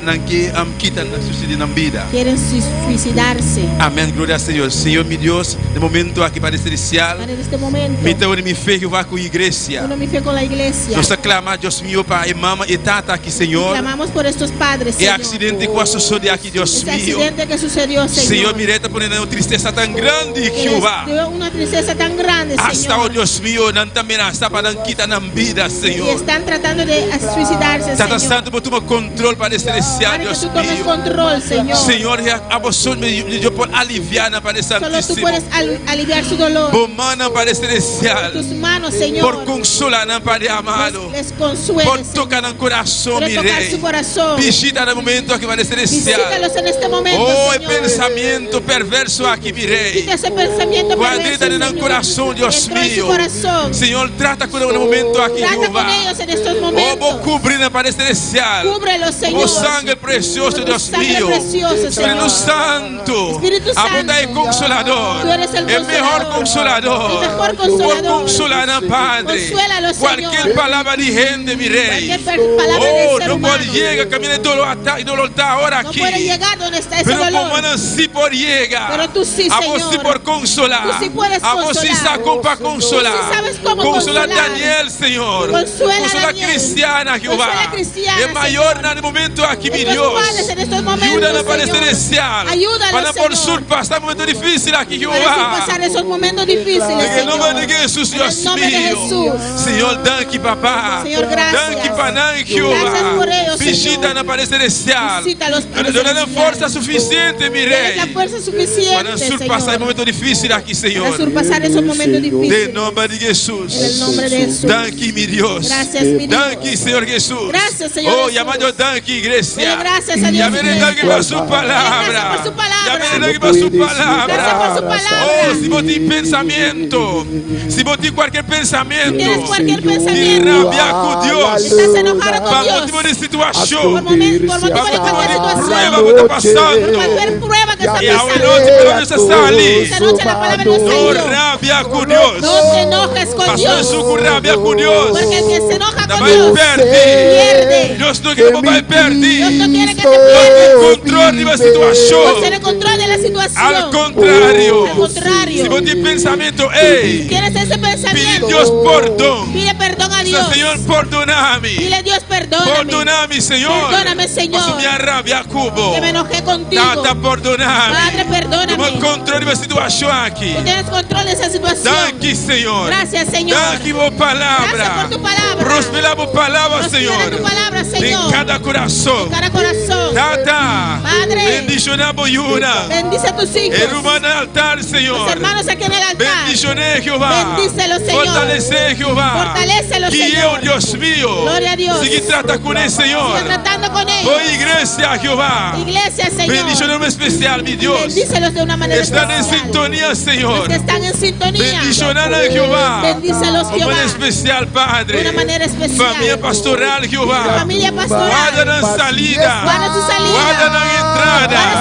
F: nanque quitan la suicidio en vida.
G: quieren suicidarse.
F: Amén. Gloria al Señor. Señor, mi Dios, de momento aquí para celestial,
G: En este momento,
F: mi fe que va con la iglesia.
G: uno mi fe con la iglesia.
F: Nos aclama, Dios mío, para mamá y tata aquí, Señor.
G: Clamamos por estos padres,
F: E
G: Señor.
F: accidente que sucedió aquí, Dios
G: Este
F: mío.
G: accidente que sucedió, Señor.
F: Señor, mire, está poniendo una tristeza tan grande,
G: Que
F: Jehová.
G: les dio una tristeza tan grande,
F: Hasta, oh
G: Señor.
F: Dios mío, no también hasta para quitar la vida,
G: Y
F: Señor.
G: están tratando de suicidarse,
F: Tata
G: Señor.
F: Santo, toma control para este celestial,
G: Para que
F: Dios
G: tú tomes
F: mío.
G: control, Señor.
F: Señor, a vosotros yo por aliviar para ese
G: Solo tú
F: altísimo.
G: puedes aliviar su dolor.
F: Por mano para este
G: Tus
F: celestial.
G: manos, Señor.
F: Por consolar, Padre amado.
G: Les consuele,
F: Por
G: Señor.
F: tocar el corazón,
G: Por
F: mi
G: tocar
F: rey.
G: su corazón.
F: Visita en el momento aquí para este celestial.
G: Visítalos en este momento,
F: Oh, el
G: Señor.
F: pensamiento perverso aquí, mi rey.
G: Quita ese pensamiento
F: Cuando
G: perverso,
F: entra en el
G: Señor.
F: corazón, Dios
G: Entró en su
F: mío.
G: corazón.
F: Señor, trata con el momento aquí,
G: Trata
F: Jehová.
G: con ellos en estos
F: Oh,
G: momentos.
F: vos cubrir para este celestial.
G: Cúbrelos, Señor.
F: Oh, sangre precioso,
G: Con tu
F: Dios
G: sangre
F: mío.
G: preciosa,
F: Espíritu
G: Señor.
F: Santo.
G: Espíritu
F: A vos
G: Santo.
F: es consolador.
G: Tú eres el
F: mejor consolador.
G: El mejor
F: Por
G: consolador.
F: consolar, Padre.
G: Consuélalos,
F: Cualquier
G: Señor.
F: palabra de gente, mi rey.
G: Cualquier palabra de
F: Oh,
G: ser
F: no
G: humano.
F: puede llegar, camina y dolor está ahora
G: No
F: aquí.
G: puede llegar donde está ese
F: Pero por
G: dolor.
F: mano sí por llegar.
G: Pero tú sí,
F: A vos
G: Señor.
F: sí por consolar.
G: Tú sí puedes
F: A vos sí
G: consolar.
F: sacó para consolar.
G: Tú sí sabes cómo
F: Consolar
G: consolar.
F: Daniel, Señor.
G: Consuela
F: Consolar
G: Daniel.
F: Cristiana, Jehová.
G: Consuela Cristiana,
F: Es mayor
G: Señor.
F: en el momento aquí, mi
G: Estos
F: Dios.
G: padres en estos momentos,
F: Ayúdala para este
G: Señor.
F: celestial.
G: Ayúdalos,
F: Para por
G: Señor.
F: surpasar momentos difíciles aquí,
G: Para
F: Jehová.
G: pasar esos momentos difíciles,
F: En el
G: Señor.
F: nombre de Jesús,
G: En
F: Dios
G: el nombre de
F: mío.
G: Jesús.
F: Señor, danke, papá.
G: Señor, gracias.
F: Danke, Panay,
G: Gracias
F: Jehová.
G: por ellos,
F: Visita
G: Señor.
F: na para este celestial.
G: Visítalos, Padre
F: Dona
G: celestial.
F: força suficiente, mi
G: Tienes la
F: rey.
G: fuerza suficiente,
F: Para surpasar
G: Señor.
F: momentos difíciles aqui, Senhor.
G: Para surpasar esos momentos
F: De
G: difíciles.
F: nome de Jesus.
G: En el nombre de Jesús.
F: Danke, mi Dios.
G: Gracias, mi Dios.
F: Danke, Senhor Jesus.
G: Gracias, Señor
F: Oh,
G: Jesús.
F: llamado danke, igreja.
G: Dele gracias a Dios,
F: Llamere
G: iglesia.
F: danke por su
G: Dele
F: palabra.
G: gracias por su palabra.
F: Llamere danke por su palabra.
G: Gracias por su palabra.
F: Oh, se você tem pensamento, se você tem qualquer pensamento,
G: Tienes cualquier
F: de
G: pensamiento.
F: rabia com Deus,
G: Estás enojado con
F: para
G: Dios.
F: motivo de
G: Por
F: situação,
G: motivo de
F: para
G: cualquier
F: motivo de
G: situación.
F: prueba que está passando,
G: Cualquier prueba que está
F: e a
G: pasando.
F: noite para onde você está ali,
G: Esta noche la palabra no
F: no
G: salió.
F: rabia com Deus,
G: No te enojes con
F: passou
G: Dios.
F: isso com rabia com Deus,
G: Porque el que se enoja
F: não
G: con
F: vai
G: Dios
F: perder.
G: pierde.
F: Deus não quer que vai
G: Dios
F: perder.
G: no quiere que te
F: Tome
G: pierdas.
F: controle de uma
G: Dios
F: situação.
G: tiene control de la situación.
F: Al contrario,
G: Al contrario.
F: se você tem pensamento, ei,
G: Tienes ese
F: pide
G: pensamiento.
F: Deus perdão.
G: Pide perdón a Dios.
F: Senhor, perdona-me.
G: Dile Dios, perdóname.
F: Perdona-me, Senhor.
G: Perdóname, Señor.
F: Por minha rabia, cubo.
G: Que me enojé contigo.
F: Tata, perdona-me.
G: Padre, perdóname.
F: Toma controle de uma situação aqui.
G: Tú tienes control de esa situación.
F: Danke, Senhor.
G: Gracias, Señor.
F: Danke, boa palavra.
G: Gracias por tu palabra.
F: Prospera a boa palavra,
G: Prospera
F: Senhor.
G: tu palabra, Señor.
F: Em cada coração.
G: Cada corazón.
F: Tata,
G: Padre.
F: bendicionar a boiuna.
G: Bendice a tus hijos.
F: Hermano altar,
G: Tus
F: Senhor.
G: hermanos aquí en el altar.
F: Bendicioné, Jehová.
G: Bendícelos, Señor.
F: Fortalecer, Jehová.
G: Fortalécelos,
F: Que
G: Señor.
F: eu, Deus mío,
G: Gloria a Dios.
F: siga trata com ele, Senhor.
G: Sigue tratando con ellos.
F: Oh, igreja, Jehová.
G: Iglesia, Señor.
F: Bendicionamos especial, mi Dios.
G: Bendícelos de una manera
F: Están en
G: especial.
F: sintonía, Señor.
G: Los que están en sintonía.
F: Bendicionar a Jehová.
G: Bendícelos,
F: De
G: Jehová.
F: maneira especial,
G: De
F: Padre.
G: una manera especial.
F: Família pastoral, Jehová.
G: Familia pastoral.
F: Guarda na salida.
G: Guarda tu salida.
F: Guarda na entrada.
G: Guarda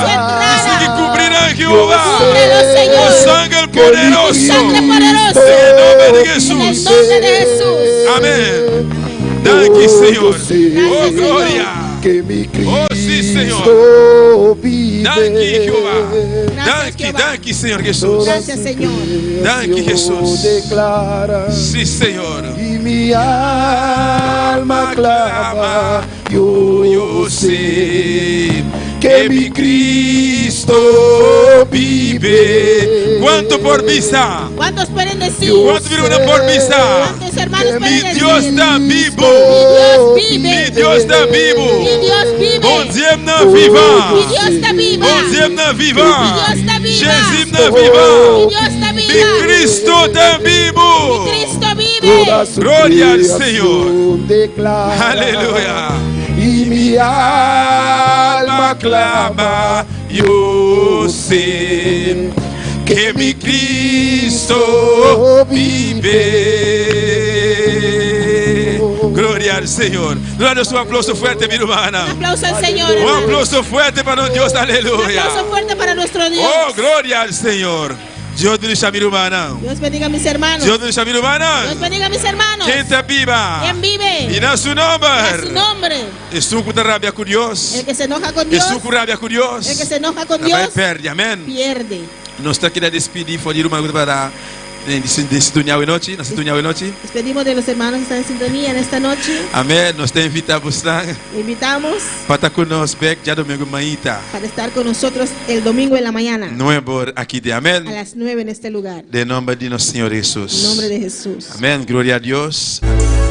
F: Jehová.
C: Señor.
F: Tu sangre poderoso.
C: Tu sangre poderoso.
F: En el nombre de Jesús.
C: En el nombre de Jesús.
F: Amén. Danke, Señor.
C: Gracias,
F: Oh, gloria.
H: Que mi Cristo
F: sí, Señor.
H: vive.
F: Danke, Jehová.
C: Gracias, Jehová.
F: Danke, Señor Jesús.
C: Gracias, Señor.
F: Danke, Jesús.
H: Declara,
F: Sí, Señor.
H: y mi alma clama, yo sé que mi Cristo vive.
F: ¿Cuánto por vista?
C: ¿Cuántos pueden decir?
F: ¿Cuántos vieron por vista?
C: ¿Cuántos hermanos
F: Mi
C: pueden decir?
F: Dios está vivo.
C: Mi Dios vive.
F: Mi Dios está vivo.
C: Mi Dios vive.
F: Bon Dieu n'a vivant.
C: Mi Dios está viva.
F: Bon Dieu n'a
C: Mi
F: vivant.
C: Dios está viva.
F: Jésus n'a
C: Mi
F: vivant.
C: Dios está
F: Mi
C: viva.
F: Cristo está vivo.
C: Mi Cristo vive.
H: Toda su
F: Gloria al
H: creación
F: Señor.
H: declara,
F: Aleluya.
H: y mi alma clama,
F: Yo sé que mi Cristo vive. Gloria al Señor. Danos un aplauso fuerte, mi hermana.
C: Un aplauso al Señor.
F: Un
C: hermano.
F: aplauso fuerte para Dios.
C: Un
F: Aleluya.
C: aplauso fuerte para nuestro Dios.
F: Oh, gloria al Señor. Dios bendiga a mi hermana.
C: Dios bendiga a mis hermanos.
F: Dios bendiga a mi hermana.
C: Dios bendiga a mis hermanos.
F: ¿Quién está viva?
C: ¿Quién vive?
F: Y da su
C: A su
F: nombre.
C: nombre.
F: Jesús con rabia con Dios.
C: El que se enoja con Dios.
F: Jesús con rabia con Dios.
C: El que se enoja con
F: Vai
C: Dios.
F: perde, amém?
C: Pierde.
F: Nós estamos aqui a despedir, foi de uma coisa para sintonia hoje noite, na sintonia hoje noite.
C: Despedimos de los hermanos que están en sintonía en esta noche.
F: Amém. Nós te invitamos
C: Le invitamos
F: para estar conosco já domingo manhã.
C: para estar con nosotros el domingo en la mañana.
F: Nuevo aqui de amém.
C: A las 9 en este lugar.
F: De nome de nosso Senhor Jesus.
C: En nombre de Jesús.
F: Amém. Glória a Deus.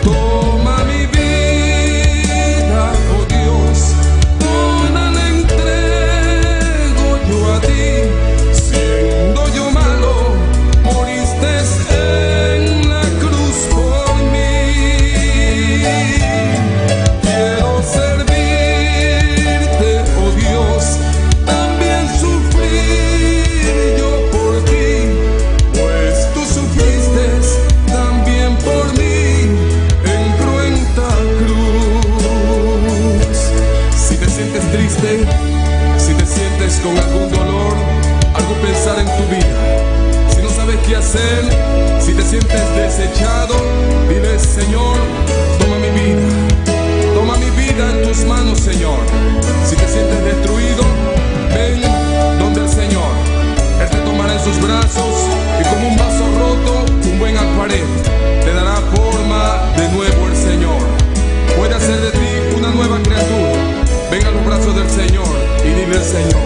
A: Toma mi vida, oh Dios, toda la entrego yo a ti. Siendo yo malo, moriste en la cruz por mí. Quiero servirte, oh Dios, también sufrir yo por ti, pues tú sufriste también por mí en cruenta cruz. Si te sientes triste, si te sientes con algún dolor, algo pensar en tu vida, si no sabes qué hacer, si te sientes desechado, dile: Señor, toma mi vida en tus manos, Señor. Si te sientes destruido, ven donde el Señor. Él te tomará en sus brazos y como un vaso roto, un buen alfarero, te dará forma de nuevo el Señor. Puede hacer de ti una nueva criatura. Ven a los brazos del Señor y dile al Señor: